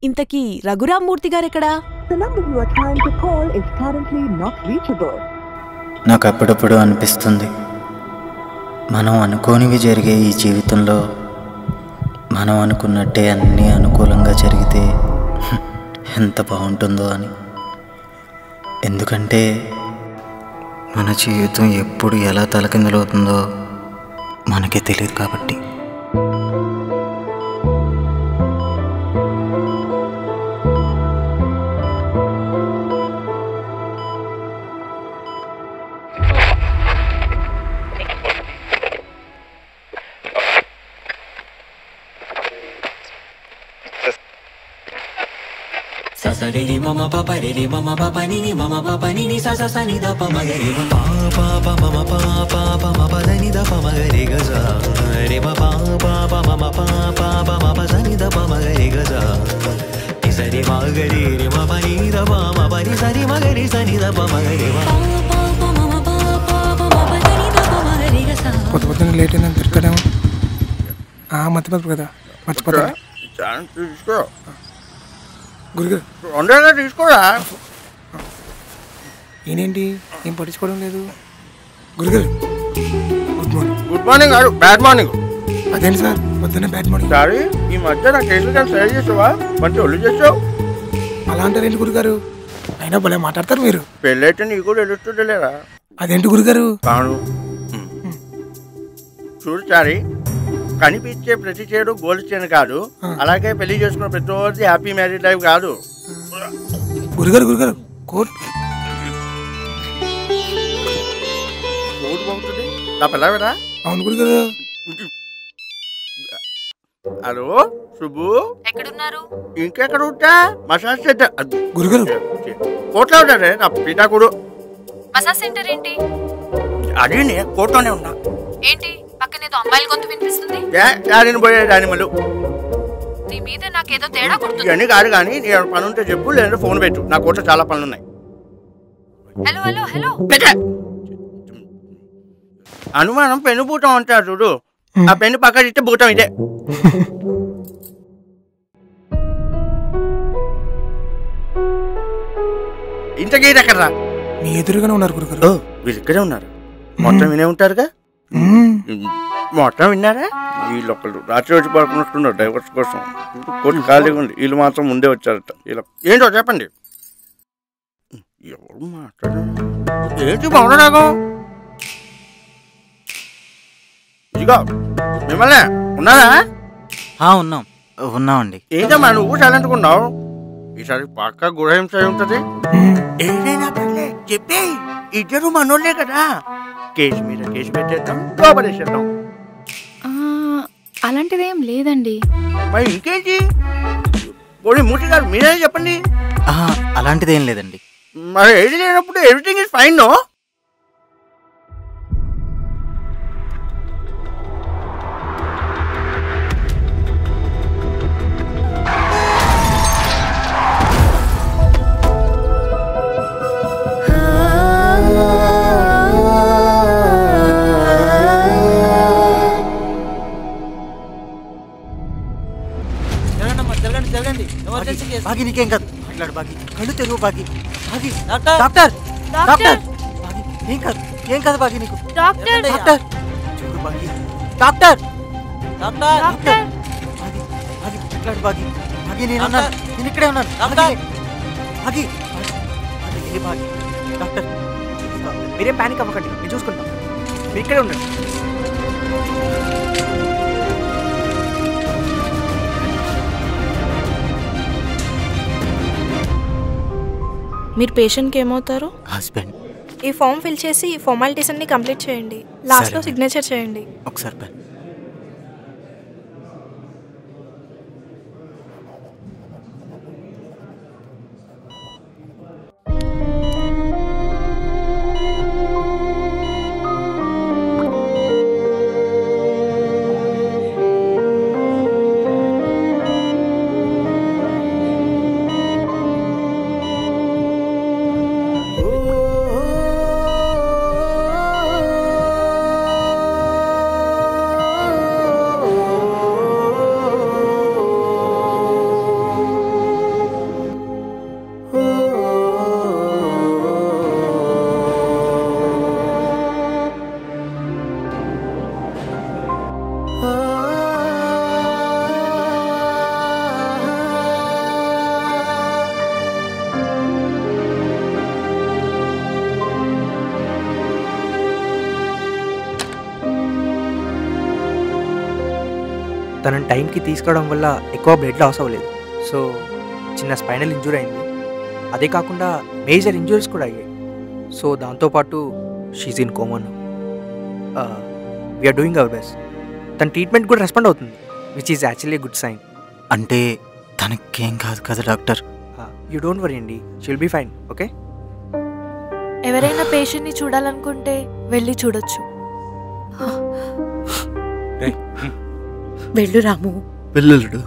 ఇంతకీ రఘురామ్మూర్తి గారెక్కడా? నాకు అప్పుడప్పుడు అనిపిస్తుంది, మనం అనుకోనివి జరిగే ఈ జీవితంలో మనం అనుకున్నట్టే అన్నీ అనుకూలంగా జరిగితే ఎంత బాగుంటుందో అని. ఎందుకంటే మన జీవితం ఎప్పుడు ఎలా తలకిందులవుతుందో మనకే తెలియదు కాబట్టి. Sasarili mama papa rili mama papa nini mama papa nini sasa sani da pa magari papa papa mama papa mama sani da pa magari gaza re papa papa mama papa mama sani da pa magari gaza isari magari re mama ni da pa mama ni sari magari sani da pa magari papa mama papa mama sani da pa magari gaza పొద్దున late అయినా తిరుగుతాడేమో. మర్చిపోతాడు కదా, మర్చిపోతాడు. గురుగారు తీసుకోరా. ఈయనేంటి ఏం పట్టించుకోవడం లేదు? గురుగారు గుడ్ మార్నింగ్. గుడ్ మార్నింగ్ కాదు, బ్యాడ్ మార్నింగ్. అదేంటి సార్ పొద్దున్నే బ్యాడ్ మార్నింగ్? సారీ, ఈ మధ్య నా కేసులు కానీ సరి చేసావా? మంచి ఒళ్ళు చేసావు. అలా అంటారేంటి గురుగారు? అయినా భలే మాట్లాడతారు మీరు. పెళ్ళైతే నీకు కూడా తెలుస్తుండలేరా? అదేంటి గురుగారు? కాను చూడు సారీ, కనిపించే ప్రతి చేయడం గోల్డ్ చేయను కాదు, అలాగే పెళ్లి చేసుకున్న ప్రతి రోజు హ్యాపీ మ్యారేజ్ లైఫ్ కాదు. గురుగారు గురుగారు కోట్ కోట్ బాగుంటుంది నా పిల్లవేరా? అవును గురుగారు. హలో సుబ్బు, ఎక్కడున్నారు? ఇంకెక్కడ ఉంటా? మసాజ్ సెంటర్ గురుగారు కోట్లో ఉంటాడే నా పితాకుడు. మసాజ్ సెంటర్ ఏంటి? అది కోట్లోనే ఉన్నా. ఏంటి పక్కనేదో అమ్మాయిల గొంతు వినిపిస్తుంది? దానిని పోయే దానిమలు నీ మీద నాకేదో తేడా కొడుతుంది. ఇవన్నీ కాదు కానీ నీ పని ఉంటే చెప్పు, లేదంటే ఫోన్ పెట్టు. నా కోట్లో చాలా పనులు ఉన్నాయి. హలో హలో హలో, అనుమానం పెన్ను బూటం అంటారు చూడు, ఆ పెన్ను పక్కన ఇస్తే బూటం ఇదే. ఇంతకీ ఎక్కడరా? మీ ఎదురుగానే ఉన్నారు గురుగారు. వీళ్ళు ఇక్కడే ఉన్నారు. మొత్తం వినే ఉంటారుగా. మొత్తం విన్నారా? వీళ్ళు ఒకళ్ళు రాత్రి వచ్చి పడుకున్నట్టున్నారు డైవర్స్ కోసం. కొన్ని ఖాళీగా ఉంది, వీళ్ళు మాత్రం ముందే వచ్చారట. వీళ్ళ ఏంటో చెప్పండి. ఎవరు మాట్లాడారు? ఏంటి బాగున్నారాగం? ఇదిగో మిమ్మల్ని ఉన్నారా? ఉన్నామండి. ఏంటమ్మా నువ్వు సైలెంట్గా ఉన్నావు? ఈసారి పక్క గురహింస ఉంటుంది. ఏదైనా పర్లే చెప్పే, ఇద్దరు మనోళ్ళే కదా. కేసు మీద కేసు పెట్టేద్దాం, లోపలేసేద్దాం. అలాంటిదేం లేదండి. మరి ఇంకేంటి? పోనీ మూర్తి గారు మీరే చెప్పండి. అలాంటిదేం లేదండి. మరి ఏది లేనప్పుడు ఎవ్రీథింగ్ ఇస్ ఫైన్ నో? బాగి నీకేం కాదు, మాట్లాడు బాగి, కళ్ళు తెరువు బాగి. బాగి డాక్టర్ డాక్టర్ బాగి ఏం కాదు, ఏం కాదు బాగి నీకు. డాక్టర్ డాక్టర్ చూడు బాగి, డాక్టర్ డాక్టర్ డాక్టర్ బాగి బాగి మాట్లాడు బాగి. బాగి నేను ఇక్కడే ఉన్నాను. బాగి బాగి బాగి డాక్టర్ మీరేం ప్యానిక్ అవ్వకండి, నేను చూసుకుంటాం. మీరు ఇక్కడే ఉండండి. మీరు పేషెంట్కి ఏమవుతారు? హస్బెండ్. ఈ ఫామ్ ఫిల్ చేసి ఈ ఫార్మాలిటీస్ అన్ని కంప్లీట్ చేయండి. లాస్ట్లో సిగ్నేచర్ చేయండి. ఒకసారి పెన్. తనని టైంకి తీసుకోవడం వల్ల ఎక్కువ బ్లడ్ లాస్ అవ్వలేదు. సో చిన్న స్పైనల్ ఇంజూరీ అయింది. అదే కాకుండా మేజర్ ఇంజూరీస్ కూడా అయ్యాయి. సో దాంతోపాటు she's in coma. We are doing our best. తన ట్రీట్మెంట్ కూడా రెస్పాండ్ అవుతుంది, which is actually good sign. అంటే తనకేం కాదు కదా డాక్టర్? యూ డోంట్ వరీ అండి, she will be fine. Okay, ఎవరైనా పేషెంట్ని చూడాలనుకుంటే వెళ్ళి చూడొచ్చు. వెళ్ళు రాము. పిల్లలుడు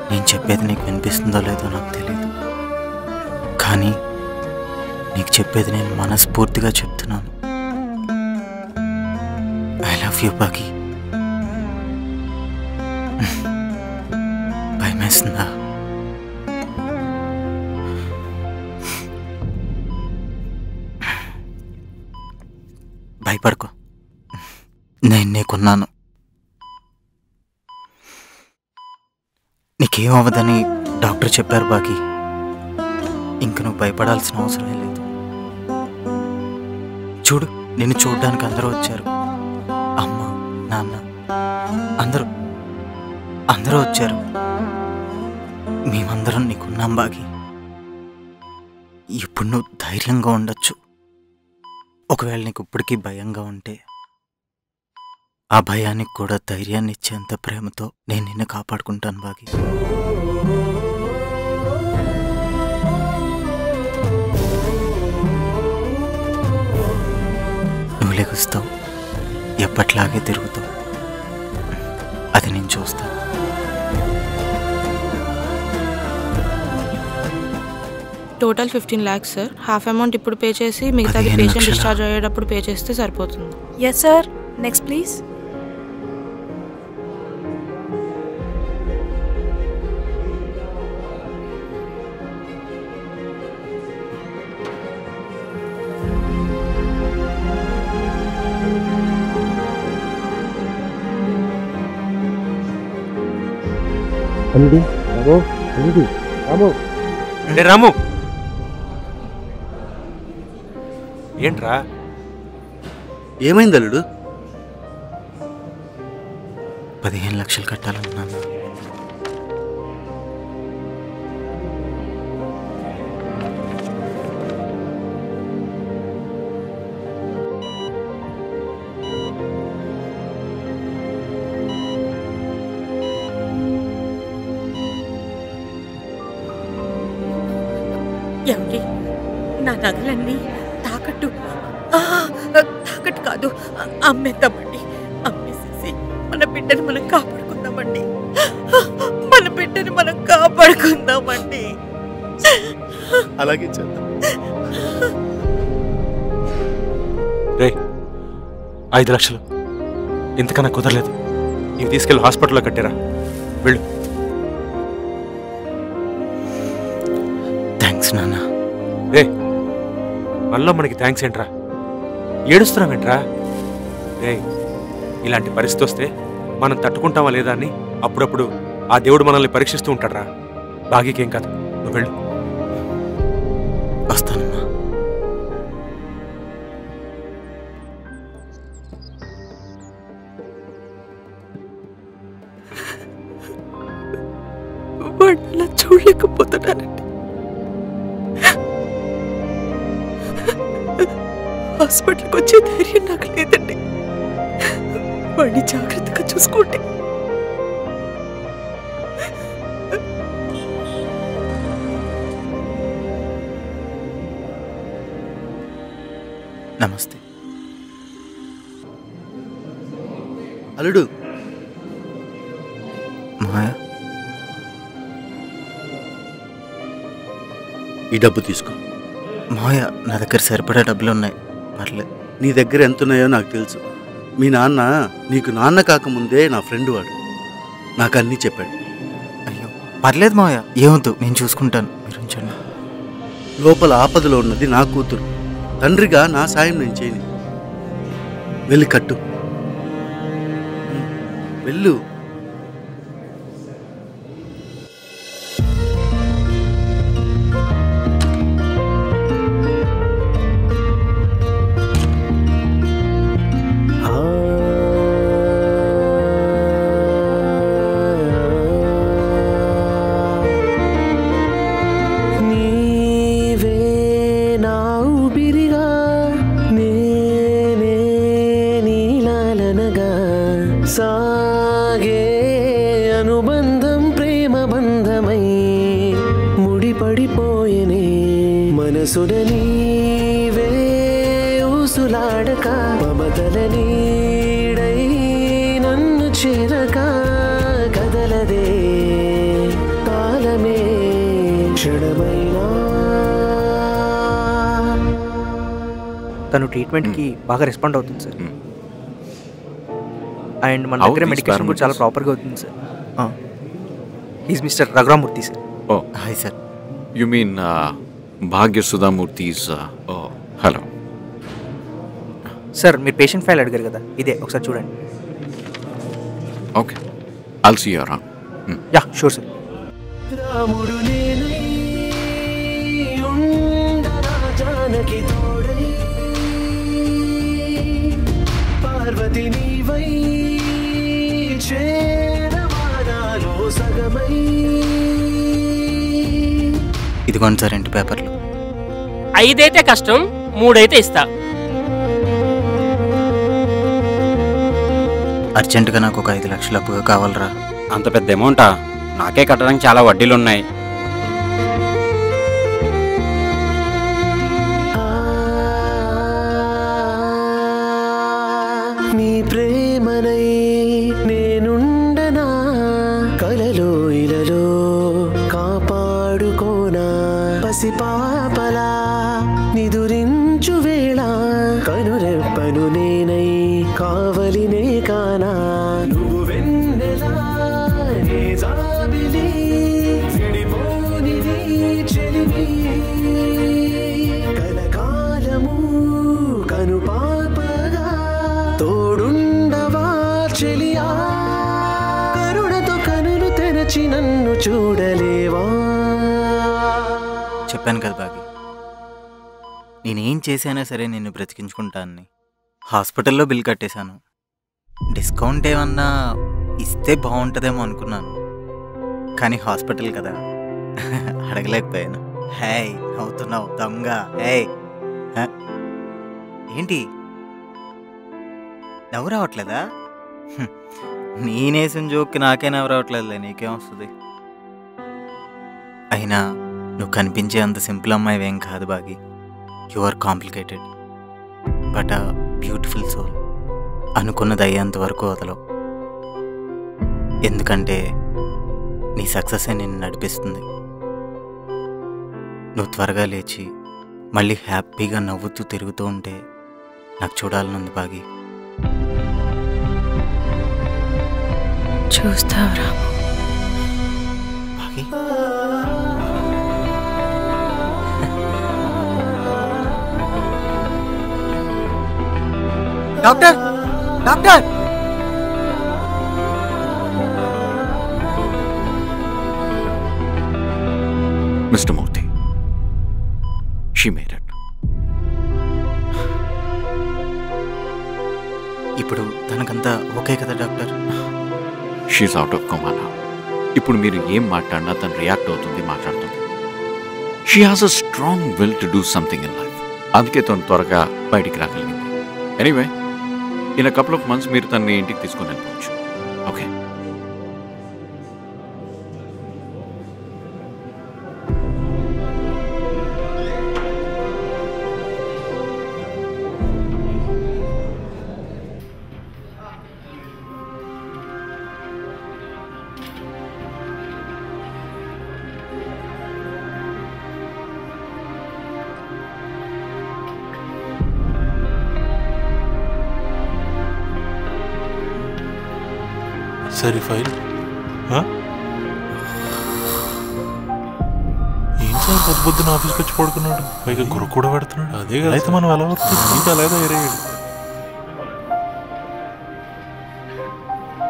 నేను చెప్పేది నీకు వినిపిస్తుందో లేదో నాకు తెలియదు, కానీ నీకు చెప్పేది నేను మనస్ఫూర్తిగా చెప్తున్నాను. ఐ లవ్ యూ బాగి. భయమేస్తుందా? భయపడుకో, నేను నీకున్నాను. నీకేమవ్వదని డాక్టర్ చెప్పారు బాకి. ఇంక నువ్వు భయపడాల్సిన అవసరం లేదు. చూడు, నిన్ను చూడడానికి అందరూ వచ్చారు. అమ్మ, నాన్న, అందరూ వచ్చారు. మేమందరం నీకున్నాం బాగి. ఇప్పుడు నువ్వు ధైర్యంగా ఉండొచ్చు. ఒకవేళ నీకు ఇప్పటికీ భయంగా ఉంటే ఆ భయానికి కూడా ధైర్యాన్ని ఇచ్చేంత ప్రేమతో నేను నిన్ను కాపాడుకుంటాను బాగి. నువ్వు లెగుస్తావు, ఎప్పట్లాగే తిరుగుతావు. అది నేను చూస్తాను. Total 15 lakhs sir. Half amount ఇప్పుడు పే చేసి మిగతాది పేషెంట్ డిశ్చార్జ్ అయ్యేటప్పుడు పే చేస్తే సరిపోతుంది. Yes sir. Next please. Ramu, ఏంట్రా? ఏమైంది అల్లుడు? 15 లక్షలు కట్టాలన్నాను. ఏమండి, నా నగలన్నీ తాకట్టు కాదు, అమ్మేద్దామండి. అమ్మేసేసి మన బిడ్డని మనం కాపాడుకుందామండి. మన బిడ్డని మనం కాపాడుకుందామండి. అలాగే చేద్దాం. రే, 5 లక్షలు ఇంతకన్నా కుదరలేదు. ఇవి తీసుకెళ్ళి హాస్పిటల్లో కట్టారా? వెళ్ళు. థ్యాంక్స్ నాన్న. రే, మనలో మనకి థ్యాంక్స్ ఏంట్రా? ఏడుస్తున్నావేంట్రా? రే, ఇలాంటి పరిస్థితి వస్తే మనం తట్టుకుంటామా లేదా అని అప్పుడప్పుడు ఆ దేవుడు మనల్ని పరీక్షిస్తూ ఉంటాడ్రా. బాగీకేం కాదు, నువ్వు వెళ్ళు. వస్తానమ్మా. వాడిలా చూడలేకపోతున్నానండి. హాస్పిటల్కి వచ్చే ధైర్యం నాకు లేదండి. వాడిని జాగ్రత్తగా చూసుకోండి. నమస్తే అల్లుడు. మాయా, ఈ డబ్బు తీసుకో. మాయా, నా దగ్గర సరిపడా డబ్బులు ఉన్నాయి, పర్లేదు. నీ దగ్గర ఎంత ఉన్నాయో నాకు తెలుసు. మీ నాన్న నీకు నాన్న కాకముందే నా ఫ్రెండ్ వాడు, నాకు అన్నీ చెప్పాడు. అయ్యో పర్లేదు మాయా, ఏమొద్దు, నేను చూసుకుంటాను, మీరు ఉంచండి. లోపల ఆపదలో ఉన్నది నా కూతురు. తండ్రిగా నా సాయం నేను చేయను. వెళ్ళి కట్టు, వెళ్ళు. సాగే అనుబంధం ప్రేమ బంధమై ముడిపడిపోయేనే మనసున నీవే ఊసులాడక మమతల నీడై నన్ను చేరక కదలదే కాలమే క్షణమైనా. తను ట్రీట్మెంట్కి బాగా రెస్పాండ్ అవుతుంది సార్. అండ్ మన దగ్గర మెడికేషన్ కూడా చాలా ప్రాపర్గా అవుతుంది sir. Is mister Raghuramurthy sir. Oh hi sir. You mean Bhagya Sudhamurthy. Oh hello sir, మీరు పేషెంట్ ఫైల్ అడిగారు కదా, ఇదే ఒకసారి చూడండి. Okay, I'll see you around. Yeah sure sir. రాముడు నేనై ఉండరా జానకి తోడై, పార్వతి నీవై చేరవానాలో సగమై. ఇదిగోండి సార్ ఇంటి పేపర్లు. 5 అయితే కష్టం, 3 అయితే ఇస్తా. అర్జెంటుగా నాకు ఒక 5 లక్షలు అప్పుగా కావాలరా. అంత పెద్ద అమౌంటా? నాకే కట్టడానికి చాలా వడ్డీలు ఉన్నాయి. నీ ప్రేమనై నేనుండనా, కలలో ఇలలో కాపాడుకోనా, పసిపాపలా నిదురించు వేళ కనురెప్పను నేనై కావలినే కానా. నువ్వు వెన్నెలా నే జాబిలి విడిపోనిది చెలిమి, కలకాలము కను పాపగా తోడుండవా చెలియా, కరుణతో కనులు తెరచి నన్ను చూడలేవా. చెప్పాను కదా బాగి, నేనేం చేశానా సరే నిన్ను బ్రతికించుకుంటానని. హాస్పిటల్లో బిల్ కట్టేశాను. డిస్కౌంట్ ఏమన్నా ఇస్తే బాగుంటుందేమో అనుకున్నాను, కానీ హాస్పిటల్ కదా అడగలేకపోయాను. హే అవుతున్నావు దొంగ. హే ఏంటి నవ్వు రావట్లేదా? నేనేసిన జోక్కి నాకే నవ్వు రావట్లేదులే, నీకేం వస్తుంది? అయినా నువ్వు కనిపించే అంత సింపుల్ అమ్మాయివేం కాదు Bagi. You are complicated but a beautiful soul. అనుకున్నది అయ్యేంత వరకు వదలవు, ఎందుకంటే నీ సక్సెస్ నిన్ను నడిపిస్తుంది. నువ్వు త్వరగా లేచి మళ్ళీ హ్యాపీగా నవ్వుతూ తిరుగుతూ ఉంటే నాకు చూడాలనుంది బాగి. చూస్తావురా Bagi? Doctor doctor mister Murthy, she made it. ఇప్పుడు తనకంతా ఓకే కదా doctor? She's out of coma now. ఇప్పుడు మీరు ఏం మాట్లాడినా తను రియాక్ట్ అవుతుంది, మాట్లాడుతుంది. She has a strong will to do something in life. అందుకే తను త్వరగా బయటికి రాగలిగింది. Anyway, in a couple of months మీరు తనని ఇంటికి తీసుకుని వెళ్ళిపోవచ్చు. ఓకే? సరే ఫైల్ ఏం సార్ పొద్దున్న ఆఫీస్కి వచ్చి పడుకున్నాడు, పైగా గుర్ర కూడా పెడుతున్నాడు. అదే కదా అయితే మనం ఎలా వస్తుంది అలాగే ఎరేయాడు.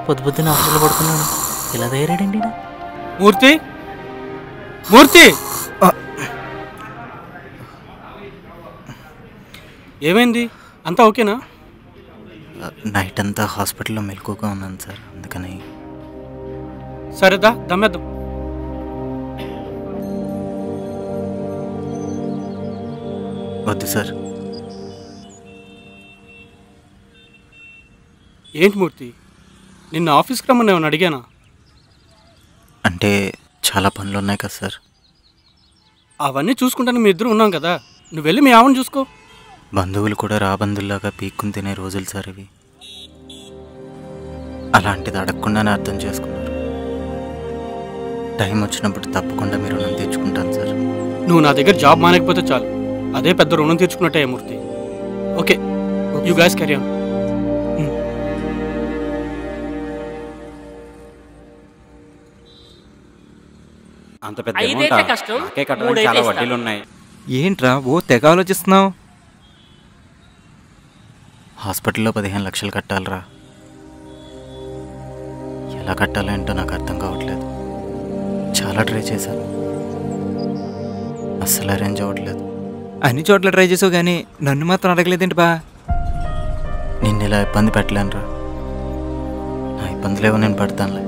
పొద్దున్న ఆఫీస్లో పడుకున్నాడు, ఇలా తయారాడండి. మూర్తి, మూర్తి, ఏమైంది? అంతా ఓకేనా? నైట్ అంతా హాస్పిటల్లో మెలకుగా ఉన్నాను సార్, అందుకని. సరేదా, దమ్మేద్దాం. వద్దు సార్. ఏంటి మూర్తి, నిన్న ఆఫీస్కి రమ్మని ఏమన్నా అడిగానా? అంటే చాలా పనులు ఉన్నాయి కదా సార్. అవన్నీ చూసుకుంటాను మీ ఇద్దరు ఉన్నాం కదా, నువ్వు వెళ్ళి మీ ఆవిడని చూసుకో. బంధువులు కూడా రాబంధుల్లాగా పీక్కుని తినే రోజులు సార్ ఇవి. అలాంటిది అడగకుండానే అర్థం చేసుకున్నారు. టైం వచ్చినప్పుడు తప్పకుండా మీరు రుణం తీర్చుకుంటాను సార్. నువ్వు నా దగ్గర జాబ్ మానేకపోతే చాలు, అదే పెద్ద రుణం తీర్చుకున్నట్టే Murthy. Okay, you guys carry on. అంత పెద్ద నాకే కట్టడానికి చాలా వడ్డీలు ఉన్నాయి. ఏంట్రా ఓ తెగ ఆలోచిస్తున్నావు? హాస్పిటల్లో 15 లక్షలు కట్టాలరా. ఎలా కట్టాలంటో నాకు అర్థం కావట్లేదు. చాలా ట్రై చేశాను, అస్సలు అరేంజ్ అవ్వట్లేదు. అన్ని చోట్ల ట్రై చేసావు కానీ నన్ను మాత్రం అడగలేదేంటి బా? నిన్ను ఇలా ఇబ్బంది పెట్టలేనురా. నా ఇబ్బందులేవో నేను పడతానులే.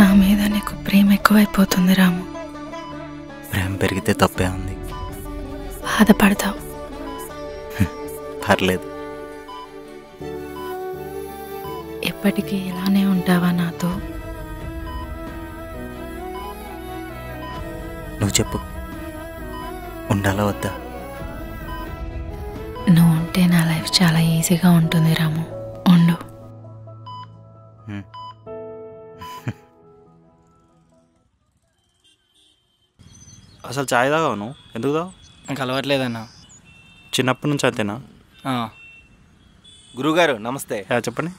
నా మీద నీకు ప్రేమ ఎక్కువైపోతుంది రాము. ప్రేమ పెరిగితే తప్పే ఉంది. బాధపడతావు. పర్లేదు. ఎప్పటికీ ఇలానే ఉంటావా నాతో? నువ్వు చెప్పు, ఉండాలా వద్దా? నువ్వు ఉంటే నా లైఫ్ చాలా ఈజీగా ఉంటుంది రాము. ఉండు. అసలు చాయ్ తాగావు నువ్వు? ఎందుకు తావు? నాకు అలవాట్లేదన్నా. చిన్నప్పటి నుంచి అంతేనా? గురుగారు నమస్తే. చెప్పండి.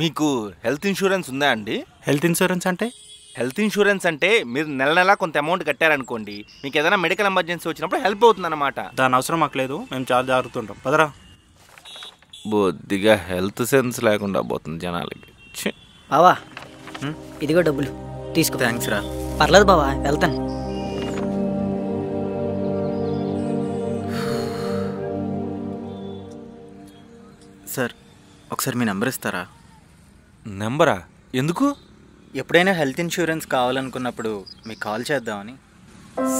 మీకు హెల్త్ ఇన్సూరెన్స్ ఉందా అండి? హెల్త్ ఇన్సూరెన్స్ అంటే? హెల్త్ ఇన్సూరెన్స్ అంటే మీరు నెల నెలా కొంత అమౌంట్ కట్టారనుకోండి, మీకు ఏదైనా మెడికల్ ఎమర్జెన్సీ వచ్చినప్పుడు హెల్ప్ అవుతుంది అన్నమాట. దాని అవసరం మాకు లేదు, మేము చాలా జాగ్రత్త ఉంటాం. పదరా. బొద్దిగా హెల్త్ సెన్స్ లేకుండా పోతుంది జనాలకి. బావా ఇదిగో డబ్బులు తీసుకో. థ్యాంక్స్ రా. పర్లేదు బావా, వెళ్తాను. సార్ ఒకసారి మీ నెంబర్ ఇస్తారా? నెంబరా? ఎందుకు? ఎప్పుడైనా హెల్త్ ఇన్సూరెన్స్ కావాలనుకున్నప్పుడు మీకు కాల్ చేద్దామని.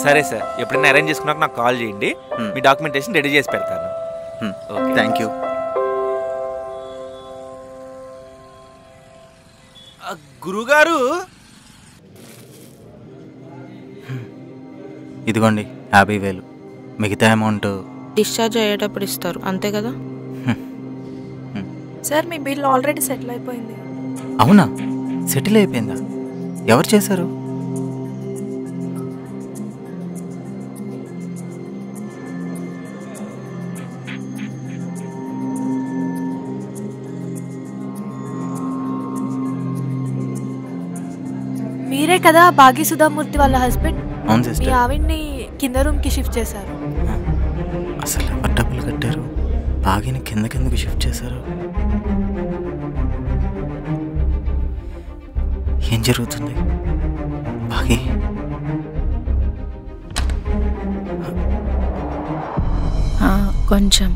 సరే సార్, ఎప్పుడైనా అరేంజ్ చేసుకున్నాక నాకు కాల్ చేయండి, మీ డాక్యుమెంటేషన్ రెడీ చేసి పెడతాను. Thank you. గురుగారు ఇదిగోండి 50,000. మిగతా అమౌంట్ డిశ్చార్జ్ అయ్యేటప్పుడు ఇస్తారు, అంతే కదా? సార్ మీ బిల్ ఆల్రెడీ సెటిల్ అయిపోయింది. అవునా? సెటిల్ అయిపోయిందా? ఎవరు చేశారు? మీరే కదా భాగ్య సుధామూర్తి వాళ్ళ హస్బెండ్? అవును మీ సిస్టర్. ఆవిడ్ని కింద రూమ్ కి షిఫ్ట్ చేశారు. అసలు ఎవరు డబ్బులు కట్టారు? బాగిని కిందకెందుకు షిఫ్ట్ చేశారు? ఏం జరుగుతుంది బాగి? కొంచెం.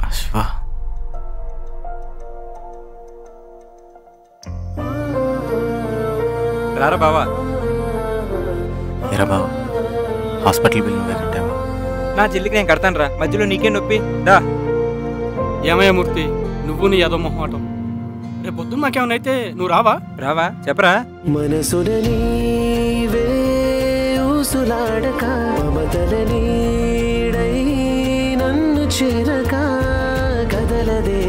అశ్వ రారా బావా. ఎరా బావ, హాస్పిటల్ బిల్ నువ్వే కట్టావా? నా చెల్లికి నేను కడతాను రా, మధ్యలో నీకే నొప్పి. దా. ఏమయ్య మూర్తి, నువ్వు నీ ఏదో మొహమాటం. రేపు పొద్దున్న మాకేమైనా అయితే నువ్వు రావా? రావా చెప్పరా. మనసున నీవే ఊసులాడక మమతల నీడై నన్ను చేరక కదలదే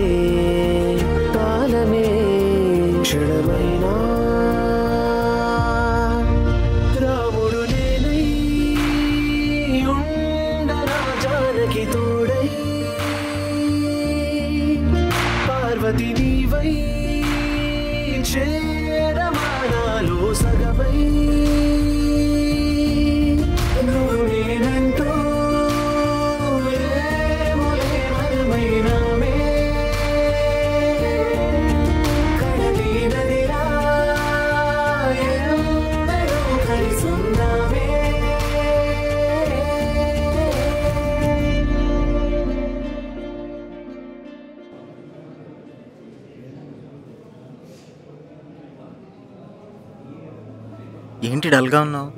కాలమే క్షణమైనా రాముడు నేనై ఉండరా జానకి తోడై పార్వతి నీవై చేరమానాలో సగమై నువ్వు నేనంటూ ఏమోలేమనమైనామే కడలి నదిలా ఎందరో కలిసున్నామే. ఏంటి డల్గా ఉన్నావు?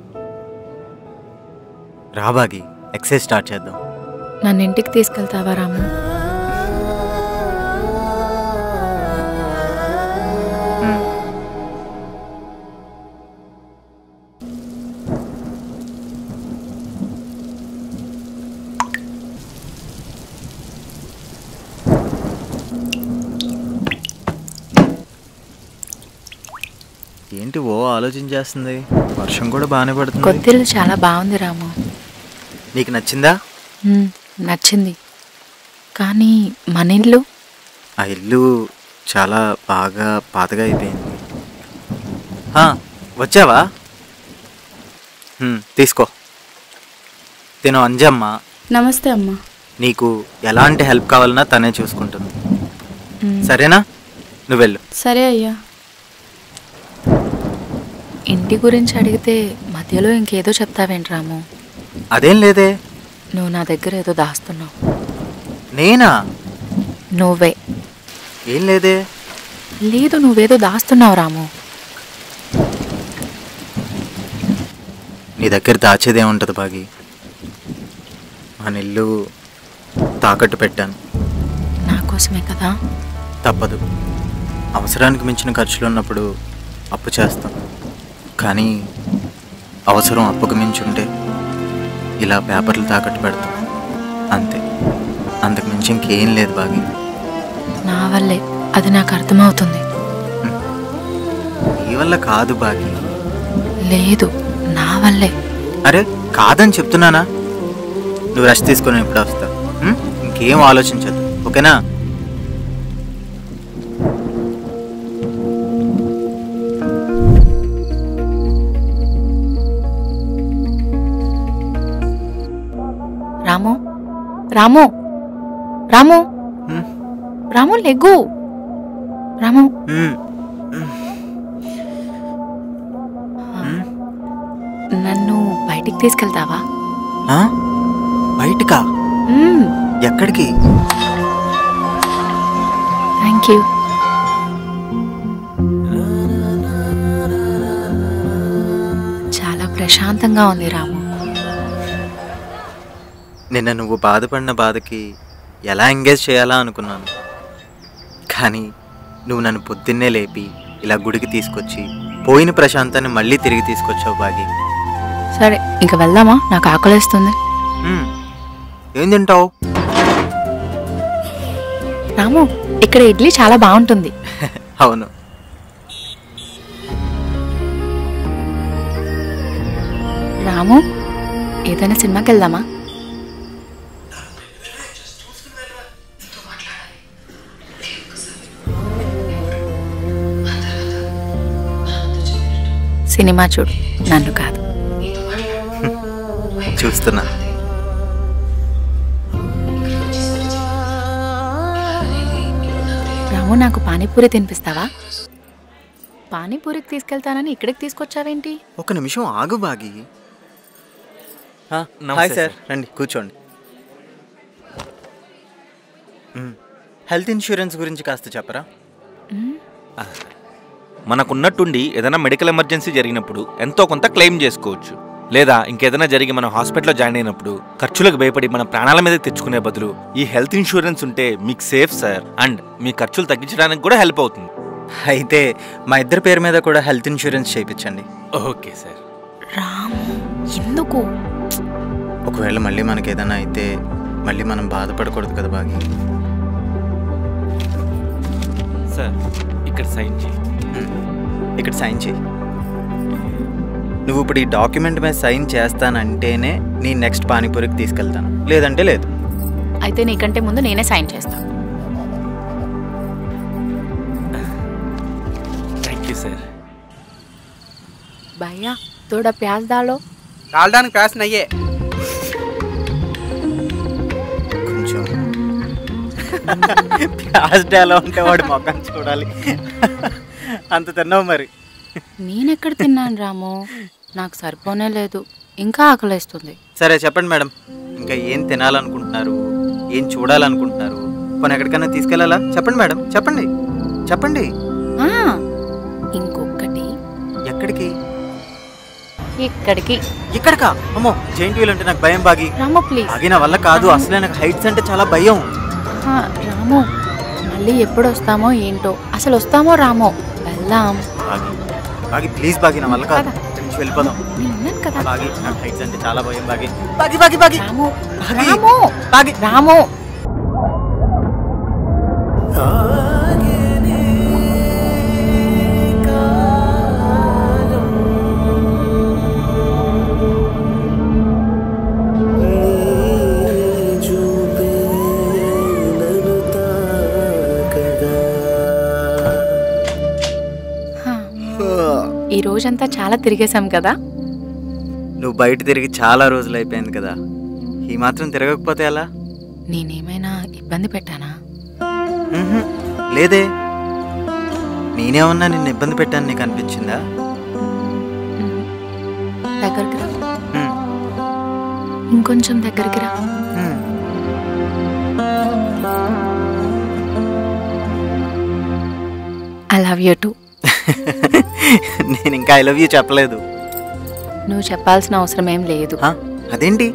రా బాగి, ఎక్సర్సైజ్ స్టార్ట్ చేద్దాం. నన్ను ఇంటికి తీసుకెళ్తావా రాము? ఏంటి ఓ ఆలోచించేస్తుంది? వర్షం కూడా బాగానే పడుతుంది. కొత్తిల్లు చాలా బాగుంది రాము. నీకు నచ్చిందా? నచ్చింది. కానీ మన ఇల్లు? ఆ ఇల్లు చాలా బాగా పాతగా అయిపోయింది. వచ్చావా? తీసుకో. తిను అంజమ్మ. నమస్తే అమ్మా. నీకు ఎలాంటి హెల్ప్ కావాలన్నా తనే చూసుకుంటుంది. సరేనా? నువ్వు వెళ్ళు. సరే అయ్యా. ఇంటి గురించి అడిగితే మధ్యలో ఇంకేదో చెప్తావేంటి రాము? అదేం లేదే. నువ్వు నా దగ్గర ఏదో దాస్తున్నావు. నేనా? నువ్వే. ఏం లేదే. లేదు, నువ్వేదో దాస్తున్నావు రాము. నీ దగ్గర దాచేదేముంటుంది బాగి? మన ఇల్లు తాకట్టు పెట్టాను. నా కోసమే కదా. తప్పదు. అవసరానికి మించిన ఖర్చులు ఉన్నప్పుడు అప్పు చేస్తాం. కానీ అవసరం అప్పుకు మించి ఉంటే ఇలా పేపర్లు తాకట్టు పెడతాం. అంతే, అంతకు మించి ఇంకేం లేదు బాగి. నా వల్లే, అది నాకు అర్థమవుతుంది. నీ వల్ల కాదు బాగి. లేదు, నా వల్లే. అరే కాదని చెప్తున్నానా? నువ్వు రెస్ట్ తీసుకొని ఎప్పుడు వస్తావు? ఇంకేం ఆలోచించదు, ఓకేనా? రాము, రాము, రాము, రాము లెగ్గు. రాము, నన్ను బయటికి తీసుకెళ్తావా? బయటికా? ఎక్కడికి? Thank you. చాలా ప్రశాంతంగా ఉంది రాము. నిన్న నువ్వు బాధపడిన బాధకి ఎలా ఎంగేజ్ చేయాలా అనుకున్నాను. కానీ నువ్వు నన్ను పొద్దున్నే లేపి ఇలా గుడికి తీసుకొచ్చి పోయిన ప్రశాంతాన్ని మళ్ళీ తిరిగి తీసుకొచ్చావు బాగి. సరే, ఇంక వెళ్దామా? నాకు ఆకలిస్తుంది. ఏం తింటావు? రాము, ఇక్కడ ఇడ్లీ చాలా బాగుంటుంది. అవును. రాము, ఏదైనా సినిమాకి వెళ్దామా? సినిమా చూడు, నన్ను కాదు. చూస్తున్నా. రాము, నాకు పానీపూరి తినిపిస్తావా? పానీపూరికి తీసుకెళ్తానని ఇక్కడికి తీసుకొచ్చావేంటి? ఒక నిమిషం ఆగు బాగి. నమస్తే హాయ్ సార్, సార్. రండి కూర్చోండి. హెల్త్ ఇన్సూరెన్స్ గురించి కాస్త చెప్పరా? మనకున్నట్టుండి ఏదైనా మెడికల్ ఎమర్జెన్సీ జరిగినప్పుడు ఎంతో కొంత క్లెయిమ్ చేసుకోవచ్చు. లేదా ఇంకేదైనా జరిగి మనం హాస్పిటల్లో జాయిన్ అయినప్పుడు ఖర్చులకు భయపడి మన ప్రాణాల మీద తెచ్చుకునే బదులు ఈ హెల్త్ ఇన్సూరెన్స్ ఉంటే మీకు సేఫ్ సార్. అండ్ మీ ఖర్చులు తగ్గించడానికి కూడా హెల్ప్ అవుతుంది. అయితే మా ఇద్దరి పేరు మీద కూడా హెల్త్ ఇన్సూరెన్స్ చేయించండి. Okay sir. రాము, ఎందుకు? ఒకవేళ మళ్ళీ మనకి ఏదైనా అయితే మళ్ళీ మనం బాధపడకూడదు కదా బాగి. సార్ ఇక్కడ సైన్ చేయి. ఇక్కడ సైన్ చేయి. నువ్వు ఇప్పుడు ఈ డాక్యుమెంట్ మీద సైన్ చేస్తానంటేనే నీ నెక్స్ట్ పానీపూరికి తీసుకెళ్తాను, లేదంటే లేదు. అయితే నీకంటే ముందు నేనే సైన్ చేస్తాను. Thank you sir. భయ్యా थोड़ा प्याज डालो. डालడానికి ప్యాస్ నయ్యే. కొంచెం ప్యాస్ డాలో అంటే వాడు మొఖం చూడాలి. అంత తిన్నావు మరి. నేనెక్కడ తిన్నాను రాము, నాకు సరిపోనే లేదు, ఇంకా ఆకలేస్తుంది. సరే చెప్పండి మేడం, ఇంకా ఏం తినాలనుకుంటున్నారు, ఏం చూడాలనుకుంటున్నారు, పోనీ ఎక్కడికైనా తీసుకెళ్ళాలా? చెప్పండి మేడం, చెప్పండి చెప్పండి. ఇంకొకటి. ఎక్కడికి? ఇక్కడికి. ఇక్కడికా? అమ్మో, జైంట్ వీల్ అంటే నాకు భయం బాగి. రాము ప్లీజ్. ఆగిన వల్ల కాదు, అసలే నాకు హైట్స్ అంటే చాలా భయం. రాము, మళ్ళీ ఎప్పుడు వస్తామో ఏంటో, అసలు వస్తామో రామో, వెళ్దాం. బాగి ప్లీజ్ బాగి, నా వల్ల కాదు, నుంచి వెళ్ళిపోదాం. బాగి, నాకు హైట్స్ అంటే చాలా భయం బాగి. బాగి బాగి బాగి రాము, రాము, బాగి రాము. ఈ రోజంతా చాలా తిరిగేశాం కదా. నువ్వు బయట తిరిగి చాలా రోజులు అయిపోయింది కదా, ఈ మాత్రం తిరగకపోతే ఎలా? నేనేమైనా ఇబ్బంది పెట్టానా? లేదే, నేనేమన్నా నిన్ను ఇబ్బంది పెట్టాను నీకు అనిపించిందా? దగ్గరికి రా, ఇంకొంచెం దగ్గరికి రా. I love you two. నేను ఇంకా ఐ లవ్ యూ చెప్పలేదు. నువ్వు చెప్పాల్సిన అవసరం ఏం లేదు. అదేంటి?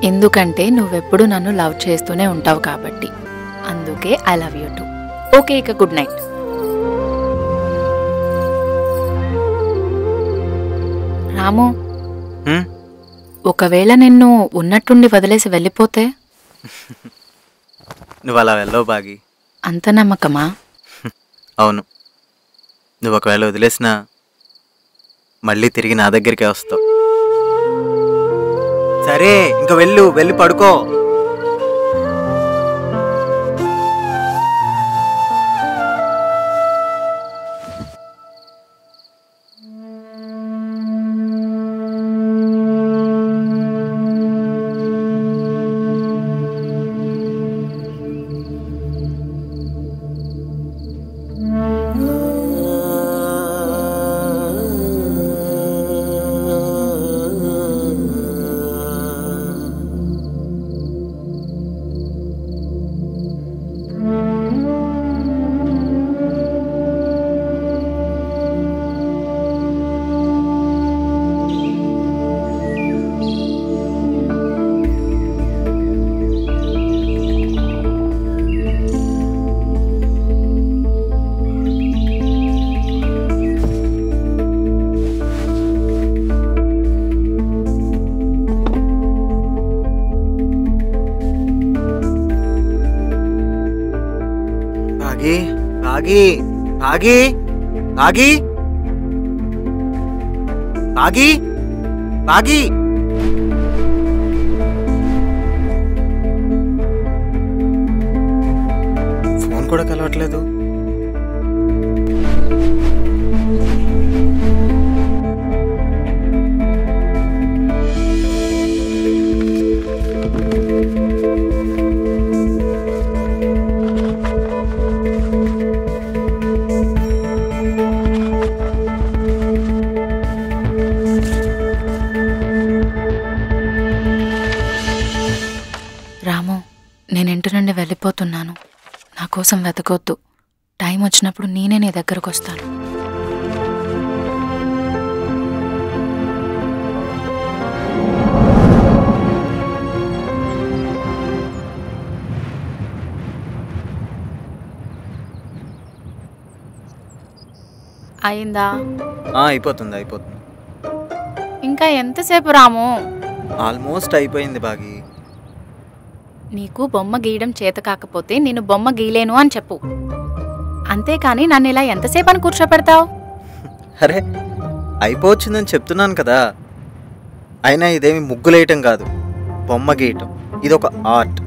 ఎందుకంటే నువ్వెప్పుడు నన్ను లవ్ చేస్తూనే ఉంటావు కాబట్టి, అందుకే I love you two. Okay, ఇక గుడ్ నైట్. రాము, ఒకవేళ నిన్ను ఉన్నట్టుండి వదిలేసి వెళ్ళిపోతే? నువ్వు అలా వెళ్ళవు బాగి. అంత నమ్మకమా? అవును, నువ్వు ఒకవేళ వదిలేసినా మళ్ళీ తిరిగి నా దగ్గరికే వస్తావు. సరే, ఇంకా వెళ్ళి పడుకో. బాగి బాగి బాగి బాగి బాగి ఫోన్ కూడా కలవట్లేదు. వెళ్ళిపోతున్నాను. నా కోసం వెతకొద్దు. టైం వచ్చినప్పుడు నేనే నీ దగ్గరకు వస్తాను. అయిందా? అయిపోతుంది. ఇంకా ఎంతసేపు రాము? ఆల్మోస్ట్ అయిపోయింది బాగి. నీకు బొమ్మ గీయడం చేత కాకపోతే నేను బొమ్మ గీయలేను అని చెప్పు. అంతేకాని నన్ను ఇలా ఎంతసేపు అని కూర్చోపెడతావు? అరే అయిపోవచ్చిందని చెప్తున్నాను కదా. అయినా ఇదేమి ముగ్గులేయటం కాదు, బొమ్మ గీయటం. ఇదొక ఆర్ట్.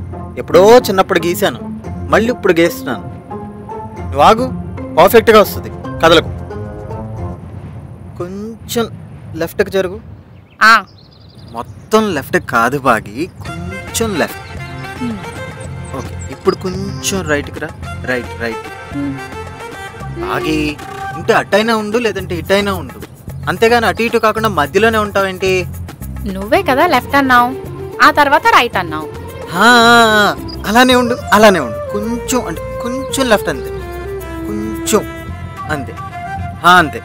ఎప్పుడో చిన్నప్పుడు గీశాను, మళ్ళీ ఇప్పుడు గీస్తున్నాను. నువ్వు ఆగు, పర్ఫెక్ట్గా వస్తుంది. కదలకు. కొంచెం లెఫ్ట్కి జరుగు. మొత్తం లెఫ్ట్ కాదు బాగి, కొంచెం లెఫ్ట్. ఓకే, ఇప్పుడు కొంచెం రైట్కి రా. రైట్. బాగి ఇంటే అట్టయినా ఉండు, లేదంటే ఇటైనా ఉండు. అంతేగాని అటు ఇటు కాకుండా మధ్యలోనే ఉంటావేంటి? నువ్వే కదా లెఫ్ట్ అన్నావు, ఆ తర్వాత రైట్ అన్నావు. అలానే ఉండు. కొంచెం అంటే కొంచెం లెఫ్ట్, అంతే. కొంచెం అంతే. అంతే,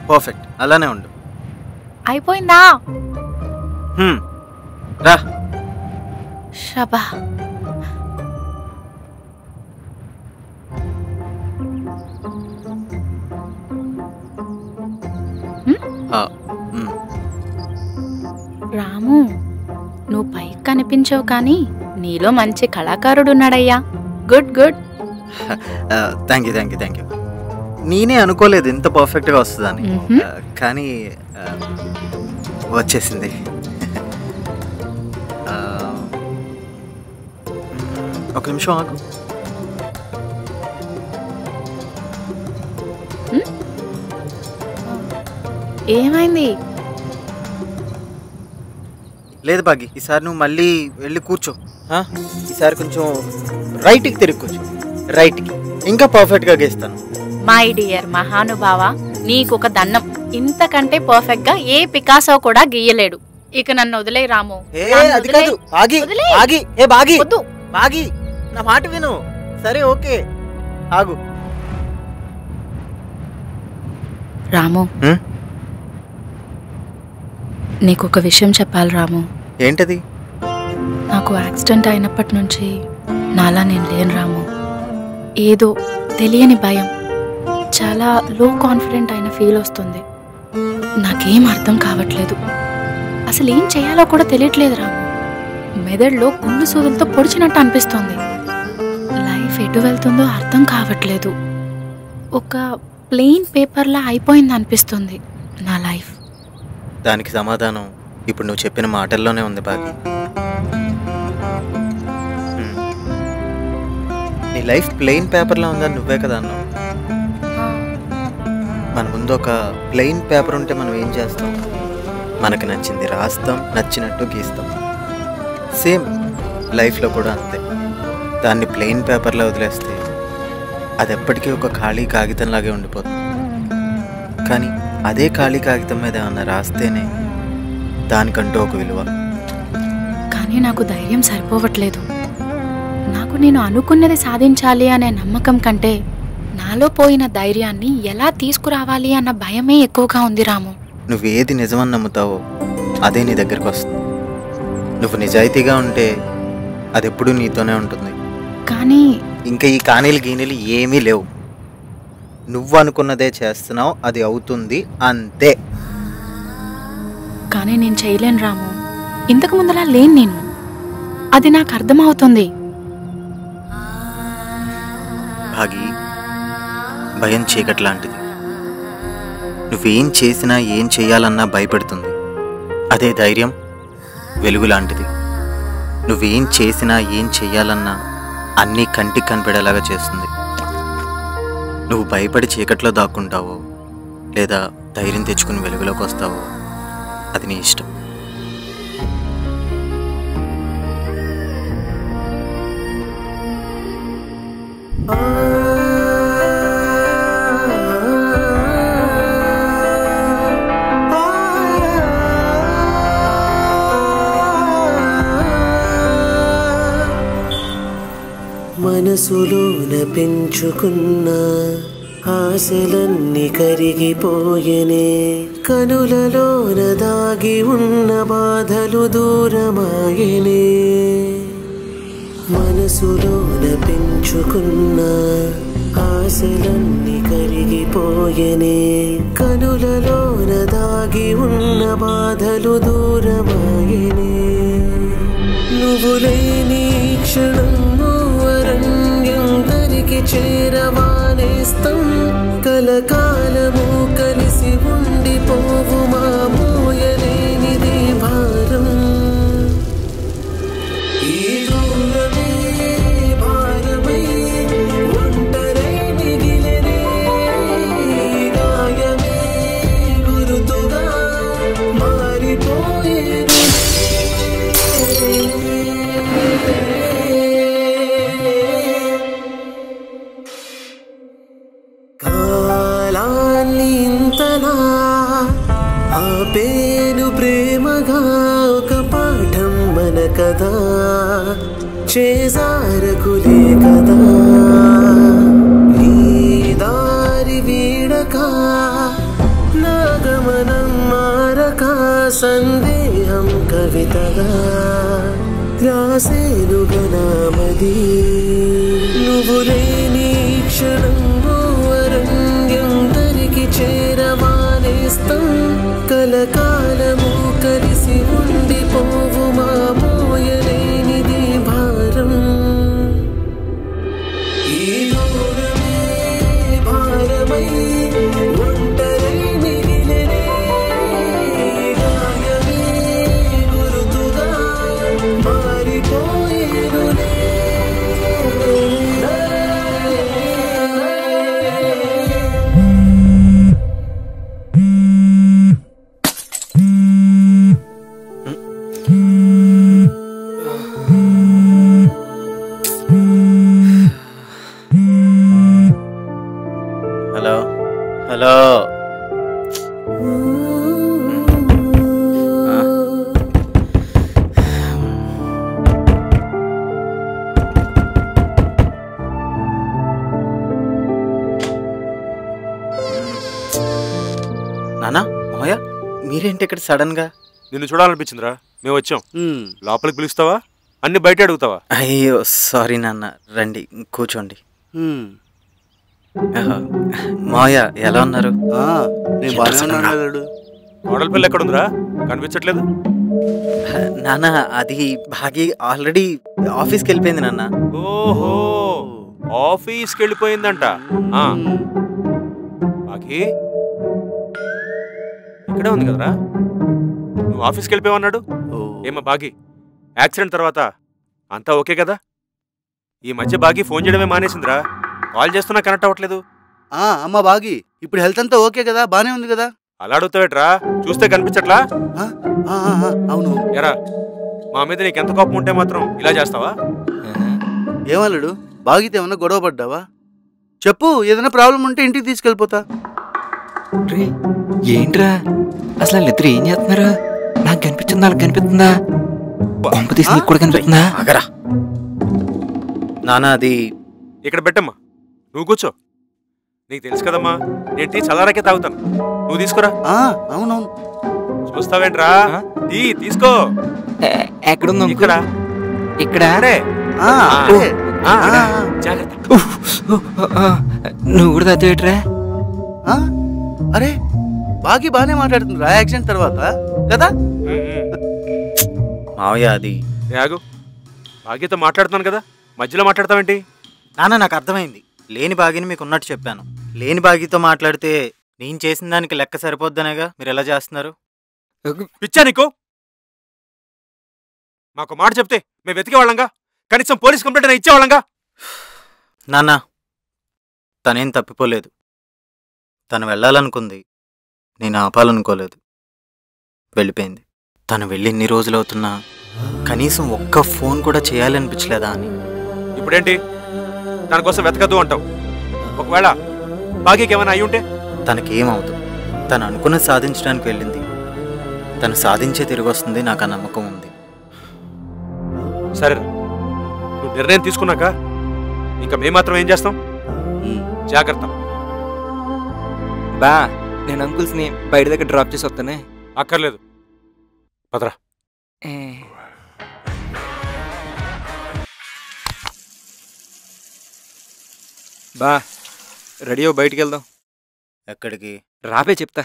పర్ఫెక్ట్. అలానే ఉండు. అయిపోయిందా? రా. శబా. రాము, నువ్వు పైకి కనిపించవు కానీ నీలో మంచి కళాకారుడున్నాడయ్యా. గుడ్. Thank you. నేనే అనుకోలేదు ఇంత పర్ఫెక్ట్గా వస్తుందని, కానీ వచ్చేసింది. ఒక నిమిషం ఆగు. ఏమైంది? లేదు బాగి, ఈసారి నువ్వు మళ్ళీ వెళ్ళి కూర్చో. ఈసారి కొంచెం రైట్కి తిరిగి కూర్చో. రైట్కి ఇంకా పర్ఫెక్ట్గా గీస్తాను. మై డియర్ మహానుభావ, నీకొక దండం. ఇంతకంటే పర్ఫెక్ట్ గా ఏ పికాసో కూడా గీయలేడు. ఇక నన్ను వదిలే రాము. అది కాదు బాగి. బాగి నా మాట విను. సరే ఓకే, ఆగు. రాము, నీకొక విషయం చెప్పాలి రాము. ఏంటది? నాకు యాక్సిడెంట్ అయినప్పటి నుంచి నాలా నేను లేను రాము. ఏదో తెలియని భయం, చాలా లో కాన్ఫిడెంట్ అయిన ఫీల్ వస్తుంది. నాకేం అర్థం కావట్లేదు. అసలు ఏం చేయాలో కూడా తెలియట్లేదు రాము. మెదడులో గుండు సూదులతో పొడిచినట్టు అనిపిస్తుంది. లైఫ్ ఎటు వెళ్తుందో అర్థం కావట్లేదు. ఒక ప్లెయిన్ పేపర్లా అయిపోయింది అనిపిస్తుంది నా లైఫ్. దానికి సమాధానం ఇప్పుడు నువ్వు చెప్పిన మాటల్లోనే ఉంది బాగి. నీ లైఫ్ ప్లెయిన్ పేపర్లా ఉందని నువ్వే కదా అన్నావు. మన ముందు ఒక ప్లెయిన్ పేపర్ ఉంటే మనం ఏం చేస్తాం? మనకు నచ్చింది రాస్తాం, నచ్చినట్టు గీస్తాం. సేమ్ లైఫ్లో కూడా అంతే. దాన్ని ప్లెయిన్ పేపర్లో వదిలేస్తే అది ఎప్పటికీ ఒక ఖాళీ కాగితంలాగే ఉండిపోతుంది. కానీ అదే ఖాళీ కాగితం మీద ఏమన్నా రాస్తేనే దానికంటూ ఒక విలువ. కానీ నాకు ధైర్యం సరిపోవట్లేదు. నాకు నేను అనుకున్నది సాధించాలి అనే నమ్మకం కంటే నాలో పోయిన ధైర్యాన్ని ఎలా తీసుకురావాలి అన్న భయమే ఎక్కువగా ఉంది రాము. నువ్వేది నిజమని నమ్ముతావో అదే నీ దగ్గరకు వస్తుంది. నువ్వు నిజాయితీగా ఉంటే అది ఎప్పుడూ నీతోనే ఉంటుంది. కానీ ఇంకా ఈ కానీలు గీనీలు ఏమీ లేవు. నువ్వు అనుకున్నదే చేస్తున్నావు, అది అవుతుంది, అంతే. కానీ నేను చేయలేను రాము. ఇంతకు ముందులా లేను నేను. అది నాకు అర్థమవుతుంది. భాగి, భయం చీకట్లాంటిది. నువ్వేం చేసినా ఏం చేయాలన్నా భయపెడుతుంది. అదే ధైర్యం వెలుగు లాంటిది. నువ్వేం చేసినా ఏం చెయ్యాలన్నా అన్నీ కంటికి కనిపెడేలాగా చేస్తుంది. నువ్వు భయపడి చీకట్లో దాక్కుంటావో లేదా ధైర్యం తెచ్చుకుని వెలుగులోకి వస్తావో అది నీ ఇష్టం. మనసులోన పెంచుకున్న ఆశలన్నీ కరిగిపోయెనే కనులలోన దాగి ఉన్న బాధలు దూరమాయెనే మనసులోన పెంచుకున్న ఆశలన్నీ కరిగిపోయెనే కనులలోన దాగి ఉన్న బాధలు దూరమాయెనే నువ్వు లేని క్షణము అరణ్యం దరికి చేరవానేస్తం కలకాలము కలిసి ఉండిపోవు మా మోయలేనిది భారం ఈ దూరమే భారమై ఒంటరై మిగిలెనే గాయమే గురుతుగా మారిపోయేను కాలాన్ని ఇంతలా ఆపేను ప్రేమగా ఒక పాఠం మన కదా చేజారకులే కదా నీ దారి వీడక నా గమనం మారక సందేహం కవితగా రాసేనుగా నామది నువ్వు లేని క్షణము అరణ్యం దరికి చేరవానేస్తం కలకాలము కలిసి ఉండిపోవు మా మోయలేనిది భారం ఈ దూరమే భారమై ఒంటరై మిగిలెనే గాయమే గురుతుగా మారిపోయేనులే హలో హలో నానా మావయ్య మీరేంటి ఇక్కడ సడన్ గా? నిన్ను చూడాలనిపించిందిరా, మేము వచ్చాం. లోపలికి పిలుస్తావా, అన్ని బయట అడుగుతావా? అయ్యో సారీ నాన్న, రండి కూర్చోండి. మావయ్య ఎలా ఉన్నారు? మోడల్ పిల్ల ఎక్కడుందిరా, కనిపించట్లేదు. నాన్న అది భాగి ఆల్రెడీ ఆఫీస్కి వెళ్ళిపోయింది నాన్న. ఓహో, ఆఫీస్కి వెళ్ళిపోయిందంట. భాగి ఇక్కడే ఉంది కదరా, నువ్వు ఆఫీస్కి వెళ్ళిపోయావన్నాడు. ఏమా భాగి, యాక్సిడెంట్ తర్వాత అంతా ఓకే కదా? ఈ మధ్య భాగి ఫోన్ చేయడమే మానేసిందిరా, కాల్ చేస్తున్నా కనెక్ట్ అవ్వట్లేదు. అమ్మ భాగి, ఇప్పుడు హెల్త్ అంతా ఓకే కదా, బానే ఉంది కదా? అలా అడుగుతావేట్రా, చూస్తే కనిపించట్లా? అవును. ఎరా, మా మీద నీకెంత కోపం ఉంటే మాత్రం ఇలా చేస్తావా? ఏమల్లుడు, బాగితే ఏమన్నా గొడవ పడ్డావా? చెప్పు, ఏదైనా ప్రాబ్లం ఉంటే ఇంటికి తీసుకెళ్ళిపోతా. ఏంట్రా అసలు వాళ్ళిద్దరు ఏం చేస్తున్నారా? నాకు కనిపించిందా, వాళ్ళకి కనిపిస్తుందా? పంప తీసి నీకు కూడా కనిపిస్తుందా? నాన్న అది ఇక్కడ పెట్టమ్మా, నువ్వు కూర్చో. నీకు తెలుసు కదమ్మా, నేను టీ చల్లారాకే తాగుతాను, నువ్వు తీసుకురా. అవునవును. చూస్తావేంట్రా, టీ తీసుకో. ఎక్కడుందా? ఇక్కడ ఇక్కడ నువ్వు కూడా తాతేట్రా? అరే బాగి బానే మాట్లాడుతుందిరా యాక్సిడెంట్ తర్వాత కదా? మావయ్య అది ఆగు, భాగ్యతో మాట్లాడుతున్నాను కదా, మధ్యలో మాట్లాడతావేంటి? నాన్న నాకు అర్థమైంది, లేని బాగిని మీకు ఉన్నట్టు చెప్పాను. లేని బాగితో మాట్లాడితే నేను చేసిన దానికి లెక్క సరిపోద్దనేగా మీరు ఎలా చేస్తున్నారు? పిచ్చా నీకు? మాకు మాట చెప్తే మేము వెతికేవాళ్ళంగా, కనీసం పోలీస్ కంప్లైంట్ అయినా ఇచ్చేవాళ్ళంగా. నాన్న తనేం తప్పిపోలేదు, తను వెళ్ళాలనుకుంది, నేను ఆపాలనుకోలేదు. వెళ్ళిపోయింది. తను వెళ్ళి ఇన్ని రోజులు అవుతున్నా కనీసం ఒక్క ఫోన్ కూడా చేయాలనిపించలేదా అని. ఇప్పుడేంటి దానికోసం వెతకద్దు అంటావు? ఒకవేళ భాగ్యకి ఏమైనా అయి ఉంటే? తనకేమవుతుంది, తను అనుకున్నది సాధించడానికి వెళ్ళింది, తను సాధించే తిరిగి వస్తుంది, నాకు ఆ నమ్మకం ఉంది. సరే, నువ్వు నిర్ణయం తీసుకున్నాక ఇంకా మేము మాత్రం ఏం చేస్తాం? జాగ్రత్త. బా నేను అంకుల్స్ని బయట దగ్గర డ్రాప్ చేసి వస్తానే. అక్కర్లేదు, పదరా. బా రెడీ అవ్వు, బయటికి వెళ్దాం. ఎక్కడికి? రాబే చెప్తా.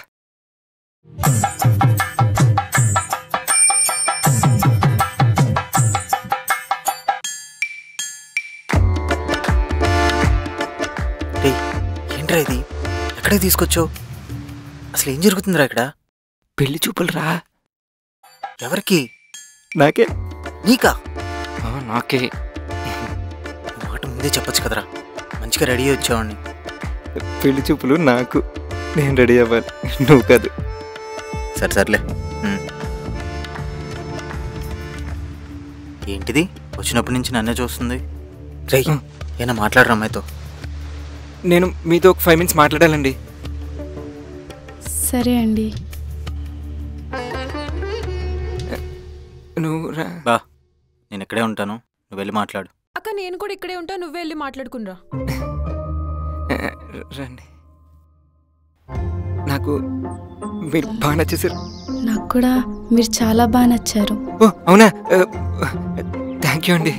ఏంట్రా ఇది? ఎక్కడికి తీసుకొచ్చావు? అసలు ఏం జరుగుతుందిరా ఇక్కడ? పెళ్లి చూపులు రా. ఎవరికి? నాకే. నీకా? నాకే. మాట ముందే చెప్పొచ్చు కదరా, మంచిగా రెడీ వచ్చావాడిని. పెళ్లి చూపులు నాకు, నేను రెడీ అవ్వాలి, నువ్వు కాదు. సర్లే. ఏంటిది వచ్చినప్పటి నుంచి నన్నే చూస్తుంది? రేయ్ ఏనా మాట్లాడరా అమ్మాయితో? నేను మీతో ఒక 5 minutes మాట్లాడాలండి. సరే అండి. నువ్వు రా. బా నేను ఇక్కడే ఉంటాను, నువ్వు వెళ్ళి మాట్లాడు. అక్క నేను కూడా ఇక్కడే ఉంటా, నువ్వే వెళ్ళి మాట్లాడుకునిరా. రండి. నాకు మీరు బాగా నచ్చేసారు. నాకు కూడా మీరు చాలా బాగా నచ్చారు. ఓ అవునా? థ్యాంక్ యూ అండి.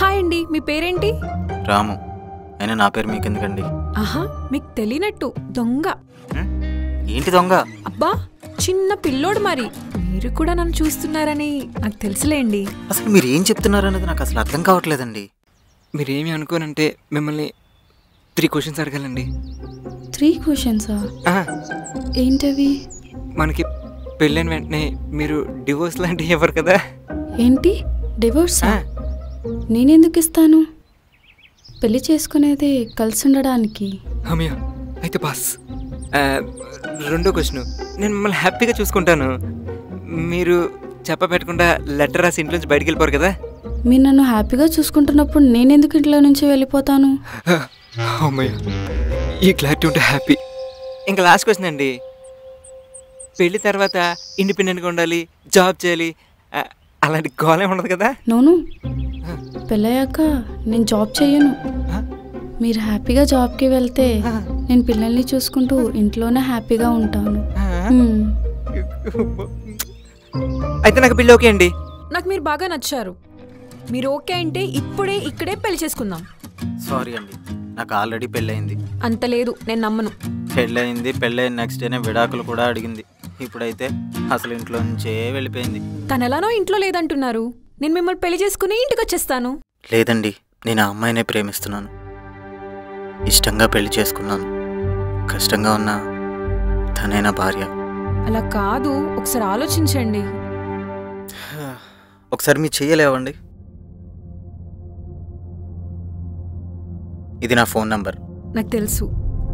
హాయ్ అండి, మీ పేరేంటి? రాము. అయినా నా పేరు మీకెందుకండి? ఆహా, మీకు తెలియనట్టు దొంగ. ఏంటి దొంగ? అబ్బా చిన్న పిల్లోడు, మరి మీరు కూడా నన్ను చూస్తున్నారని నాకు తెలుసులేండి. అసలు మీరు ఏం చెప్తున్నారనేది నాకు అసలు అర్థం కావట్లేదండి. మీరేమి అనుకోనంటే మిమ్మల్ని 3 questions అడగాలండి. 3 questionసా? ఏంటవి? మనకి పెళ్ళైన వెంటనే మీరు డివోర్స్ లాంటివి ఇవ్వరు కదా? ఏంటి డివోర్సా? నేనెందుకు ఇస్తాను? పెళ్లి చేసుకునేది కలిసి ఉండడానికి. అమ్మయ్య అయితే బాస్. 2వ క్వశ్చన్, నేను మిమ్మల్ని హ్యాపీగా చూసుకుంటాను, మీరు చెప్పబెట్టకుండా లెటర్ రాసి ఇంట్లో నుంచి బయటికి వెళ్ళిపోరు కదా? మీరు నన్ను హ్యాపీగా చూసుకుంటున్నప్పుడు నేనెందుకు ఇంట్లో నుంచి వెళ్ళిపోతాను? అమ్మయ్య ఈ క్లారిటీ ఉంటే హ్యాపీ. ఇంకా లాస్ట్ క్వశ్చన్ అండి, పెళ్లి తర్వాత ఇండిపెండెంట్గా ఉండాలి, జాబ్ చేయాలి, అలాంటి గోల్ ఏమి ఉండదు కదా? నోను, పెళ్ళయ్యాక నేను జాబ్ చేయను. మీరు హ్యాపీగా జాబ్కి వెళ్తే నేను పిల్లల్ని చూసుకుంటూ ఇంట్లోనే హ్యాపీగా ఉంటాను. అయితే నాకు పెళ్ళి ఓకే అండి. నాకు మీరు బాగా నచ్చారు. మీరు ఓకే అంటే ఇప్పుడే ఇక్కడే పెళ్లి చేసుకుందాం. సారీ అండి, నాకు ఆల్రెడీ పెళ్ళయింది. అంత లేదు, నేను నమ్మను. పెళ్ళైన నెక్స్ట్ డేనే విడాకులు కూడా అడిగింది. ఇప్పుడైతే అసలు ఇంట్లో నుంచే వెళ్ళిపోయింది. తను ఎలానో ఇంట్లో లేదంటున్నారు, నేను మిమ్మల్ని పెళ్లి చేసుకుని ఇంటికి వచ్చేస్తాను. లేదండి, నేను ఆ అమ్మాయినే ప్రేమిస్తున్నాను, ఇష్టంగా పెళ్లి చేసుకున్నాను. కష్టంగా ఉన్నా తనే నా భార్య. అలా కాదు, ఒకసారి ఆలోచించండి. ఒకసారి మీరు చెయ్యలేవండి. ఇది నా ఫోన్ నంబర్. నాకు తెలుసు,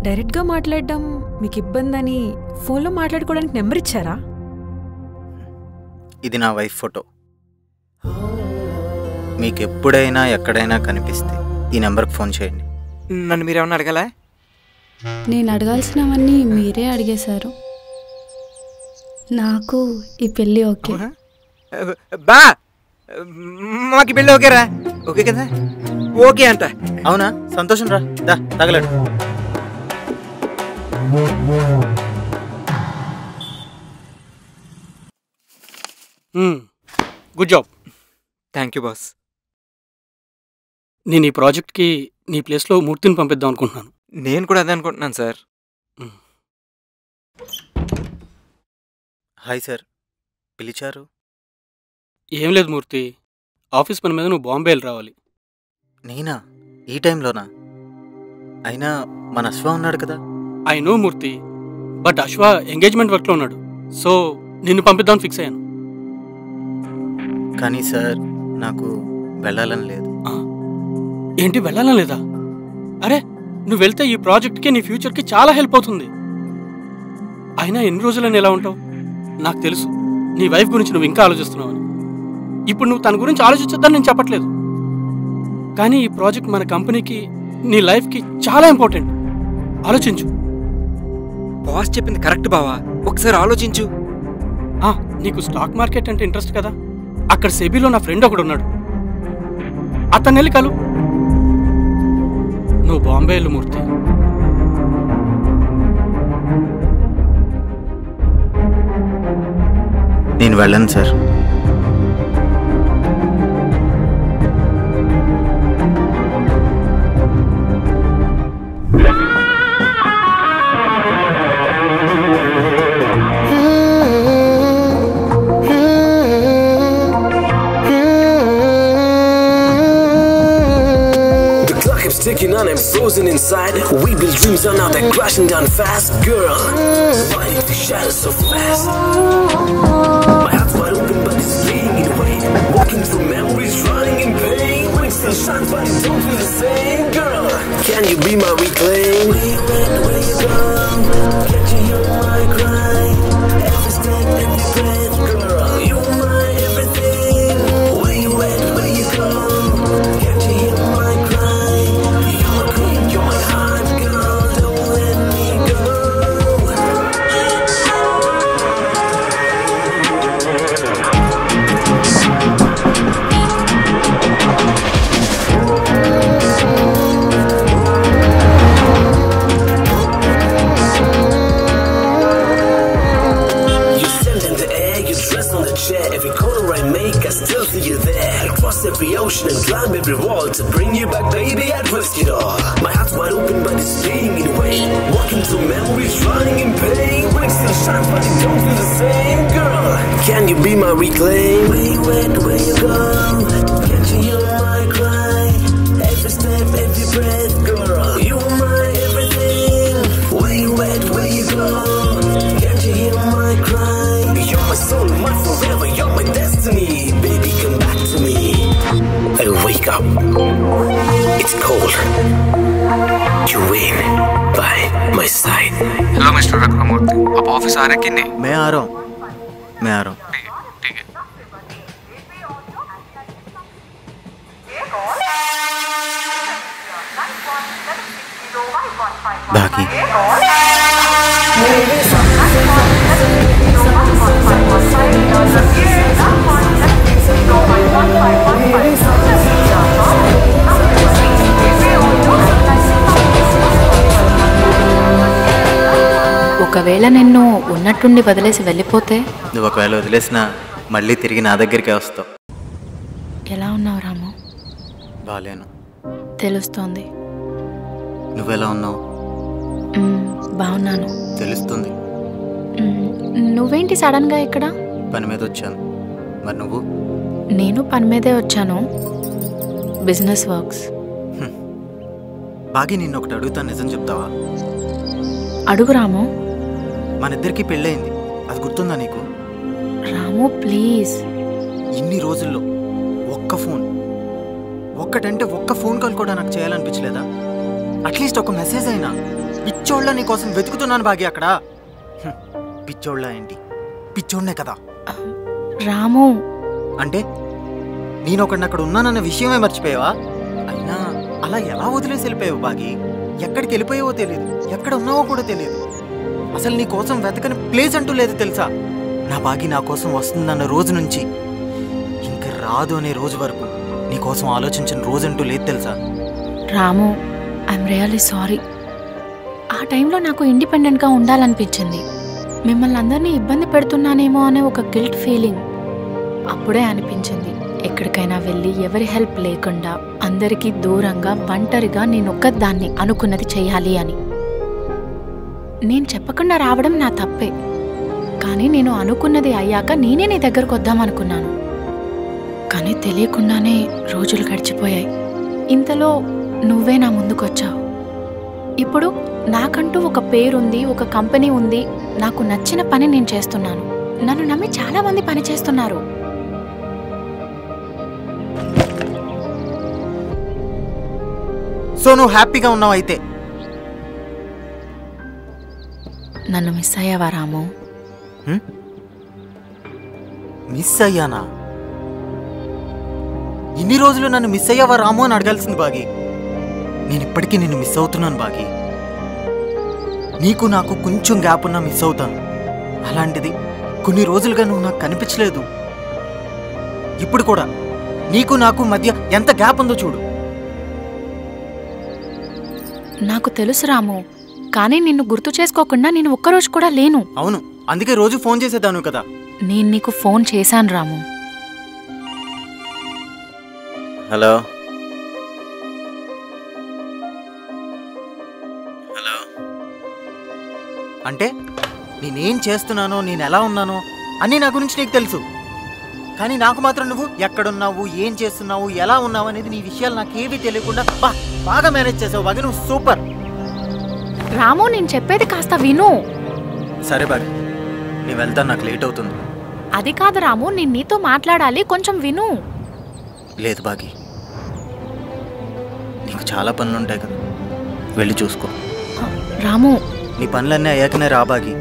డైరెక్ట్గా మాట్లాడడం మీకు ఇబ్బంది అని ఫోన్లో మాట్లాడుకోవడానికి నెంబర్ ఇచ్చారా? ఇది నా వైఫ్ ఫోటో. మీకు ఎప్పుడైనా ఎక్కడైనా కనిపిస్తే ఈ నెంబర్కి ఫోన్ చేయండి. నన్ను మీరేమన్నా అడగాలా? నేను అడగాల్సినవన్నీ మీరే అడిగేశారు. నాకు ఈ పెళ్ళి ఓకే. బా మాకు పెళ్ళి ఓకేరా? ఓకే కదా? ఓకే అంట. అవునా? సంతోషం రా, దా తగలడు. Good job. Thank you boss. నేను ఈ ప్రాజెక్ట్కి నీ ప్లేస్లో మూర్తిని పంపిద్దాం అనుకుంటున్నాను. నేను కూడా అదే అనుకుంటున్నాను సార్. హాయ్ సార్, పిలిచారు? ఏం లేదు మూర్తి, ఆఫీస్ పని మీద నువ్వు బాంబే వెళ్ళి రావాలి. నేనా? ఈ టైంలోనా? అయినా మన అశ్వ ఉన్నాడు కదా. I know Murthy, but Ashwa engagement వర్క్లో ఉన్నాడు, సో నిన్ను పంపిద్దామని ఫిక్స్ అయ్యాను. కానీ సార్ నాకు వెళ్ళాలని లేదు. ఏంటి వెళ్ళాలని లేదా? అరే నువ్వు వెళ్తే ఈ ప్రాజెక్ట్కి నీ ఫ్యూచర్కి చాలా హెల్ప్ అవుతుంది. అయినా ఎన్ని రోజులని ఎలా ఉంటావు? నాకు తెలుసు నీ వైఫ్ గురించి నువ్వు ఇంకా ఆలోచిస్తున్నావని. ఇప్పుడు నువ్వు తన గురించి ఆలోచించొద్దని నేను చెప్పట్లేదు, కానీ ఈ ప్రాజెక్ట్ మన కంపెనీకి, నీ లైఫ్కి చాలా ఇంపార్టెంట్. ఆలోచించు. బాస్ చెప్పింది కరెక్ట్ బావా, ఒకసారి ఆలోచించు. నీకు స్టాక్ మార్కెట్ అంటే ఇంట్రెస్ట్ కదా, అక్కడ సెబీలో నా ఫ్రెండ్ ఒకడు ఉన్నాడు, అతన్ని వెళ్ళి కలు. నువ్వు బాంబే వెళ్ళు మూర్తి. నేను వెళ్ళను sir. Ticking on and frozen inside. We build dreams are now they're crashing down fast, girl. Why did the shadows so fast? My heart's wide open but it's bleeding in a way. Walking through memories, running in pain. When it still shines but it don't feel the same, girl. Can you be my reclaim? Where you at, where you gone? Can't you hear my cry? Every step, every breath, girl. You're my everything. Where you at, where you gone? Can't you hear my cry? You're my heart, girl, don't let me go. You stand in the air, you dress on the chair. Every corner I make, I still see you there. I cross every ocean and climb every wall to bring you back, baby, I'd risk it all. My heart's wide open but it's bleeding in a way. Walking through memories, running in pain. When it still shines but it don't feel the same, girl. Can you be my reclaim? Where you at, where you gone? Can't you hear my cry? Every step, every breath, girl. You're my everything. Where you at, where you gone? Can't you hear my cry? You're my soul, my forever, you're my destiny. Baby, come back to me. I wake up. It's cold. You win by my side. Hello mister Raghuramurthy, आप office आ रहे कि नहीं? मैं आ रहा हूँ. ठीक है. बाकी ఒకవేళ నిన్ను ఉన్నట్టుండి వదిలేసి వెళ్ళిపోతే? నువ్వు ఒకవేళ వదిలేసినా మళ్ళీ తిరిగి నా దగ్గరికే వస్తావు. ఎలా ఉన్నావు రాము? బాలేను. తెలుస్తోంది. నువ్వెలా ఉన్నావు? బాగున్నాను. తెలుస్తుంది. నువ్వేంటి సడన్గా ఇక్కడ? పని మీద వచ్చాను. మరి నువ్వు? నేను పని మీదే వచ్చాను. Business works. బాగి నిన్ను ఒకటి అడుగుతాను, నిజం చెప్తావా? అడుగు రాము. మన ఇద్దరికి పెళ్ళయింది, అది గుర్తుందా నీకు? రాము ప్లీజ్. ఇన్ని రోజుల్లో ఒక్క ఫోన్, ఒక్కటంటే ఒక్క ఫోన్ కాల్ కూడా నాకు చేయాలనిపించలేదా? అట్లీస్ట్ ఒక మెసేజ్ అయినా. పిచ్చోళ్ళ నీ కోసం వెతుకుతున్నాను బాగి అక్కడ. పిచ్చోళ్ళ ఏంటి, పిచ్చోళ్ళనే కదా. రాము అంటే నేను ఒకడిని అక్కడ ఉన్నానన్న విషయమే మర్చిపోయావా? అయినా అలా ఎలా వదిలేసి వెళ్ళిపోయావు బాగి? ఎక్కడికి వెళ్ళిపోయావో తెలియదు, ఎక్కడ ఉన్నావో కూడా తెలియదు. అసలు నీ కోసం వెతకని ప్లేస్ అంటూ లేదు తెలుసా? నా బాగి నా కోసం వస్తుందన్న రోజు నుంచి ఇంక రాదు అనే రోజు వరకు నీ కోసం ఆలోచించిన రోజంటూ లేదు తెలుసా? రాము, ఐఎమ్ రియల్లీ సారీ. ఆ టైంలో నాకు ఇండిపెండెంట్గా ఉండాలనిపించింది. మిమ్మల్ని అందరినీ ఇబ్బంది పెడుతున్నానేమో అనే ఒక గిల్ట్ ఫీలింగ్ అప్పుడే అనిపించింది. ఎక్కడికైనా వెళ్ళి ఎవరి హెల్ప్ లేకుండా అందరికీ దూరంగా ఒంటరిగా నేనొక్కదాన్ని అనుకున్నది చెయ్యాలి అని. నేను చెప్పకుండా రావడం నా తప్పే, కానీ నేను అనుకున్నది అయ్యాక నేనే నీ దగ్గరకు వద్దామనుకున్నాను. కానీ తెలియకుండానే రోజులు గడిచిపోయాయి. ఇంతలో నువ్వే నా ముందుకొచ్చావు. ఇప్పుడు నాకంటూ ఒక పేరుంది, ఒక కంపెనీ ఉంది, నాకు నచ్చిన పని నేను చేస్తున్నాను. నన్ను నమ్మి చాలా మంది పని చేస్తున్నారు. సో నువ్వు హ్యాపీగా ఉన్నావు అయితే? నన్ను మిస్ అయ్యావా రాము? మిస్ అయ్యానా? ఇన్ని రోజులు నన్ను మిస్ అయ్యావా రాము అని అడగాల్సింది బాగి. నేను ఇప్పటికీ నిన్ను మిస్ అవుతున్నాను బాగి. నీకు నాకు కొంచెం గ్యాప్ ఉన్నా మిస్ అవుతాను. అలాంటిది కొన్ని రోజులుగా నువ్వు నాకు కనిపించలేదు. ఇప్పుడు కూడా నీకు నాకు మధ్య ఎంత గ్యాప్ ఉందో చూడు. నాకు తెలుసు రాము, కానీ నిన్ను గుర్తు చేసుకోకుండా నేను ఒక్కరోజు కూడా లేను. అవును, అందుకే రోజు ఫోన్ చేసేదాను కదా. నేను నీకు ఫోన్ చేశాను రాము. హలో అంటే నేనేం చేస్తున్నానో, నేను ఎలా ఉన్నానో అన్నీ నా గురించి నీకు తెలుసు. కానీ నాకు మాత్రం నువ్వు ఎక్కడున్నావు, ఏం చేస్తున్నావు, ఎలా ఉన్నావు అనేది నీ విషయాలు నాకేవీ తెలియకుండా బాగా మేనేజ్ చేసావు బాగా. నువ్వు సూపర్. రాము, నేను చెప్పేది కాస్త విను. సరే బాగా, నేను వెళ్తాను, నాకు లేట్ అవుతుంది. అది కాదు రాము, నేను నీతో మాట్లాడాలి, కొంచెం విను. లేదు బాగి, నీకు చాలా పనులు ఉంటాయి కదా, వెళ్ళి చూసుకో. రాము, నీ పనులన్నీ అయ్యాకనే రా బాగి.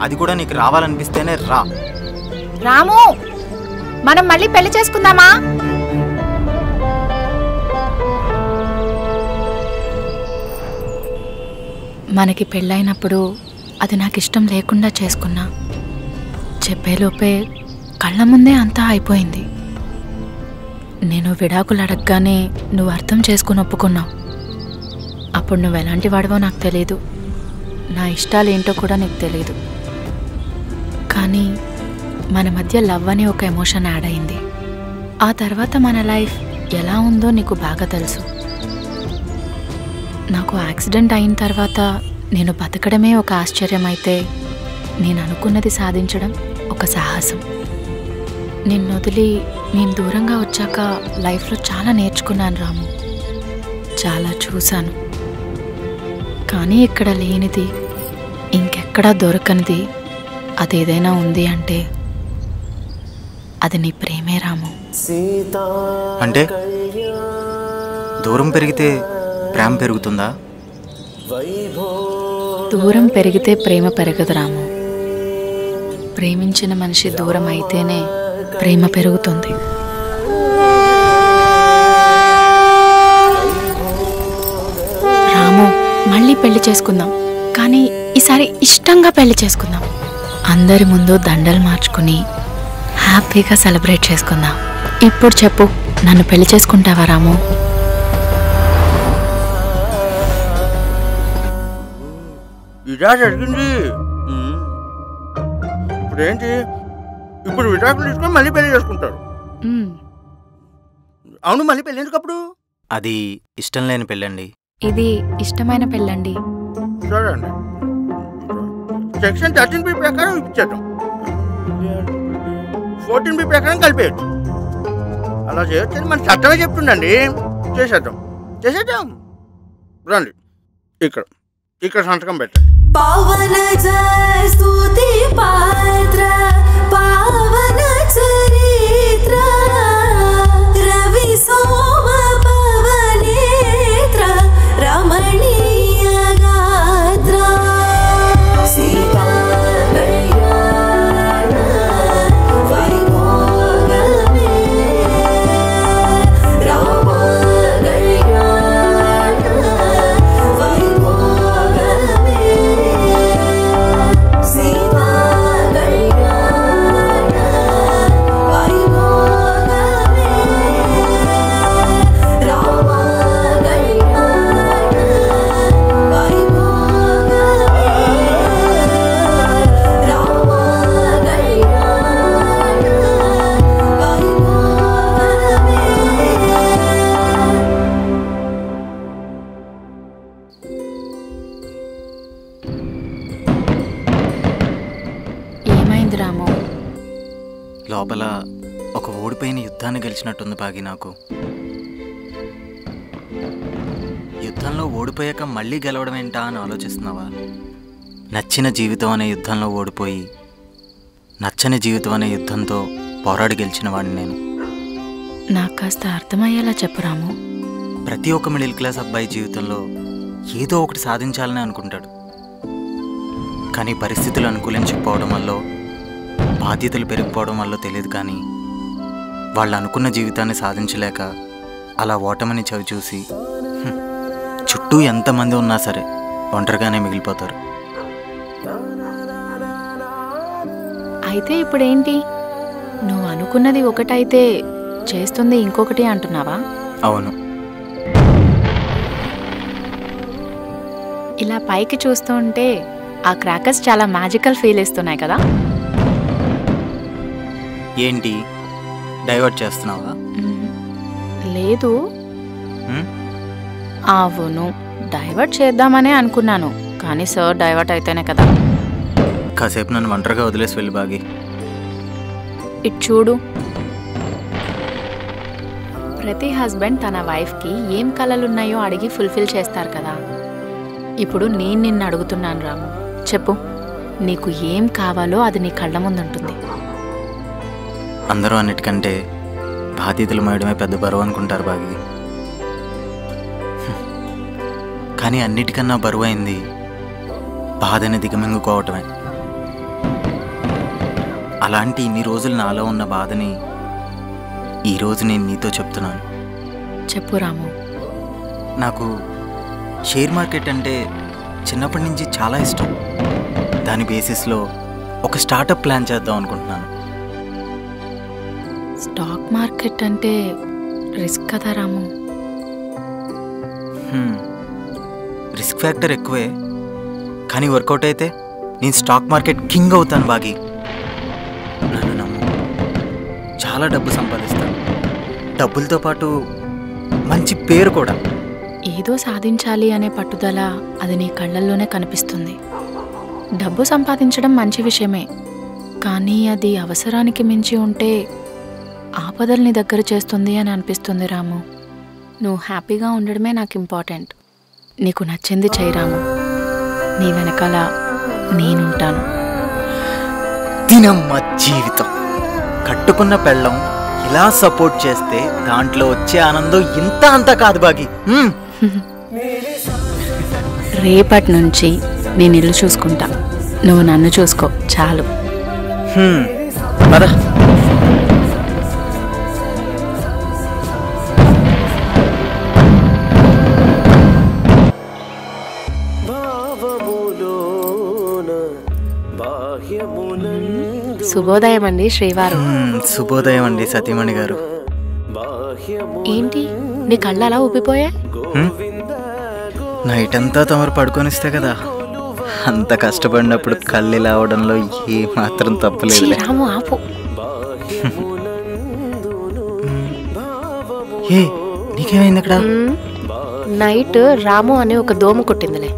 అది కూడా నీకు రావాలనిపిస్తేనే రా. రాము, మనం మళ్ళీ పెళ్లి చేసుకుందామా? మనకి పెళ్ళైనప్పుడు అది నాకు ఇష్టం లేకుండా చేసుకున్నా. చెప్పేలోపే కళ్ళ ముందే అంతా అయిపోయింది. నేను విడాకులు అడగగానే నువ్వు అర్థం చేసుకుని ఒప్పుకున్నావు. అప్పుడు నువ్వు ఎలాంటి వాడివో నాకు తెలీదు, నా ఇష్టాలు ఏంటో కూడా నీకు తెలీదు. కానీ మన మధ్య లవ్ అనే ఒక ఎమోషన్ యాడ్ అయింది. ఆ తర్వాత మన లైఫ్ ఎలా ఉందో నీకు బాగా తెలుసు. నాకు యాక్సిడెంట్ అయిన తర్వాత నేను బతకడమే ఒక ఆశ్చర్యం అయితే, నేను అనుకున్నది సాధించడం ఒక సాహసం. నిన్ను వదిలి నేను దూరంగా వచ్చాక లైఫ్లో చాలా నేర్చుకున్నాను రాము, చాలా చూశాను. కానీ ఇక్కడ లేనిది, ఇంకెక్కడా దొరకనిది అదేదైనా ఉంది అంటే అది నీ ప్రేమే రాము. అంటే దూరం పెరిగితే ప్రేమ పెరుగుతుందా? దూరం పెరిగితే ప్రేమ పెరగదు రాము. ప్రేమించిన మనిషి దూరం అయితేనే ప్రేమ పెరుగుతుంది. రాము, మళ్ళీ పెళ్లి చేసుకుందాం, కానీ ఈసారి ఇష్టంగా పెళ్లి చేసుకుందాం. అందరి ముందు దండలు మార్చుకుని హ్యాపీగా సెలబ్రేట్ చేసుకుందాం. ఇప్పుడు చెప్పు, నన్ను పెళ్లి చేసుకుంటావా రాము? ఇదా జరిగింది. ఇప్పుడు ఏంటి, ఇప్పుడు విడాకులు తీసుకొని మళ్ళీ పెళ్లి చేసుకుంటారు. అవును, మళ్ళీ పెళ్లి ఎందుకు అప్పుడు? అది ఇష్టం లేని పెళ్ళండి. ఇది ఇష్టమైన పెళ్ళండి. సరే అండి, సెక్షన్ 13B ప్రకారం ఇప్పించేద్దాం, 14B ప్రకారం కలిపేయచ్చు. అలా చేయొచ్చని మన చట్టమే చెప్తుండండి. చేసేద్దాం చేసేద్దాం. రండి, ఇక్కడ ఇక్కడ సంతకం పెట్టండి. पावन जय स्तुति पात्र पावन चरित्र रवि सोम पवनेत्र रमणीय गात्र सीता कल्याण वैभोगमे राम कल्याण वैभोगमे सीता कल्याण वैभोगमे राम कल्याण वैभोगमे राम कल्याण ఏమైంది రాము? లోపల ఒక ఓడిపోయిన యుద్ధాన్ని గెలిచినట్టుంది బాగి నాకు. యుద్ధంలో ఓడిపోయాక మళ్ళీ గెలవడం ఏంటా అని ఆలోచిస్తున్నావా? నచ్చిన జీవితం అనే యుద్ధంలో ఓడిపోయి నచ్చని జీవితం అనే యుద్ధంతో పోరాడి గెలిచిన వాడిని నేను. నాకు కాస్త అర్థమయ్యేలా చెప్పు రాము. ప్రతి ఒక్క మిడిల్ క్లాస్ అబ్బాయి జీవితంలో ఏదో ఒకటి సాధించాలని అనుకుంటాడు. కానీ పరిస్థితులు అనుకూలించకపోవడం వల్ల, బాధ్యతలు పెరిగిపోవడం వల్ల తెలియదు, కానీ వాళ్ళు అనుకున్న జీవితాన్ని సాధించలేక అలా ఓటమిని చవి చూసి చుట్టూ ఎంతమంది ఉన్నా సరే ఒంటరిగానే మిగిలిపోతారు. అయితే ఇప్పుడేంటి? నువ్వు అనుకున్నది ఒకటైతే చేస్తుంది ఇంకొకటి అంటున్నావా? అవును. ఇలా పైకి చూస్తూ ఉంటే ఆ క్రాకర్స్ చాలా మ్యాజికల్ ఫీల్ ఇస్తున్నాయి కదా. ఏంటి డైవర్ట్ చేస్తున్నావా? లేదు. అవును, డైవర్ట్ చేద్దామనే అనుకున్నాను, కానీ సార్ డైవర్ట్ అయితేనే కదా. కాసేపు నన్ను ఒంటరిగా వదిలేసి వెళ్ళి బాగి. ఇటు చూడు, ప్రతి హస్బెండ్ తన వైఫ్కి ఏం కలలున్నాయో అడిగి ఫుల్ఫిల్ చేస్తారు కదా. ఇప్పుడు నేను నిన్ను అడుగుతున్నాను రాము, చెప్పు, నీకు ఏం కావాలో అది నీ కళ్ళ ముందుంటుంది. అందరూ అన్నిటికంటే బాధ్యతలు మోయడమే పెద్ద బరువు అనుకుంటారు బాగి. కానీ అన్నిటికన్నా బరువైంది బాధని దిగమింగుకోవటమే. అలాంటి ఇన్ని రోజులు నాలో ఉన్న బాధని ఈరోజు నేను నీతో చెప్తున్నాను. చెప్పు రాము. నాకు షేర్ మార్కెట్ అంటే చిన్నప్పటి నుంచి చాలా ఇష్టం. దాని బేసిస్లో ఒక స్టార్టప్ ప్లాన్ చేద్దాం అనుకుంటున్నాను. స్టాక్ మార్కెట్ అంటే రిస్క్ కదా రాము. రిస్క్ ఫ్యాక్టర్ ఎక్కువే, కానీ వర్కౌట్ అయితే నేను స్టాక్ మార్కెట్ కింగ్ అవుతాను బాగి. నన్ను నమ్ము, చాలా డబ్బు సంపాదిస్తాను. డబ్బులతో పాటు మంచి పేరు కూడా. ఏదో సాధించాలి అనే పట్టుదల అది నీ కళ్ళల్లోనే కనిపిస్తుంది. డబ్బు సంపాదించడం మంచి విషయమే, కానీ అది అవసరానికి మించి ఉంటే ఆపదల్ని దగ్గర చేస్తుంది అని అనిపిస్తుంది రాము. నువ్వు హ్యాపీగా ఉండడమే నాకు ఇంపార్టెంట్. నీకు నచ్చింది చెయ్యి రాము, నీ వెనకాల నేనుంటాను. దినమ్మ జీవితం. కట్టుకున్న పెళ్ళం ఇలా సపోర్ట్ చేస్తే దాంట్లో వచ్చే ఆనందం ఇంత అంతా కాదు బాగి. రేపటి నుంచి నేను ఇల్లు చూసుకుంటా, నువ్వు నన్ను చూసుకో చాలు. పద. శుభోదయం అండి శ్రీవారు. శుభోదయం అండి సతీమణి గారు. ఏంటి నీ కళ్ళు అలా ఊపిపోయా? నైట్ అంతా తమరు పడుకొనిస్తే కదా, అంత కష్టపడినప్పుడు కళ్ళు ఇలా అవడంలో ఏ మాత్రం తప్పలేదు. రాము ఆపు. నీకేమైంది అక్కడ? నైట్ రాము అనే ఒక దోమ కొట్టిందిలే.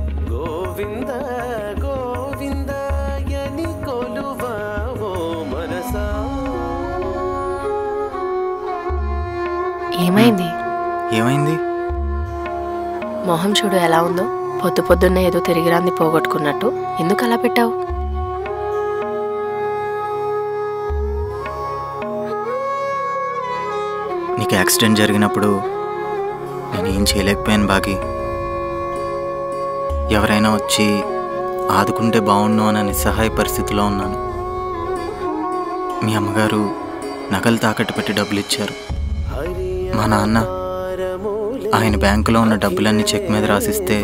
ఏమైంది? ఏమైంది? మొహం చూడు ఎలా ఉందో, పొద్దున్నే ఏదో తిరిగిరాంది పోగొట్టుకున్నట్టు. ఎందుకు అలా పెట్టావు? నీకు యాక్సిడెంట్ జరిగినప్పుడు నేనేం చేయలేకపోయాను బాగి. ఎవరైనా వచ్చి ఆదుకుంటే బాగుండు అన్న నిస్సహాయ పరిస్థితిలో ఉన్నాను. మీ అమ్మగారు నగలు తాకట్టు పెట్టి డబ్బులు ఇచ్చారు. మా నాన్న ఆయన బ్యాంకులో ఉన్న డబ్బులన్నీ చెక్ మీద రాసిస్తే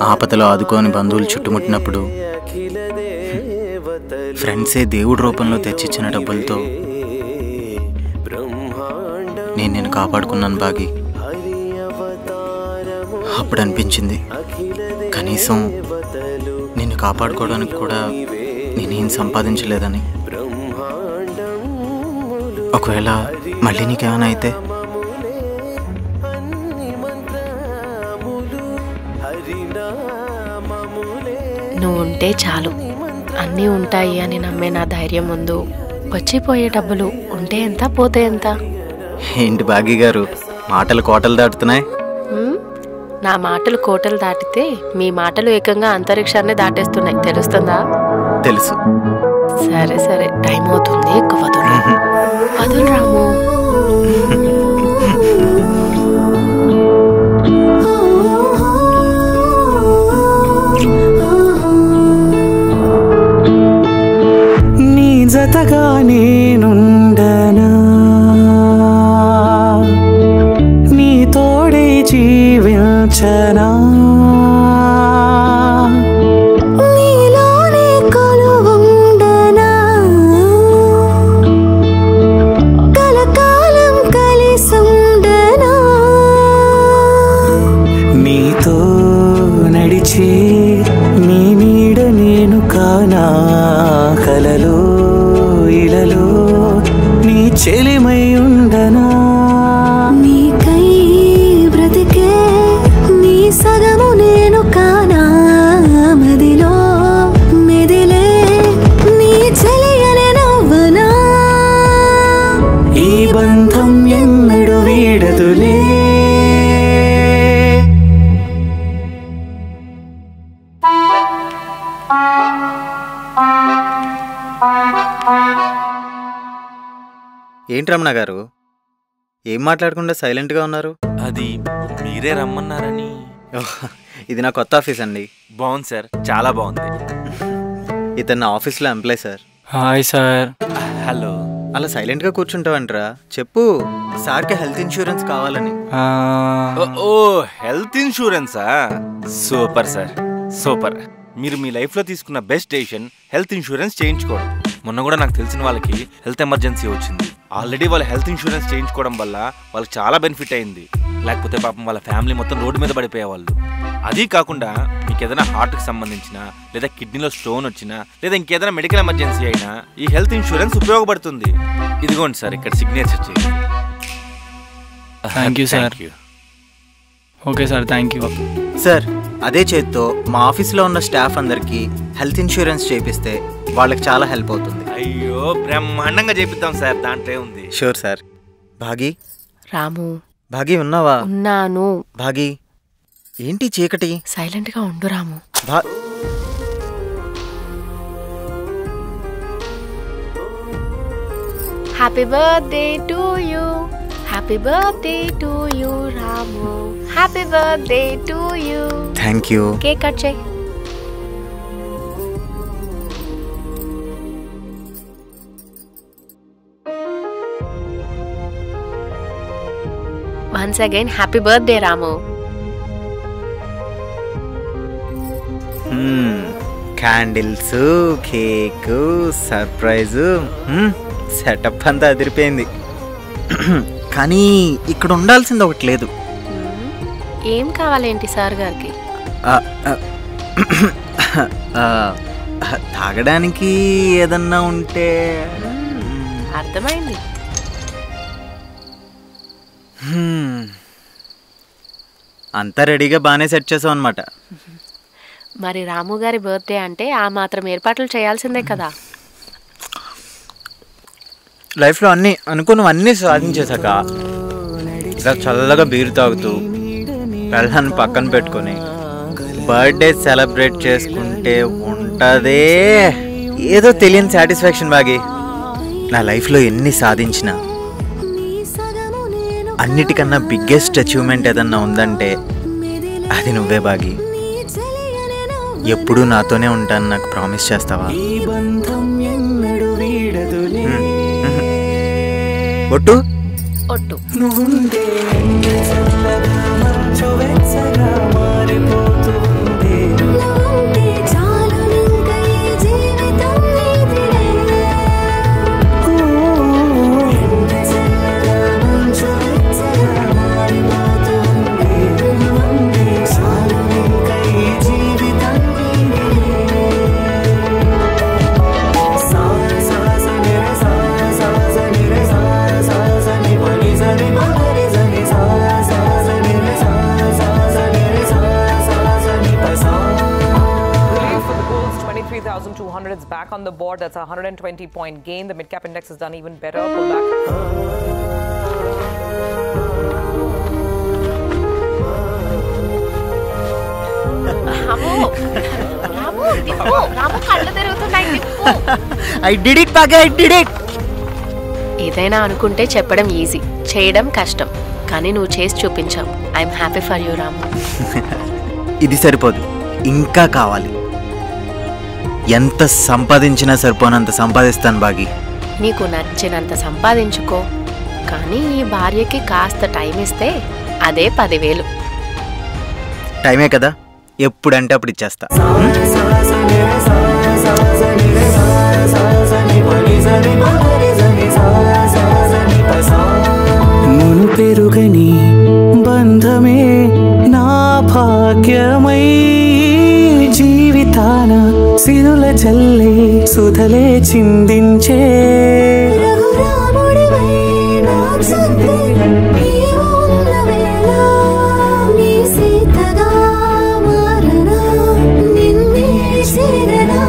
ఆపదలో ఆదుకోని బంధువులు చుట్టుముట్టినప్పుడు ఫ్రెండ్సే దేవుడి రూపంలో తెచ్చిచ్చిన డబ్బులతో నేను కాపాడుకున్నాను బాగి. అప్పుడు అనిపించింది కనీసం నిన్ను కాపాడుకోవడానికి కూడా నేనేం సంపాదించలేదని. ఒకవేళ మళ్ళీ నీకేమైనా అయితే నువ్వు ఉంటే చాలు, అన్నీ ఉంటాయి అని నమ్మే నా ధైర్యం ముందు వచ్చిపోయే డబ్బులు ఉంటే ఎంత పోతే ఎంత? ఏంటి బాగి గారు మాటలు కోటలు దాటుతున్నాయి? నా మాటలు కోటలు దాటితే మీ మాటలు ఏకంగా అంతరిక్షాన్ని దాటేస్తున్నాయి, తెలుస్తుందా? తెలుసు. సరే సరే, టైం అవుతుంది, ఎక్కువ వదులు రాము. నీ జతగా నేనుండనా, నీ తోడే జీవించనా, నీలోనే కొలువుండనా, ఉండనా నీకై బ్రతికే నీ సగము నేను కానా మదిలో మెదిలే నీ చెలియనే నవ్వనా ఈ బంధం ఎన్నడు వీడదులే ఏంటి రమణ గారు ఏం మాట్లాడకుండా సైలెంట్గా ఉన్నారు? అది మీరే రమ్మన్నారని. ఇది నా కొత్త ఆఫీస్ అండి. బాగుంది సార్, చాలా బాగుంది. ఇతను నా ఆఫీస్లో employee sir. Hi sir. Hello. అలా సైలెంట్గా కూర్చుంటావంటరా? చెప్పు. సార్కి హెల్త్ ఇన్సూరెన్స్ కావాలని. ఓ హెల్త్ ఇన్సూరెన్సా? Super sir, super. మీరు మీ లైఫ్లో తీసుకున్న బెస్ట్ డెసిషన్ హెల్త్ ఇన్సూరెన్స్ చేయించుకోవడం. మొన్న కూడా నాకు తెలిసిన వాళ్ళకి హెల్త్ ఎమర్జెన్సీ వచ్చింది. ఆల్రెడీ వాళ్ళ హెల్త్ ఇన్సూరెన్స్ చేయించుకోవడం వల్ల వాళ్ళకి చాలా బెనిఫిట్ అయింది. లేకపోతే పాపం వాళ్ళ ఫ్యామిలీ మొత్తం రోడ్డు మీద పడిపోయేవాళ్ళు. అదీ కాకుండా మీకు ఏదైనా హార్ట్కి సంబంధించిన లేదా కిడ్నీలో స్టోన్ వచ్చినా లేదా ఇంకేదైనా మెడికల్ ఎమర్జెన్సీ అయినా ఈ హెల్త్ ఇన్సూరెన్స్ ఉపయోగపడుతుంది. ఇదిగోండి సార్, ఇక్కడ సిగ్నేచర్ చేయండి. Thank you sir. Okay sir, thank you sir. అదే చేత్తో మా ఆఫీస్లో ఉన్న స్టాఫ్ అందరికీ హెల్త్ ఇన్సూరెన్స్ చేపిస్తే వాళ్ళకి చాలా హెల్ప్ అవుతుంది. అయ్యో బ్రహ్మాండంగా చేపిద్దాం సార్, దాంట్లో ఉంది. Sure sir. భాగి. రాము. భాగి ఉన్నావా? ఉన్నాను. భాగి ఏంటి చీకటి? సైలెంట్గా ఉండు Ramu. Happy birthday to you, happy birthday to you Ramu, happy birthday to you. Thank you. Cake cut చేయి. Once again happy birthday Ramu. Candles, cake, surprise, setup అంతా అదిరిపోయింది. కానీ ఇక్కడ ఉండాల్సింది ఒకటి లేదు. ఏం కావాలేంటి సార్ గారికి? తాగడానికి ఏదన్నా ఉంటే. అర్థమైంది. అంతా రెడీగా బాగానే సెట్ చేసాం అనమాట. మరి రాము గారి బర్త్డే అంటే ఆ మాత్రం ఏర్పాట్లు చేయాల్సిందే కదా. లైఫ్లో అన్నీ అనుకున్నవన్నీ సాధించేశాక ఇలా చల్లగా బీరు తాగుతూ పెళ్ళాన్ని పక్కన పెట్టుకొని బర్త్డే సెలబ్రేట్ చేసుకుంటే ఉంటుందే ఏదో తెలియని సాటిస్ఫాక్షన్. బాగి నా లైఫ్లో ఎన్ని సాధించినా అన్నిటికన్నా బిగ్గెస్ట్ అచీవ్మెంట్ ఏదన్నా ఉందంటే అది నువ్వే బాగి. ఎప్పుడూ నాతోనే ఉంటాను, నాకు ప్రామిస్ చేస్తావా? ఒట్టు ఒట్టు. It's back on the board. That's a 120-point gain. The mid-cap index has done even better. Pull back. I did it, Bagi. I did it. ఏదైనా అనుకుంటే చెప్పడం ఈజీ, చేయడం కష్టం. కానీ నువ్వు చేసి చూపించావు. ఐఎమ్ హ్యాపీ ఫర్ యూ రాము. ఇది సరిపోదు, ఇంకా కావాలి. ఎంత సంపాదించినా సరిపోనంత సంపాదిస్తాను బాగి. నీకు నచ్చినంత సంపాదించుకో, కానీ ఈ భార్యకి కాస్త టైం ఇస్తే అదే 10,000. టైమే కదా, ఎప్పుడంటే అప్పుడు ఇచ్చేస్తా. మును పెరుగని బంధమే నా భాగ్యమై జీవితాన సిరుల చల్లే సుధలే చిందించే రఘురాముడివై నా సందే నీవు ఉన్న వేళ నీ సీతగా మారనా నిన్నే చేరనా.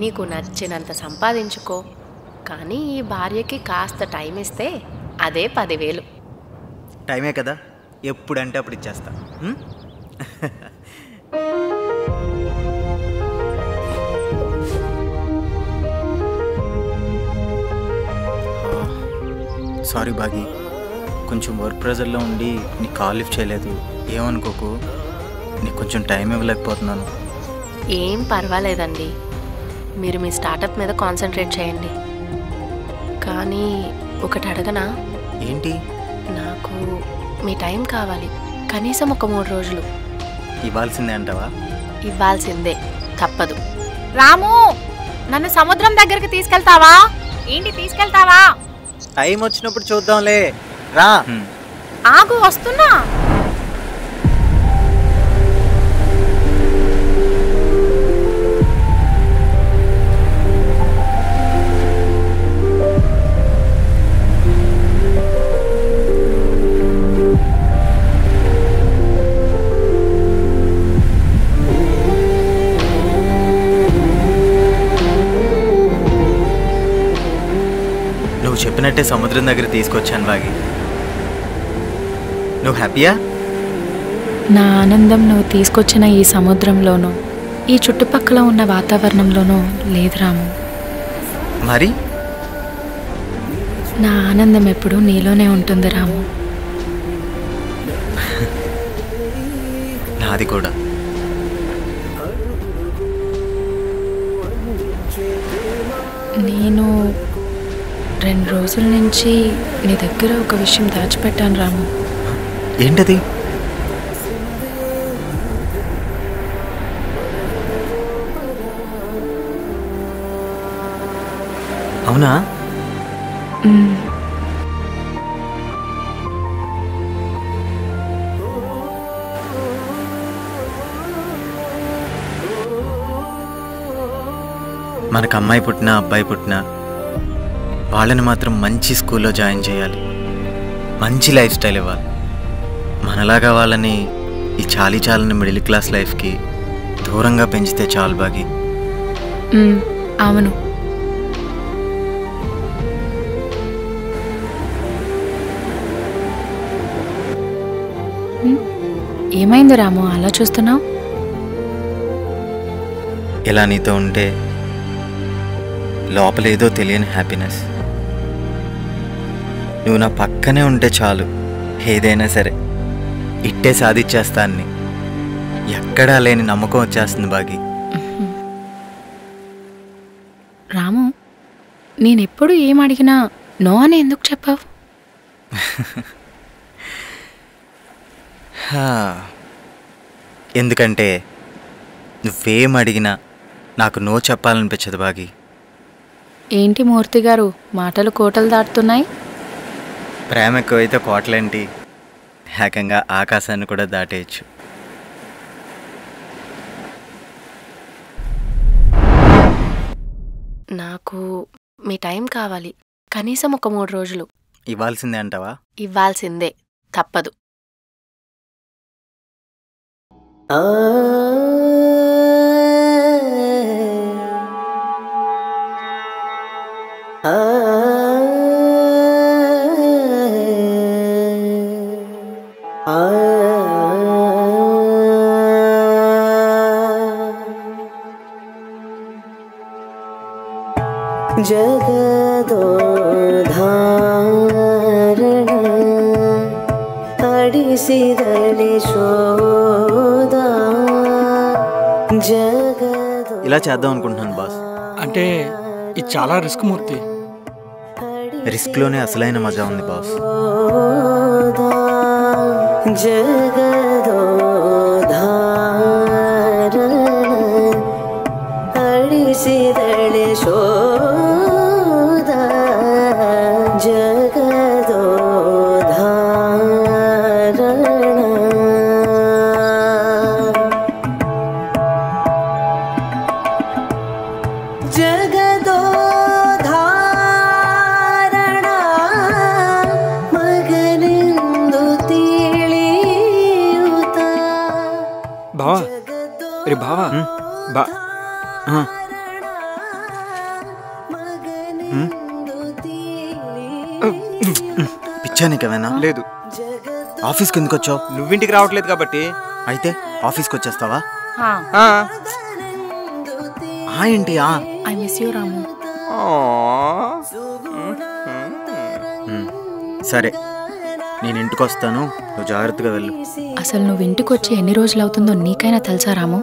నీకు నచ్చినంత సంపాదించుకో, కానీ ఈ భార్యకి కాస్త టైం ఇస్తే అదే 10,000. టైమే కదా, ఎప్పుడంటే అప్పుడు ఇచ్చేస్తా. సారీ బాగి, కొంచెం వర్క్ ప్రెజర్లో ఉండి నీకు కాల్ లిఫ్ట్ చేయలేదు, ఏమనుకోకు. నీకు కొంచెం టైం ఇవ్వలేకపోతున్నాను. ఏం పర్వాలేదండి, మీరు మీ స్టార్టప్ మీద కాన్సన్ట్రేట్ చేయండి. కానీ ఒకటి అడగనా? ఏంటి? నాకు మీ టైం కావాలి, కనీసం ఒక 3 రోజులు. ఇవ్వాల్సిందే అంటావా? ఇవ్వాల్సిందే, తప్పదు. రాము, నన్ను సముద్రం దగ్గరికి తీసుకెళ్తావా? ఏంటి తీసుకెళ్తావా? టైం వచ్చినప్పుడు చూద్దాంలే, రా. ఆగు, వస్తున్నా. నువ్వు చెప్పినట్టే సముద్రం దగ్గర తీసుకొచ్చాను బాగి. నువ్వు హ్యాపీయా? నా ఆనందం నువ్వు తీసుకొచ్చిన ఈ సముద్రంలోనూ ఈ చుట్టుపక్కల ఉన్న వాతావరణంలోనూ లేదు రాము. మరి నా ఆనందం ఎప్పుడూ నీలోనే ఉంటుంది రాము. నాది కూడా. నేను 2 రోజుల నుంచి నీ దగ్గర ఒక విషయం దాచిపెట్టాను రాము. ఏంటది? అవునా? మనకు అమ్మాయి పుట్టినా అబ్బాయి పుట్టినా వాళ్ళని మాత్రం మంచి స్కూల్లో జాయిన్ చేయాలి, మంచి లైఫ్ స్టైల్ ఇవ్వాలి. మనలాగా వాళ్ళని ఈ చాలని మిడిల్ క్లాస్ లైఫ్కి దూరంగా పెంచితే చాలు బాగి. అవును. ఏమైంది రాము, అలా చూస్తున్నావు? ఇలా నీతో ఉంటే లోపలేదో తెలియని హ్యాపీనెస్. నువ్వు నా పక్కనే ఉంటే చాలు, ఏదైనా సరే ఇట్టే సాధించేస్తాన్ని. ఎక్కడా లేని నమ్మకం వచ్చేస్తుంది బాగి. రాము, నేనెప్పుడు ఏం అడిగినా నో అని ఎందుకు చెప్పావు? ఎందుకంటే నువ్వేం అడిగినా నాకు నో చెప్పాలనిపించదు బాగి. ఏంటి మూర్తి గారు, మాటలు కోటలు దాటుతున్నాయి? ప్రేమ ఎక్కువైతే కోటలేంటి, ఏకంగా ఆకాశాన్ని కూడా దాటేయచ్చు. నాకు మీ టైం కావాలి, కనీసం ఒక 3 రోజులు. ఇవ్వాల్సిందే అంటావా? ఇవ్వాల్సిందే, తప్పదు. ఇలా చేద్దాం అనుకుంటున్నాను బాస్. అంటే ఇది చాలా రిస్క్ మూర్తి. రిస్క్లోనే అసలైన మజా ఉంది బాస్. జగదోధారణ బావా బా పిచ్చా నీకేమైనా? లేదు. ఆఫీస్కి ఎందుకు వచ్చావు? నువ్వింటికి రావట్లేదు కాబట్టి. అయితే ఆఫీస్కి వచ్చేస్తావా? ఏంటి? ఐ మిస్ యూ రాము. సరే, నేను ఇంటికి వస్తాను, నువ్వు జాగ్రత్తగా వెళ్ళు. అసలు నువ్వు ఇంటికి వచ్చి ఎన్ని రోజులు అవుతుందో నీకైనా తెలుసా రాము?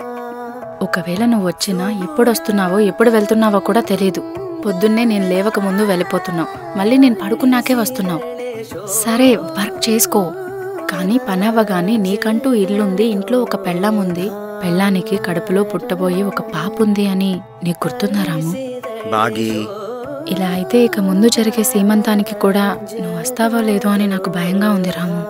ఒకవేళ నువ్వు వచ్చినా ఎప్పుడు వస్తున్నావో ఎప్పుడు వెళ్తున్నావో కూడా తెలియదు. పొద్దున్నే నేను లేవక ముందు వెళ్ళిపోతున్నావు, మళ్ళీ నేను పడుకున్నాకే వస్తున్నావు. సరే వర్క్ చేసుకో, కానీ పని అవ్వగానే నీకంటూ ఇల్లుంది, ఇంట్లో ఒక పెళ్ళాం ఉంది, పెళ్ళానికి కడుపులో పుట్టబోయి ఒక పాప ఉంది అని నీకు గుర్తుందా రాము? బాగి, ఇలా అయితే ఇక ముందు జరిగే సీమంతానికి కూడా నువ్వు వస్తావో లేదో అని నాకు భయంగా ఉంది రాము.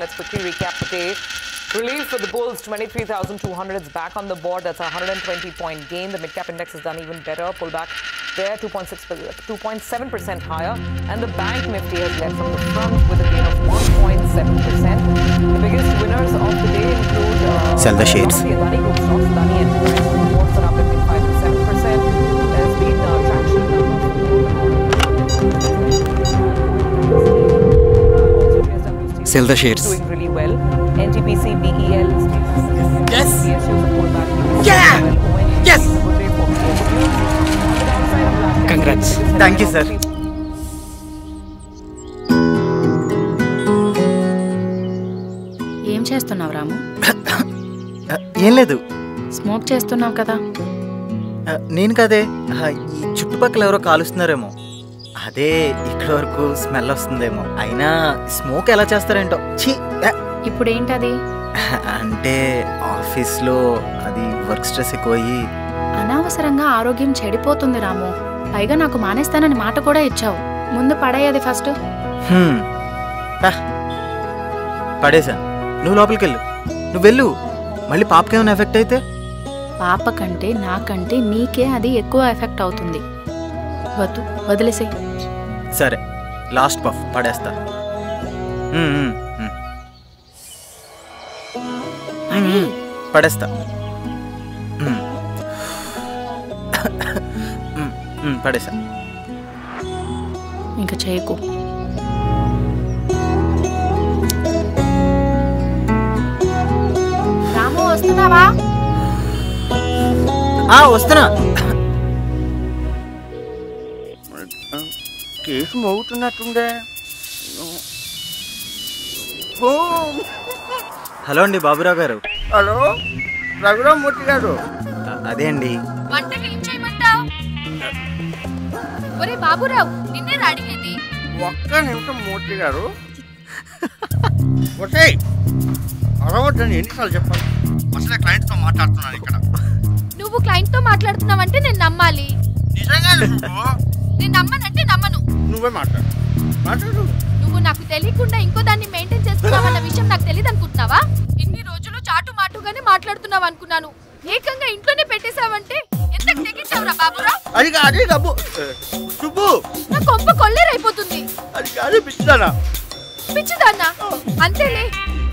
Let's quickly recap the day. Relief for the Bulls, 23,200. It's back on the board. That's a 120-point gain. The mid-cap index has done even better. Pullback there, 2.7% higher. And the Bank Nifty has led from the front with a gain of 1.7%. The biggest winners of the day include sell the shares. Adani Group stocks. Adani and reports are up between 5 and 7%. There's been traction. Sell the shares. Doing really well. NTPC, BEL. Yes. Yeah. Yes. Congrats. Thank you, sir. ఏం చేస్తున్నావు రాము? ఏం లేదు. Smoke చేస్తున్నావు కదా? నేను కదే, ఈ చుట్టుపక్కల ఎవరో కాలుస్తున్నారేమో, అదే ఇక్కడ వరకు స్మెల్ వస్తుందేమో. అయినా స్మోక్ ఎలా చేస్తారేంటో. ఛీ. ఇప్పుడు ఏంటది? అంటే ఆఫీస్లో అది వర్క్ స్ట్రెస్ ఎక్కువయ్యి అనవసరంగా ఆరోగ్యం చెడిపోతుంది రాము. పైగా నాకు మానేస్తానని మాట కూడా ఇచ్చావు. ముందు పడేయది ఫస్ట్. పడేశాను. నువ్వు లోపలికి వెళ్ళు. నువ్వు వెళ్ళు. మళ్ళీ పాపకేమైనా ఎఫెక్ట్ అయితే? పాప కంటే నాకంటే నీకే అది ఎక్కువ ఎఫెక్ట్ అవుతుంది. వద్దు, వదిలేసే. సరే, లాస్ట్ పఫ్ పడేస్తా. పడేస్తా. పడేసా. ఇంకా చేయకు. రాము వస్తున్నావా? వస్తున్నా. కేసు మోగుతున్నట్టుండే. హలో అండి బాబురావు గారు. హలో రఘురామ్ మూర్తి గారు. అదే అండి. వంటకి ఏం చేయమంటావు? ఒరే బాబురావు, నిన్నే అడిగేది. ఒక్క నిమిషం మూర్తి గారు. అరవద్దని ఎన్నిసార్లు చెప్పాలి? అసలే క్లయింట్తో మాట్లాడుతున్నాను ఇక్కడ. నువ్వు క్లయింట్తో మాట్లాడుతున్నావంటే నేను నమ్మాలి. నిజంగా నేను నమ్మనంటే నమ్మను. నువ్వే మాట్లాడు. నువ్వు నాకు తెలియకుండా ఇంకో దాన్ని మెయింటైన్ చేస్తున్నావన్న విషయం నాకు తెలియదు అనుకుంటున్నావా? ఇన్ని రోజులు చాటు మాటుగానే మాట్లాడుతున్నావు అనుకున్నాను. ఏకంగా ఇంట్లోనే పెట్టేశావంటే ఎంత తెగించావురా బాబురా? అది కాదు డబ్బు. సుబ్బు, నా కొంప కొల్లేరైపోతుంది. అది కాదు పిచ్చిదానా. పిచ్చిదాన్నా? అంతేలే.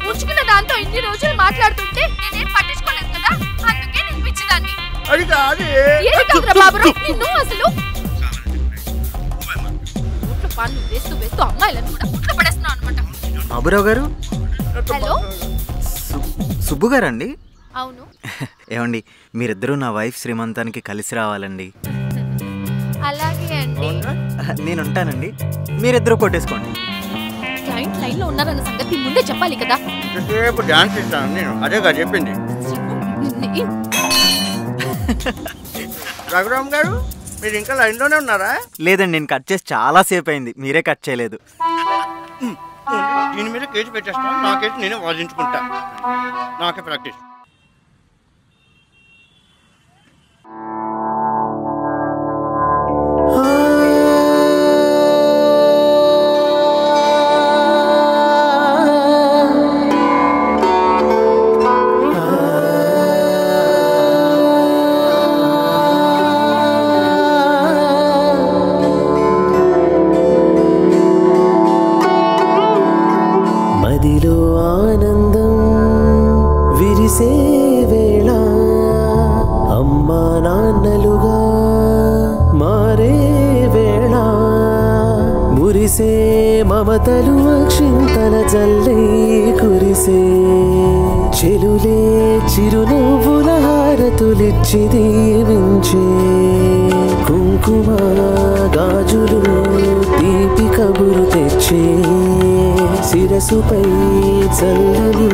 ఉంచుకున్న దాంతో ఇన్ని రోజులు మాట్లాడుతుంటే నేనేం పట్టించుకోలేదు కదా, అందుకే నేను పిచ్చిదాన్ని. అది కాదు. ఏది కాదురా బాబురా నిన్ను అసలు. పన్ను వేస్తూ వేస్తూ అమ్మాయిలను కూడా పుట్ల పడేస్తున్నావు అనమాట. బాబురావు గారు. హలో, సుబ్బు గారండి? అవును. ఏమండి, మీరిద్దరూ నా వైఫ్ శ్రీమంతానికి కలిసి రావాలండి. అలాగే అండి. నేను ఉంటానండి, మీరిద్దరూ కొట్టేసుకోండి. క్లయింట్ లైన్ లో ఉన్నారన్న సంగతి ముందే చెప్పాలి కదా. రేపు డాన్స్ చేస్తాను నేను, అదేగా చెప్పింది. రఘురామ్ గారు, మీరు ఇంకా లైన్లోనే ఉన్నారా? లేదండి, నేను కట్ చేసి చాలా సేపు అయింది, మీరే కట్ చేయలేదు. దీని మీద కేసు పెట్టేస్తాను, నా కేసు నేనే వాదించుకుంటా. నాకే ప్రాక్టీస్. మదిలో ఆనందం విరిసే వేళ అమ్మా నాన్నలుగా మారే వేళ మురిసే మమతలు అక్షింతల జల్లే కురిసే చెలులే చిరునవ్వుల హారతులిచ్చి దీవించే కుంకుమ గాజులు తీపి కబురు తెచ్చే శిరసుపై చల్లని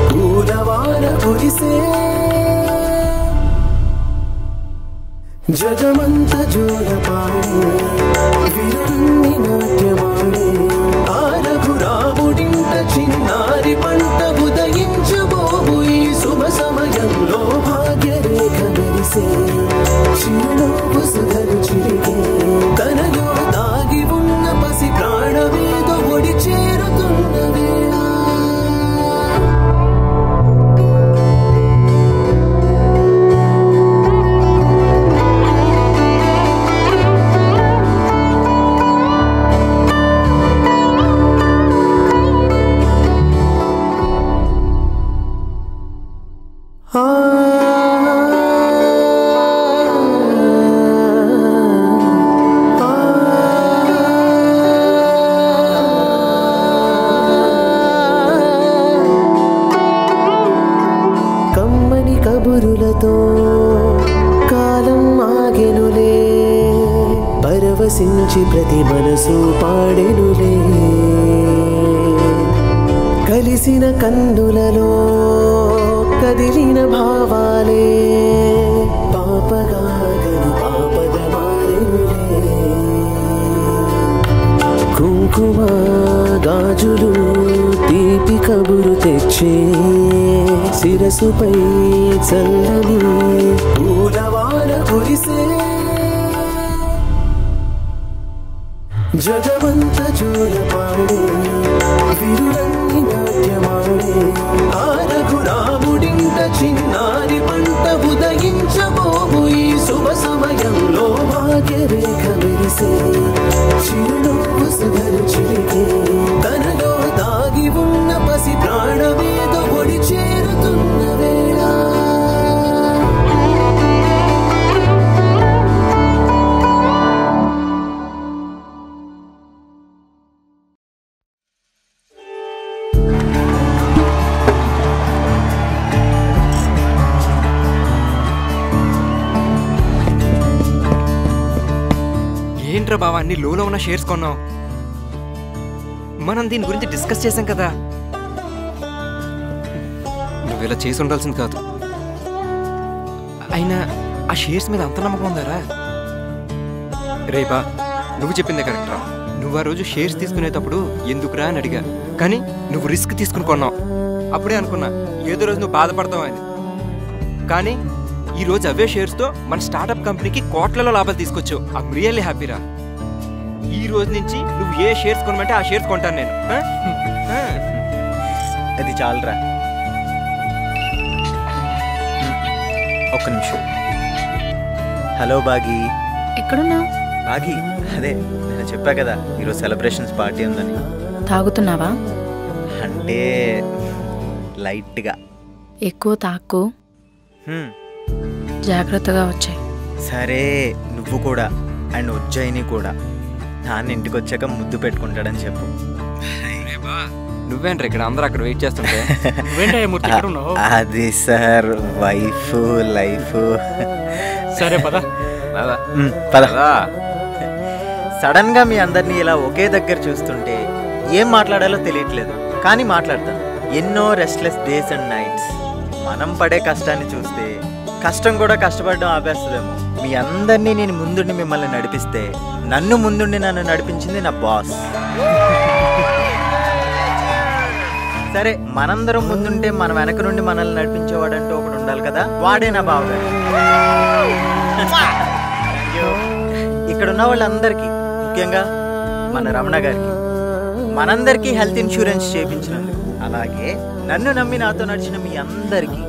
పూలవాన కురిసే జగమంత జోలపాడే విరన్ని నాట్యమాడే ఆరగు రాముడింట చిన్నారి పంట ఉదయించబోవు ఈ శుభ సమయంలో భాగ్యరేఖ మెరిసే చిరునవ్వు సుధలు చిరిగే తనలో దాగి ఉన్న పసి ప్రాణమేదో ఒడి చేరుతున్న వేళ కమ్మని కబురులతో కాలం ఆగెనులే పరవశించి ప్రతి మనసు పాడెనులే కలిసిన కన్నులలో కదిలిన భావాలే పాపగాగను పాపగా మారెనులే కుంకుమ గాజులు తీపి కబురు తెచ్చే శిరసుపై చల్లని పూలవాన కురిసే జగమంత జోలపాడే విరులన్ని నాట్యమాడే ఆరగు రాముడింట చిన్నారి పంట ఉదయించబోవు ఈ శుభ సమయంలో భాగ్యరేఖ మెరిసే చిరునవ్వు సుధలు చిరిగే తనలో దాగి ఉన్న పసి ప్రాణమేదో ఒడి చేరుతున్న వేళ ఏంట్రా బావా అన్ని లోలో ఉన్న షేర్స్ కొన్నావు? మనం దీని గురించి డిస్కస్ చేసాం కదా. నువ్వు ఇలా చేసి ఉండాల్సింది కాదు. అయినా ఆ షేర్స్ మీద అంత నమ్మకం ఉందారా? రేపా నువ్వు చెప్పిందే కరెక్ట్రా. నువ్వు ఆ రోజు షేర్స్ తీసుకునేటప్పుడు ఎందుకురా అని అడిగా, కానీ నువ్వు రిస్క్ తీసుకుని కొన్నావు. అప్పుడే అనుకున్నా ఏదో రోజు నువ్వు బాధపడతావు అని. కానీ ఈ రోజు అవే షేర్స్తో మన స్టార్టప్ కంపెనీకి కోట్లలో లాభాలు తీసుకొచ్చావు. ఐమ్ రియల్లీ హ్యాపీరా. ఈ రోజు నుంచి నువ్వు ఏ షేర్స్ కొనమంటే ఆ షేర్స్ కొంటాను నేను. అది చాలరా. ఒక్క నిమిషం. హలో బాగి. ఎక్కడున్నావు? బాగి, అదే నేను చెప్పా కదా ఈరోజు సెలబ్రేషన్స్ పార్టీ ఉందని. తాగుతున్నావా? అంటే లైట్గా. ఎక్కువ తాక్కు. జాగ్రత్తగా వచ్చాయి. సరే, నువ్వు కూడా అండ్ ఉజ్జయిని కూడా. నాన్న ఇంటికి వచ్చాక ముద్దు పెట్టుకుంటాడని చెప్పు. నువ్వేంట్రా ఇక్కడ అందరూ అక్కడ వెయిట్ చేస్తుంటే? అది సార్ వైఫ్ లైఫ్. సరే పద పద. సడన్ గా మీ అందరినీ ఇలా ఒకే దగ్గర చూస్తుంటే ఏం మాట్లాడాలో తెలియట్లేదు, కానీ మాట్లాడతాను. ఎన్నో రెస్ట్లెస్ డేస్ అండ్ నైట్స్. మనం పడే కష్టాన్ని చూస్తే కష్టం కూడా కష్టపడడం ఆపేస్తుందేమో. మీ అందరినీ నేను ముందుండి మిమ్మల్ని నడిపిస్తే నన్ను ముందుండి నన్ను నడిపించింది నా బాస్. సరే, మనందరం ముందుంటే మన వెనక నుండి మనల్ని నడిపించేవాడంటూ ఒకడు ఉండాలి కదా, వాడే నా బావగారు. ఇక్కడ ఉన్న వాళ్ళందరికీ, ముఖ్యంగా మన రమణ గారికి, మనందరికీ హెల్త్ ఇన్సూరెన్స్ చేయించినందుకు, అలాగే నన్ను నమ్మి నాతో నడిచిన మీ అందరికీ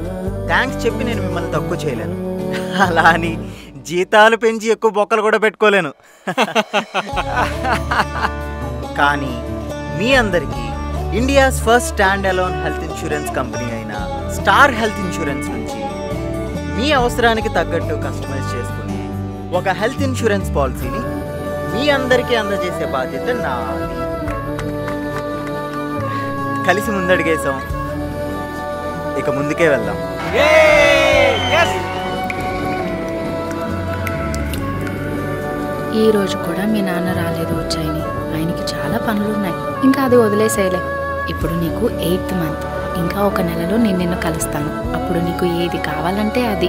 థ్యాంక్స్ చెప్పి నేను మిమ్మల్ని తక్కువ చేయలేను. అలా అని జీతాలు పెంచి ఎక్కువ బొక్కలు కూడా పెట్టుకోలేను. కానీ మీ అందరికీ India's first stand alone health insurance company అయిన స్టార్ హెల్త్ ఇన్సూరెన్స్ నుంచి మీ అవసరానికి తగ్గట్టు కస్టమైజ్ చేసుకుని ఒక హెల్త్ ఇన్సూరెన్స్ పాలసీని మీ అందరికీ అందజేసే బాధ్యత నాది. కలిసి ముందడిగేసాం, ఇక ముందుకే వెళ్దాం. ఈ రోజు కూడా మీ నాన్న రాలేదు వచ్చాయని, ఆయనకి చాలా పనులు ఉన్నాయి. ఇంకా అది వదిలేసేయలే. ఇప్పుడు నీకు 8th మంత్, ఇంకా ఒక నెలలో నేను నిన్ను కలుస్తాను. అప్పుడు నీకు ఏది కావాలంటే అది,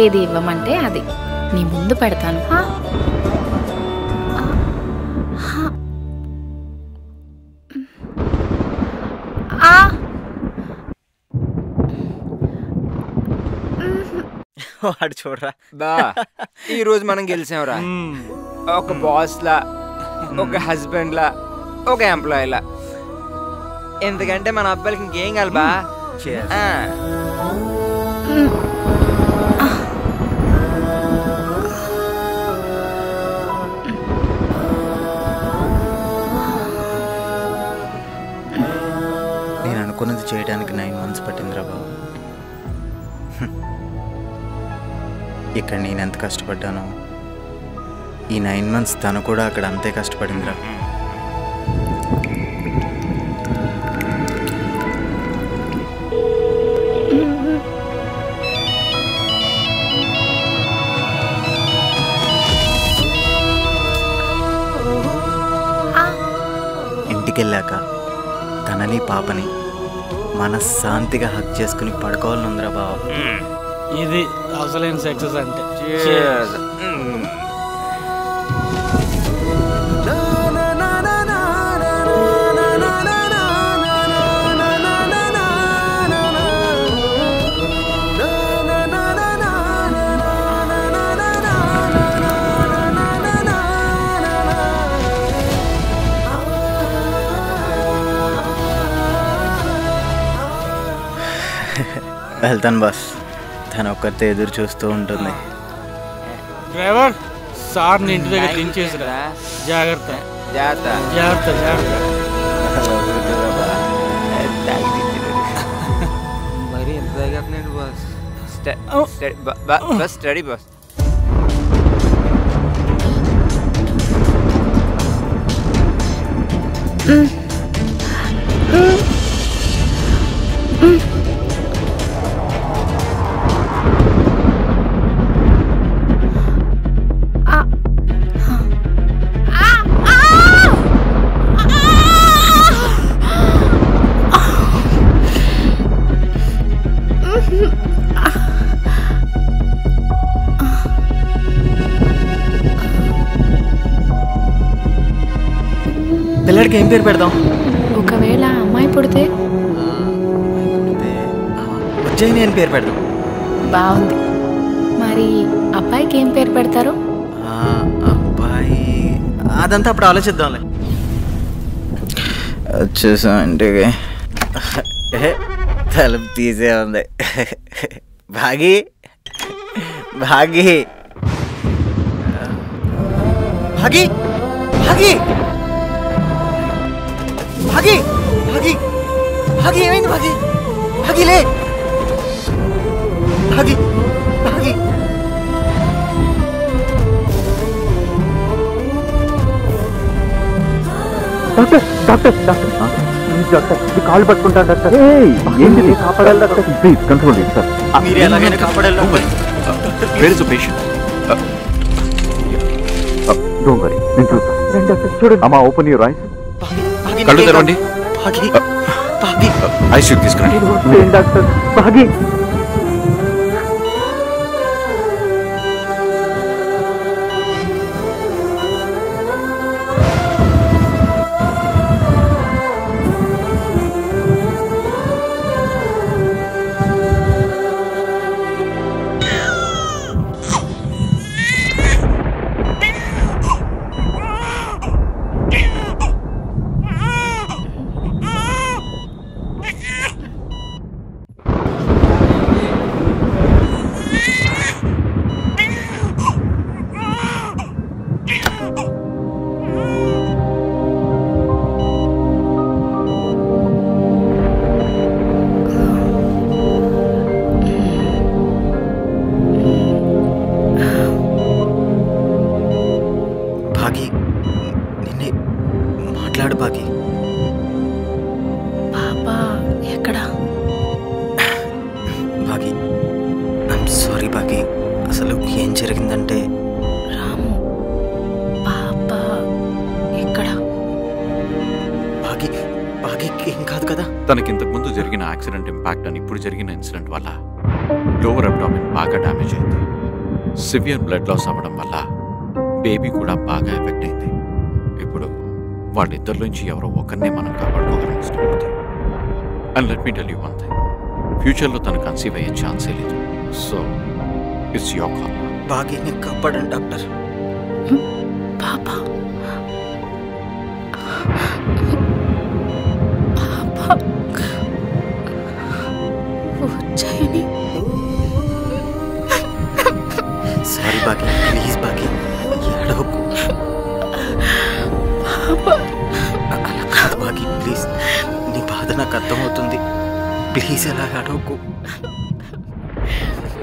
ఏది ఇవ్వమంటే అది నీ ముందు పెడతాను. వాడు చూడరా బా, ఈ రోజు మనం గెలిచాంరా. ఒక బాస్ లా, ఒక హస్బెండ్ లా, ఒక ఎంప్లాయీ లా. ఎందుకంటే మన అబ్బాయిలకి ఇంకేం కావాలి బా. నేను అనుకున్నది చేయడానికి 9 months పట్టిందిరా బాబు. ఇక్కడ నేను ఎంత కష్టపడ్డానో ఈ 9 months తను కూడా అక్కడ అంతే కష్టపడిందిరా. ఇంటికెళ్ళాక తనని పాపని మనశ్శాంతిగా హక్ చేసుకుని పడుకోవాలనుందిరా బావ. ఇది అసలైన సక్సెస్ అంటే. వెళ్తాను బాస్, తను ఒక్కరితో ఎదురు చూస్తూ ఉంటుంది. డ్రైవర్, సార్ని ఇంటి దగ్గర దించేసిరా. జాగ్రత్త జాగ్రత్త జాగ్రత్త జాగ్రత్త. మరి ఎంత తాగేస్తున్నాడు బాస్? బస్ స్టడీ బాస్. పిల్లడికి ఏం పేరు పెడదాం? ఒకవేళ అమ్మాయి పుడితే ఉజ్జయిని అని పేరు పెడదాం. బాగుంది. మరి అబ్బాయికి ఏం పేరు పెడతారు? అబ్బాయి అదంతా అప్పుడు ఆలోచిద్దాంలే. వచ్చేసాం ఇంటికి. తలుపు తీసే ఉంది. భాగి భాగి భాగి భాగి భాగి భాగి భాగి ఏమైంది? భాగి భాగి లే. Bhagi Bhagi doctor doctor doctor please doctor, మీ కాళ్ళు పట్టుకుంటాను డాక్టర్. ఏంటి కాపాడాలి డాక్టర్? ప్లీజ్ కంట్రోల్ చేయండి సార్. మీరు ఎలాగైనా కాపాడాలి. Where is the patient? Don't worry, నేను చూస్తాను. రండి డాక్టర్, చూడండి. అమ్మా, ఓపెన్ యువర్ ఐస్. కళ్ళు తెరవండి. ఐసీయూ తీసుకురండి. డాక్టర్ భాగి తనకి ఇంతకుముందు జరిగిన యాక్సిడెంట్ ఇంపాక్ట్ అని ఇప్పుడు జరిగిన ఇన్సిడెంట్ వల్ల లోవర్ అబ్డామిన్ బాగా డ్యామేజ్ అయింది. సివియర్ బ్లడ్ లాస్ అవ్వడం వల్ల బేబీ కూడా బాగా ఎఫెక్ట్ అయింది. ఇప్పుడు వాళ్ళిద్దరిలోంచి ఎవరో ఒకరినే మనం కాపాడుకోగలం ఇష్టపడుతుంది. And let me tell you one thing, ఫ్యూచర్లో తను కన్సీవ్ అయ్యే ఛాన్సే లేదు. So it's your call. భాగ్యని కాపాడండి డాక్టర్. పాపా ఉజ్జయిని. సారీ భాగ్య, ప్లీజ్ భాగ్య, ఏడవకు. అలా కాదు భాగ్య, ప్లీజ్. నీ బాధ నాకు అర్థమవుతుంది. ప్లీజ్ అలా ఏడవకు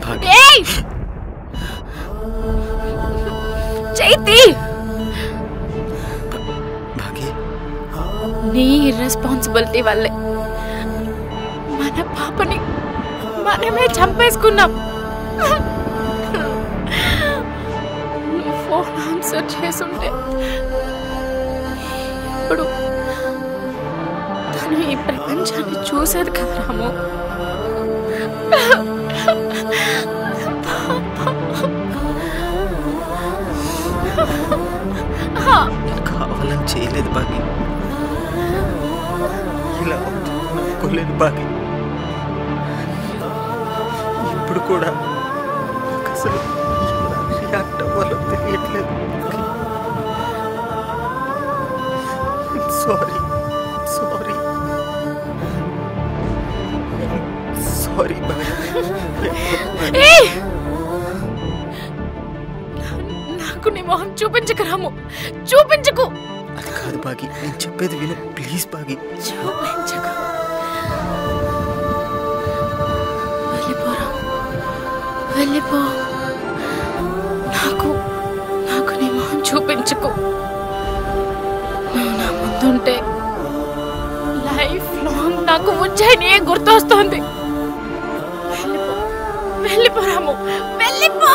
భాగ్య. చైతి, భాగ్య నీ ఇర్రెస్పాన్సిబిలిటీ వల్లే మన పాపని మనమే చంపేసుకున్నాం. ఫోన్ ఆన్సర్ చేసుంటే ఇప్పుడు తను ఈ ప్రపంచాన్ని చూసేది కదా రాము. కావాలని చేయలేదు భాగ్య, ఇలా అనుకోలేదు భాగ్య. ఇప్పుడు కూడా నాకు అసలు ఎలా రియాక్ట్ అవ్వాలో తెలియట్లేదు. సారీ సారీ సారీ భాగ్య. నాకు నీ మొహం చూపించకు రాము, చూపించకు. అది కాదు భాగ్య, నేను చెప్పేది విను ప్లీజ్ భాగ్య. చూపించకు, వెళ్ళిపోరా, వెళ్ళిపో. నాకు నాకు నీ మొహం చూపించకు. నువ్వు నా ముందుంటే లైఫ్ లాంగ్ నాకు ఉజ్జయిని గుర్తొస్తుంది. వెళ్ళిపో, వెళ్ళిపో రాము, వెళ్ళిపో.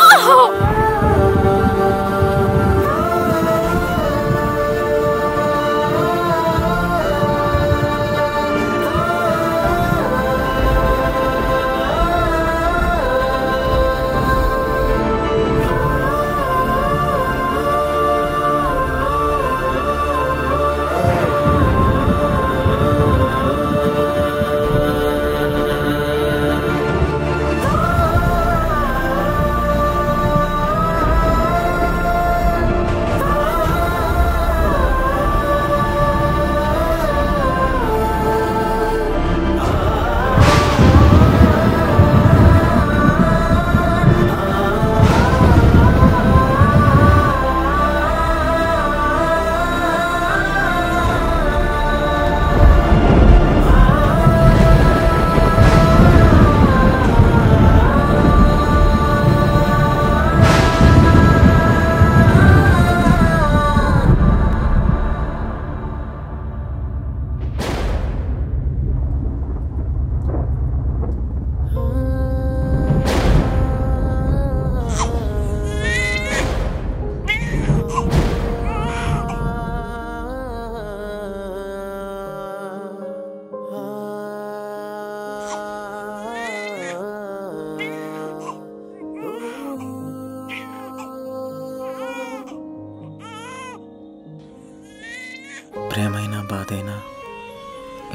ప్రేమైనా బాధైనా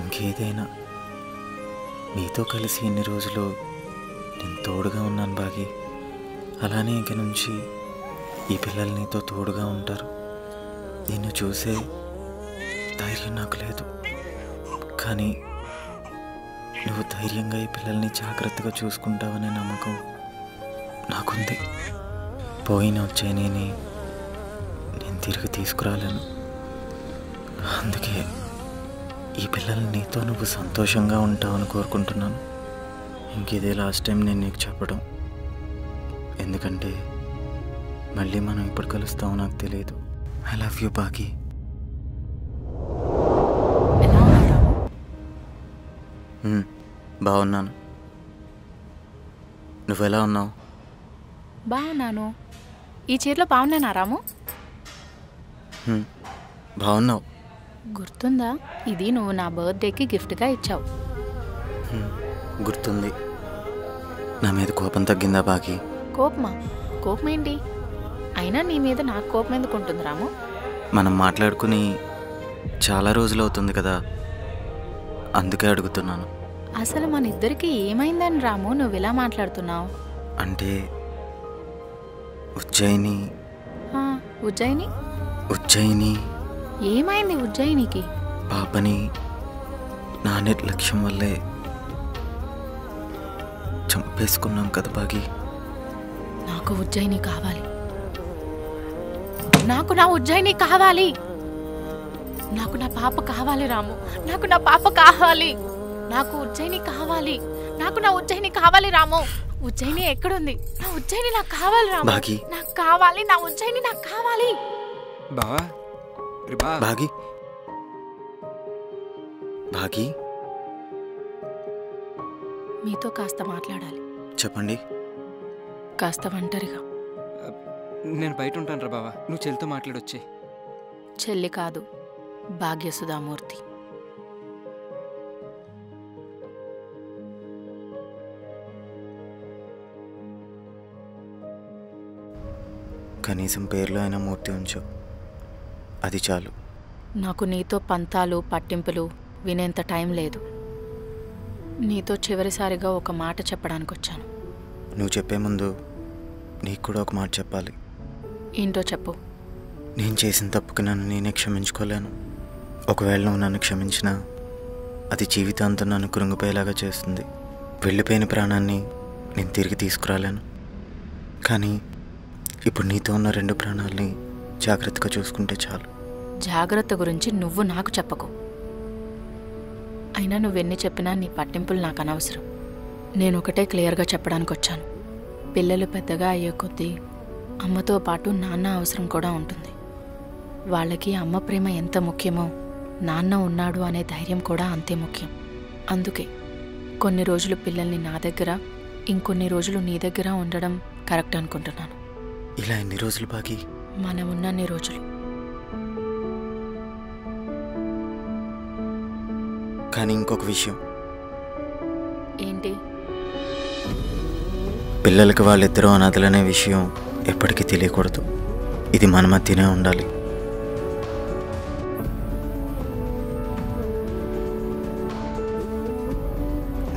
ఇంకేదైనా నీతో కలిసి ఎన్ని రోజులు నేను తోడుగా ఉన్నాను బాగి. అలానే ఇంక నుంచి ఈ పిల్లలు నీతో తోడుగా ఉంటారు. నిన్ను చూసే ధైర్యం నాకు లేదు, కానీ నువ్వు ధైర్యంగా ఈ పిల్లల్ని జాగ్రత్తగా చూసుకుంటావనే నమ్మకం నాకుంది. పోయిన వచ్చేని నేను తిరిగి తీసుకురాలేను. అందుకే ఈ పిల్లల్ని నీతో నువ్వు సంతోషంగా ఉంటావని కోరుకుంటున్నాను. ఇంకిదే లాస్ట్ టైం నేను నీకు చెప్పడం, ఎందుకంటే మళ్ళీ మనం ఎప్పుడు కలుస్తామో నాకు తెలియదు. ఐ లవ్ యూ బాగి. బాగున్నాను. నువ్వెలా ఉన్నావు? బాగున్నాను. ఈ చీరలో బాగున్నానా రాము? బాగున్నావు. గుర్తుందా, ఇది నువ్వు నా బర్త్డేకి గిఫ్ట్గా ఇచ్చావు. గుర్తుంది. నా మీద కోపం తగ్గిందా బాగి? కోపమా? కోపం ఏంటి? అయినా నీ మీద నాకు కోపం ఎందుకు ఉంటుంది రాము? మనం మాట్లాడుకుని చాలా రోజులు అవుతుంది కదా, అందుకే అడుగుతున్నాను. అసలు మన ఇద్దరికి ఏమైందని రాము నువ్వు ఇలా మాట్లాడుతున్నావు? అంటే ఉజ్జయిని ఉజ్జయిని ఉజ్జయిని ఏమైంది? ఉజ్జయినికి పాపని నా నిర్లక్ష్యం వల్లే చంపేసుకున్నాం కదా బాగి. నాకు ఉజ్జయిని కావాలి. నాకు నా ఉజ్జయిని కావాలి. నాకు నా పాప కావాలి రాము. నాకు నా పాప కావాలి. నాకు ఉజ్జయిని కావాలి. నాకు నా ఉజ్జయిని కావాలి రాము. ఉజ్జయిని ఎక్కడుంది? నా ఉజ్జయిని నాకు కావాలి రాము. నాకు కావాలి. నా ఉజ్జయిని నాకు కావాలి. బావా బాగి బాగి మీతో కాస్త మాట్లాడాలి. చెప్పండి. కాస్త ఒంటరిగా. నేను బయట ఉంటాను రా బావా, నువ్వు చెల్లితో మాట్లాడొచ్చే. చెల్లి కాదు, భాగ్యసుధామూర్తి. కనీసం పేర్లో అయినా మూర్తి ఉంచు, అది చాలు. నాకు నీతో పంతాలు పట్టింపులు వినేంత టైం లేదు. నీతో చివరిసారిగా ఒక మాట చెప్పడానికి వచ్చాను. నువ్వు చెప్పే ముందు నీకు కూడా ఒక మాట చెప్పాలి. ఏంటో చెప్పు. నేను చేసిన తప్పుకి నన్ను నేనే క్షమించుకోలేను. ఒకవేళ నువ్వు నన్ను క్షమించినా అది జీవితాంతం నన్ను కృంగిపోయేలాగా చేస్తుంది. వెళ్ళిపోయిన ప్రాణాన్ని నేను తిరిగి తీసుకురాలేను. కానీ ఇప్పుడు నీతో ఉన్న 2 ప్రాణాలని జాగ్రత్తగా చూసుకుంటే చాలు. జాగ్రత్త గురించి నువ్వు నాకు చెప్పకు. అయినా నువ్వెన్ని చెప్పినా నీ పట్టింపులు నాకు అనవసరం. నేను ఒకటే క్లియర్గా చెప్పడానికి వచ్చాను. పిల్లలు పెద్దగా అయ్యే కొద్దీ అమ్మతో పాటు నాన్న అవసరం కూడా ఉంటుంది. వాళ్ళకి అమ్మ ప్రేమ ఎంత ముఖ్యమో నాన్న ఉన్నాడు అనే ధైర్యం కూడా అంతే ముఖ్యం. అందుకే కొన్ని రోజులు పిల్లల్ని నా దగ్గర, ఇంకొన్ని రోజులు నీ దగ్గర ఉండడం కరెక్ట్ అనుకుంటున్నాను. ఇలా ఎన్ని రోజులు బాగి? మనం ఉన్నన్ని రోజులు. కానీ ఇంకొక విషయం. ఏంటి? పిల్లలకి వాళ్ళిద్దరూ అనాథలనే విషయం ఎప్పటికీ తెలియకూడదు. ఇది మన మధ్యనే ఉండాలి.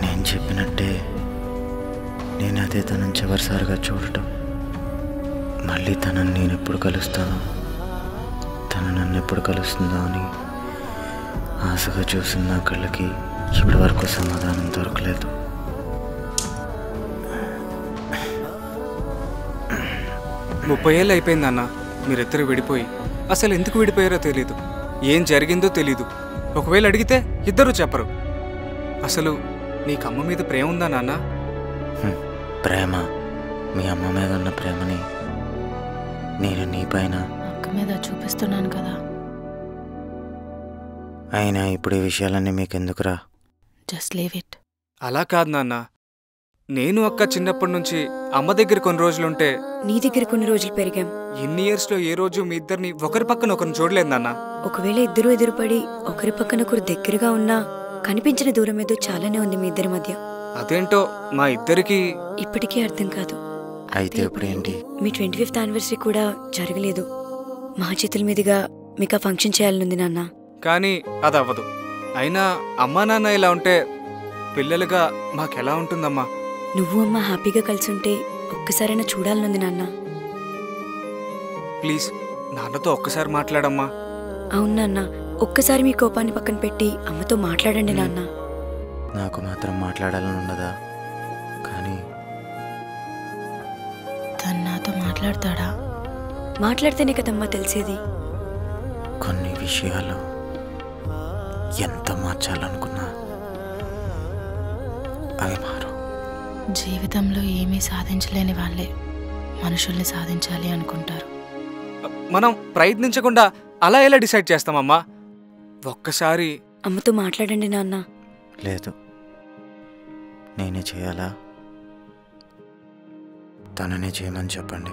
నేను చెప్పినట్టే నేను అదే తనని చివరిసారిగా చూడటం, మళ్ళీ తనని నేను ఎప్పుడు కలుస్తానో, తను నన్ను ఎప్పుడు కలుస్తుందో అని ఆశగా చూసిన నా కళ్ళకి ఇప్పటి వరకు సమాధానం దొరకలేదు. ముప్పై ఏళ్ళు అయిపోయిందన్న మీరిద్దరు విడిపోయి. అసలు ఎందుకు విడిపోయారో తెలీదు, ఏం జరిగిందో తెలీదు. ఒకవేళ అడిగితే ఇద్దరు చెప్పరు. అసలు నీకు అమ్మ మీద ప్రేమ ఉందా నాన్న? ప్రేమ? మీ అమ్మ మీద ఉన్న ప్రేమని నేను నీ పైన అక్క మీద చూపిస్తున్నాను కదా. అయినా ఇప్పుడు ఈ విషయాలన్నీ మీకెందుకురా? Just leave it. అలా కాదు నాన్న, నేను అక్క చిన్నప్పటి నుంచి అమ్మ దగ్గర కొన్ని రోజులుంటే నీ దగ్గర కొన్ని రోజులు పెరిగాం. ఇన్ని ఇయర్స్ లో ఏ రోజు మీ ఇద్దరిని ఒకరి పక్కన ఒకరిని చూడలేదు నాన్న. ఒకవేళ ఇద్దరు ఎదురుపడి ఒకరి పక్కన ఒకరు దగ్గరగా ఉన్నా కనిపించిన దూరం ఏదో చాలానే ఉంది మీ ఇద్దరి మధ్య. అదేంటో మా ఇద్దరికి ఇప్పటికీ అర్థం కాదు. అయితే ఇప్పుడు ఏంటి? మీ 25th యానివర్సరీ కూడా జరగలేదు. మా చేతుల మీదుగా మీకు ఆ ఫంక్షన్ చేయాలనుంది నాన్న. కానీ అది అవ్వదు. అయినా అమ్మా నాన్న ఇలా ఉంటే పిల్లలుగా మాకెలా ఉంటుందమ్మా? నువ్వు అమ్మ హ్యాపీగా కలిసి ఉంటే ఒక్కసారైనా చూడాలనుంది నాన్న. ప్లీజ్ నాన్నతో ఒక్కసారి మాట్లాడమ్మా. అవును నాన్న, ఒక్కసారి మీ కోపాన్ని పక్కన పెట్టి అమ్మతో మాట్లాడండి నాన్న. నాకు మాత్రం మాట్లాడాలని ఉండదా? కానీ తను నాతో మాట్లాడతాడా? మాట్లాడితేనే కదమ్మా తెలిసేది. కొన్ని విషయాలు ఎంత మార్చాలనుకున్నా అవి మారు. జీవితంలో ఏమీ సాధించలేని వాళ్ళే మనుషుల్ని సాధించాలి అనుకుంటారు. మనం ప్రయత్నించకుండా అలా ఎలా డిసైడ్ చేస్తామమ్మా? ఒక్కసారి అమ్మతో మాట్లాడండి నాన్న. లేదు, నేనే చేయాలా? తననే చేయమని చెప్పండి.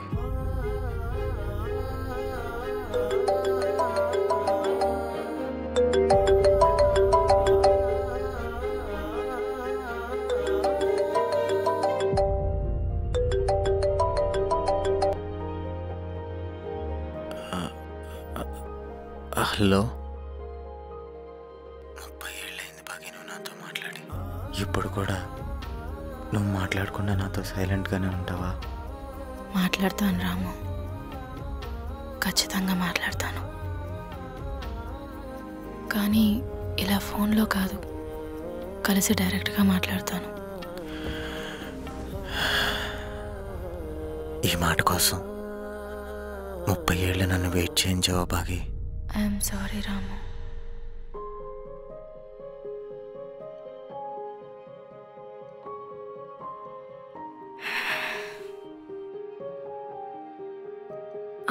హలో, 30 ఏళ్ళైంది బాగి నువ్వు నాతో మాట్లాడి. ఇప్పుడు కూడా నువ్వు మాట్లాడకుండా నాతో సైలెంట్గానే ఉంటావా? మాట్లాడతాను రాము, ఖచ్చితంగా మాట్లాడతాను. కానీ ఇలా ఫోన్లో కాదు, కలిసి డైరెక్ట్గా మాట్లాడతాను. ఈ మాట కోసం 30 ఏళ్ళు నన్ను వెయిట్ చేయించావా బాగి? ఐఎమ్ సారీ రాము.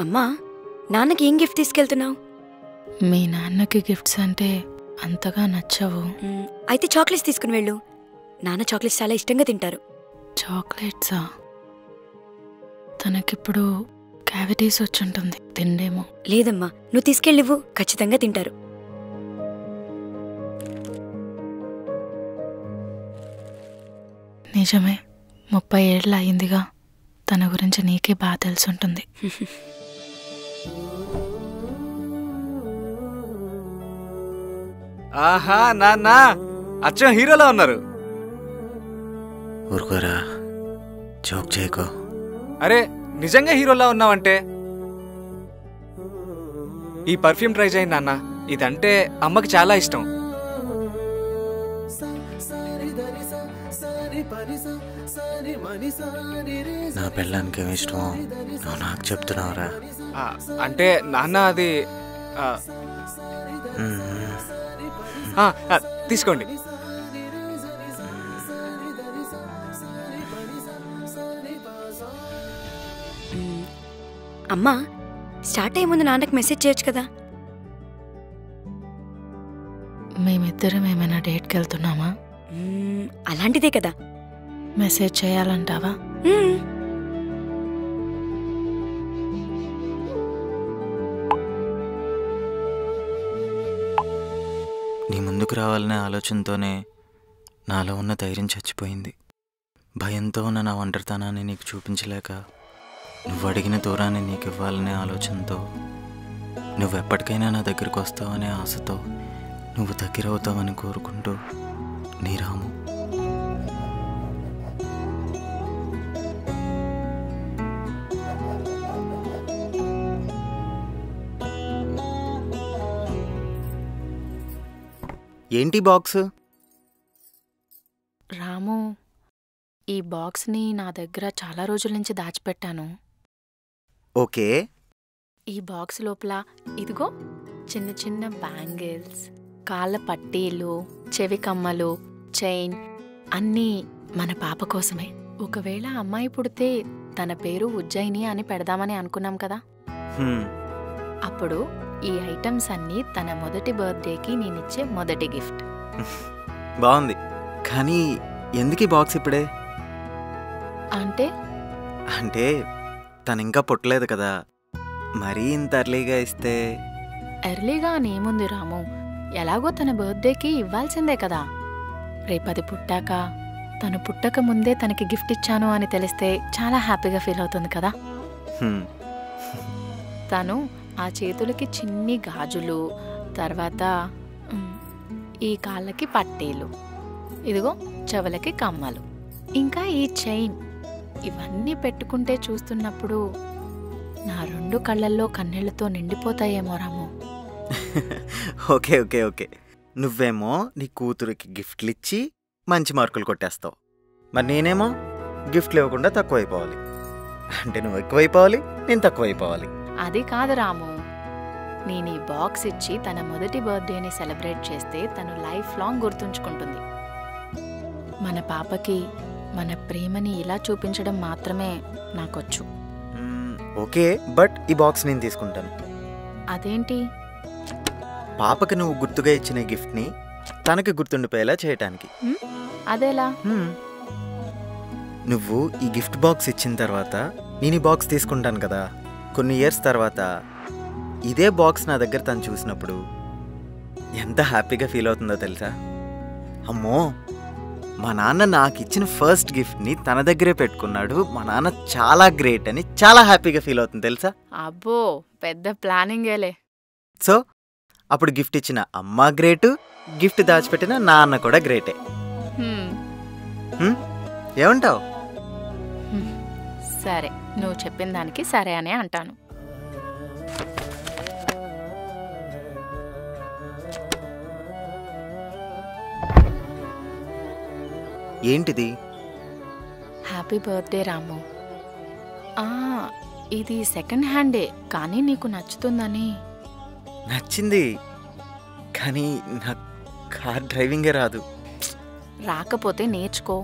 అమ్మా, నాన్నకి ఏం గిఫ్ట్ తీసుకెళ్తున్నావు? మీ నాన్నకి గిఫ్ట్స్ అంటే అంతగా నచ్చవు. అయితే చాక్లెట్స్ తీసుకుని వెళ్ళు. నాన్న చాక్లెట్స్ చాలా ఇష్టంగా తింటారు. చాక్లెట్సా? తనకిప్పుడు క్యావిటీస్ వచ్చుంటుంది, తిండేమో. లేదమ్మా, నువ్వు తీసుకెళ్ళివ్వు, ఖచ్చితంగా తింటారు. నిజమే, 30 ఏళ్ళు అయిందిగా. తన గురించి నీకే బాగా తెలుసుంటుంది. ఆహా, నాన్న అచ్చం హీరోలా ఉన్నారు. ఊరుకోరా, జోక్ చేయకో. అరే, నిజంగా హీరోలా ఉన్నావంటే. ఈ పర్ఫ్యూమ్ ట్రై చేయండి నాన్న, ఇదంటే అమ్మకి చాలా ఇష్టం. నా పిల్లానికి ఏమి ఇష్టమో నువ్వు నాకు చెప్తున్నావురా? అంటే నాన్న అది తీసుకోండి. అమ్మా, స్టార్ట్ అయ్యే ముందు నాన్నకి మెసేజ్ చేయొచ్చు కదా. మేమిద్దరం ఏమైనా డేట్కి వెళ్తున్నామా? అలాంటిదే కదా. మెసేజ్ చేయాలంటావా? నీ ముందుకు రావాలనే ఆలోచనతోనే నాలో ఉన్న ధైర్యం చచ్చిపోయింది. భయంతో ఉన్న నా ఒంటరితనాన్ని నీకు చూపించలేక, నువ్వు అడిగిన దూరాన్ని నీకు ఇవ్వాలనే ఆలోచనతో, నువ్వెప్పటికైనా నా దగ్గరికి వస్తావనే ఆశతో, నువ్వు దగ్గరవుతావని కోరుకుంటూ, నీ రాము. ఏంటి బాక్స్? రాము, ఈ బాక్స్ని నా దగ్గర చాలా రోజుల నుంచి దాచిపెట్టాను. ఓకే. ఈ బాక్స్ లోపల ఇదిగో చిన్న చిన్న బ్యాంగిల్స్, కాళ్ళ పట్టీలు, చెవి కమ్మలు, చైన్ అన్నీ మన పాప కోసమే. ఒకవేళ అమ్మాయి పుడితే తన పేరు ఉజ్జయిని అని పెడదామని అనుకున్నాం కదా. అప్పుడు ఈ ఐటమ్స్ అన్నీ తన మొదటి బర్త్డేకి నేనిచ్చే మొదటి గిఫ్ట్. బాగుంది, కానీ ఎందుకు ఈ బాక్స్ ఇప్పుడే? అంటే తను ఇంకా పుట్టలేదు కదా, మరీ ఇంత ఎర్లీగా ఇస్తే. ఎర్లీగా అని ఏముంది రాము, ఎలాగో తన బర్త్డేకి ఇవ్వాల్సిందే కదా. రేపది పుట్టాక, తను పుట్టక ముందే తనకి గిఫ్ట్ ఇచ్చాను అని తెలిస్తే చాలా హ్యాపీగా ఫీల్ అవుతుంది కదా. తను ఆ చేతులకి చిన్ని గాజులు, తర్వాత ఈ కాళ్ళకి పట్టీలు, ఇదిగో చెవులకి కమ్మలు, ఇంకా ఈ చైన్, ఇవన్నీ పెట్టుకుంటే చూస్తున్నప్పుడు నా 2 కళ్ళల్లో కన్నీళ్లతో నిండిపోతాయేమో రాము. ఓకే ఓకే ఓకే, నువ్వేమో నీ కూతురికి గిఫ్ట్లు ఇచ్చి మంచి మార్కులు కొట్టేస్తావు, మరి నేనేమో గిఫ్ట్లు ఇవ్వకుండా తక్కువైపోవాలి. అంటే నువ్వు ఎక్కువైపోవాలి, నేను తక్కువైపోవాలి. అది కాదు రాము, నేను ఈ బాక్స్ ఇచ్చి తన మొదటి బర్త్డేని సెలబ్రేట్ చేస్తే తను లైఫ్ లాంగ్ గుర్తుంచుకుంటుంది. మన పాపకి మన ప్రేమని ఇలా చూపించడం మాత్రమే నాకొచ్చు. ఓకే, బట్ ఈ బాక్స్ నేను తీసుకుంటాను. అదేంటి? పాపకి నువ్వు గుర్తుగా ఇచ్చిన గిఫ్ట్ని తనకి గుర్తుండిపోయేలా చేయటానికి. అదేలా? నువ్వు ఈ గిఫ్ట్ బాక్స్ ఇచ్చిన తర్వాత నేను ఈ బాక్స్ తీసుకుంటాను కదా, కొన్ని ఇయర్స్ తర్వాత ఇదే బాక్స్ నా దగ్గర తను చూసినప్పుడు ఎంత హ్యాపీగా ఫీల్ అవుతుందో తెలుసా? అమ్మో, మా నాన్న నాకు ఇచ్చిన ఫస్ట్ గిఫ్ట్ని తన దగ్గరే పెట్టుకున్నాడు, మా నాన్న చాలా గ్రేట్ అని చాలా హ్యాపీగా ఫీల్ అవుతుంది తెలుసా? అబ్బో, పెద్ద ప్లానింగేలే. సో అప్పుడు గిఫ్ట్ ఇచ్చిన అమ్మ గ్రేటు, గిఫ్ట్ దాచిపెట్టిన నాన్న కూడా గ్రేటే. ఏమంటావు? సరే, నువ్వు చెప్పిన దానికి సరే అనే అంటాను. ఏంటిది? హ్యాపీ బర్త్డే రాము. ఇది సెకండ్ హ్యాండే, కానీ నీకు నచ్చుతుందని. నచ్చింది, కానీ నాకు కార్ డ్రైవింగే రాదు. రాకపోతే నేర్చుకో.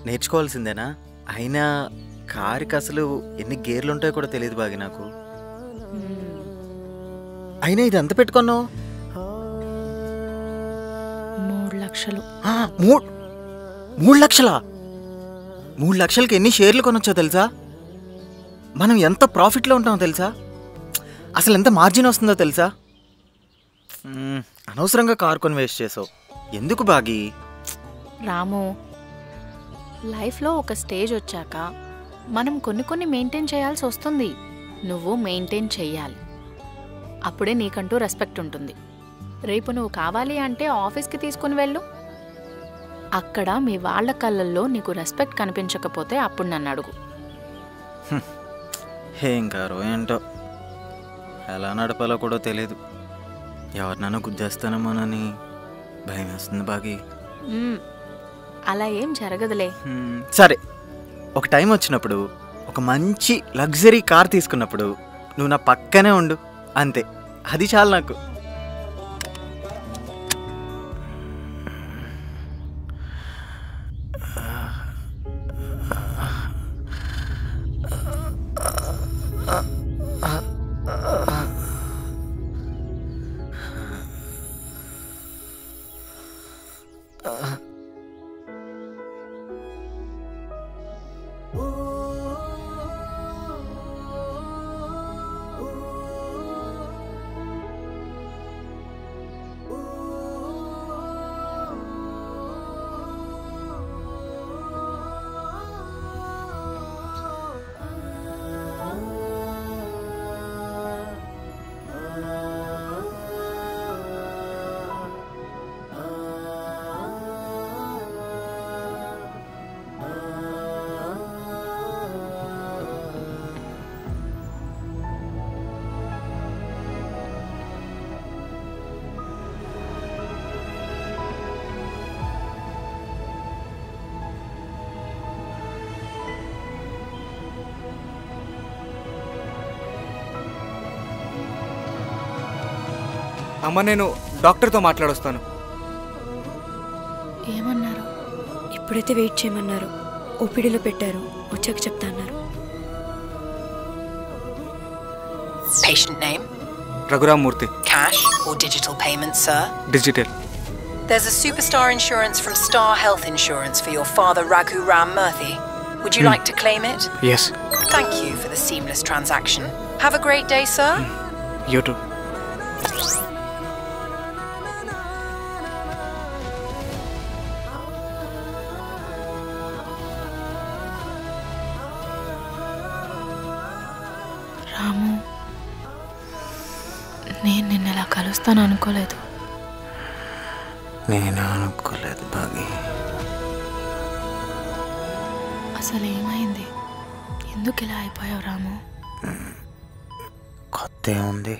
నేర్చుకోవాల్సిందేనా? అయినా కారుకి అసలు ఎన్ని గేర్లు ఉంటాయో కూడా తెలియదు బాగి నాకు. అయినా ఇది ఎంత పెట్టుకున్నావు? 3 లక్షలు. 3 లక్షలా? 3 లక్షలకి ఎన్ని షేర్లు కొనొచ్చో తెలుసా? మనం ఎంత ప్రాఫిట్లో ఉంటామో తెలుసా? అసలు ఎంత మార్జిన్ వస్తుందో తెలుసా? అనవసరంగా కారు కొని వేస్ట్ చేసావు. ఎందుకు బాగి? రాము, లైఫ్లో ఒక స్టేజ్ వచ్చాక మనం కొన్ని మెయింటైన్ చేయాల్సి వస్తుంది. నువ్వు మెయింటైన్ చెయ్యాలి. అప్పుడే నీకంటూ రెస్పెక్ట్ ఉంటుంది. రేపు నువ్వు కావాలి అంటే ఆఫీస్కి తీసుకుని వెళ్ళు. అక్కడ మీ వాళ్ళ కళ్ళల్లో నీకు రెస్పెక్ట్ కనిపించకపోతే అప్పుడు నన్ను అడుగు. ఏం కారో ఏంటో, ఎలా నడపాలో కూడా తెలియదు. ఎవరినైనా గుద్దేస్తానేమోనని భయం వేస్తుంది బాగి. అలా ఏం జరగదులే. సరే, ఒక టైం వచ్చినప్పుడు ఒక మంచి లగ్జరీ కార్ తీసుకున్నప్పుడు నువ్వు నా పక్కనే ఉండు, అంతే. అది చాలు నాకు. అమ్మ, నేను డాక్టర్తో మాట్లాడొస్తాను. ఏమన్నారు? ఇప్పుడైతే వెయిట్ చేయమన్నారు. ఓపీడీలో పెట్టారు, వచ్చాక చెప్తా అన్నారు. Patient name? Raghuram Murthy. Cash or digital payment, sir? Digital. There's a superstar insurance from Star Health Insurance for your father, Raghu Ram Murthy. Would you like to claim it? Yes. Thank you for the seamless transaction. Have a great day, sir. You too. రాము, నేను నిన్నలా కలుస్తాను అనుకోలేదు. నేను అనుకోలేదు బాగి. అసలు ఏమైంది? ఎందుకు ఇలా అయిపోయావు రాము? కొత్త ఉంది.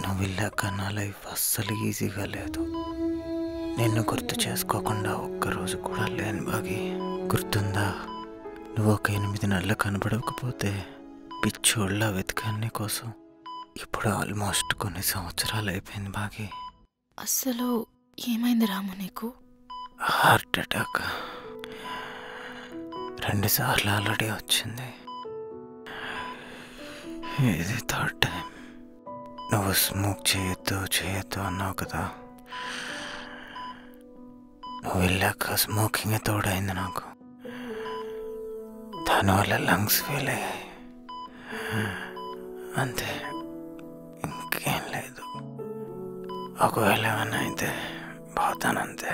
నువ్వు వెళ్ళాక నా లైఫ్ అస్సలు ఈజీగా లేదు. నిన్ను గుర్తు చేసుకోకుండా ఒక్కరోజు కూడా లేను బాగి. గుర్తుందా? నువ్వు ఒక 8 నెలలు కనబడకపోతే పిచ్చోళ్ళ వెతికాన్ని కోసం. ఇప్పుడు ఆల్మోస్ట్ కొన్ని సంవత్సరాలు అయిపోయింది బాగి. అసలు ఏమైంది రాము నీకు? హార్ట్ అటాక్ 2 సార్లు ఆల్రెడీ వచ్చింది. ఇది 3rd టైం. నువ్వు స్మోక్ చేయొద్దు అన్నావు కదా. నువ్వు వెళ్ళాక స్మోకింగ్ తోడైంది నాకు. దానివల్ల లంగ్స్ ఫెయిల్ అయ్యాయి, అంతే, ఇంకేం లేదు. ఒకవేళ ఏమన్నా అయితే పోతానంతే.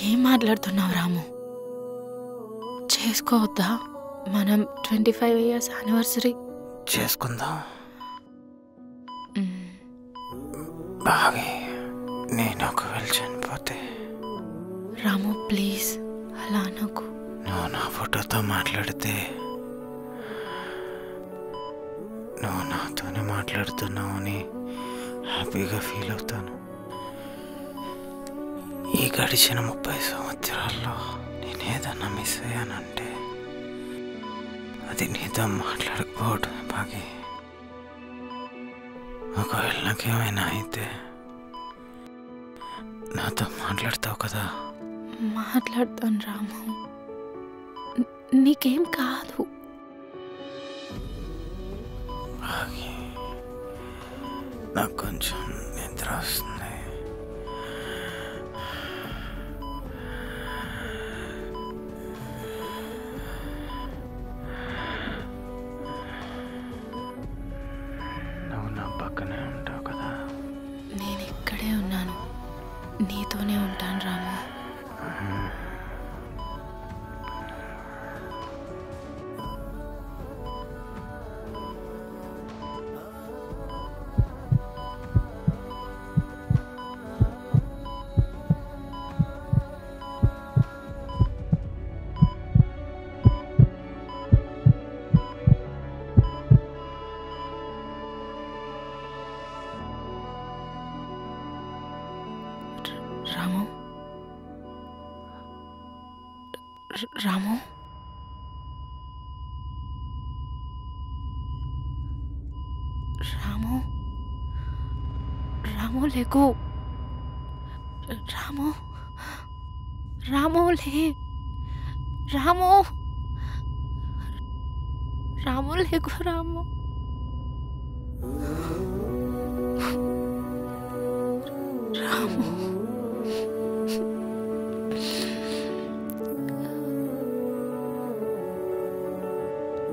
ఏం మాట్లాడుతున్నావు రాము? చేసుకోవద్దా? మనం 25 years యానివర్సరీ చేసుకుందాం. బాగా నేను ఒకవేళ చనిపోతే రాము ప్లీజ్ అలా అనకు. నువ్వు నా ఫోటోతో మాట్లాడితే నువ్వు నాతోనే మాట్లాడుతున్నావు అని హ్యాపీగా ఫీల్ అవుతాను. ఈ గడిచిన 30 సంవత్సరాల్లో నేను ఏదన్నా మిస్ అయ్యానంటే అది నీతో మాట్లాడకపోవటమే బాగా. ఒకవేళ నాకేమైనా అయితే నాతో మాట్లాడతావు కదా? మాట్లాడతాను రాము, నీకేం కాదు. నాకు కొంచెం నిద్ర వస్తుంది. నువ్వు నా పక్కనే ఉంటావు కదా? నేను ఇక్కడే ఉన్నాను, నీతోనే ఉంటాను రాము. రాము, రాము, రాము, రాము లేకు. రాము, రాము లే. రాము, రాము లేకు. రాము, రాము,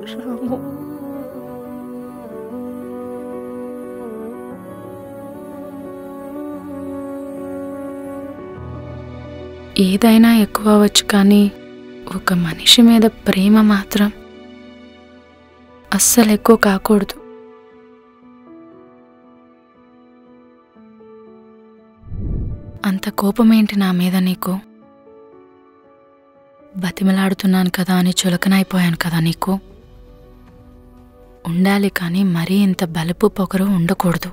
రాము. ఏదైనా ఎక్కువ అవ్వచ్చు, కానీ ఒక మనిషి మీద ప్రేమ మాత్రం అస్సలు ఎక్కువ కాకూడదు. అంత కోపమేంటి నా మీద నీకు? బతిమలాడుతున్నాను కదా అని చులకనైపోయాను కదా నీకు? ఉండాలి, కానీ మరీ ఇంత బలుపు పొగరు ఉండకూడదు.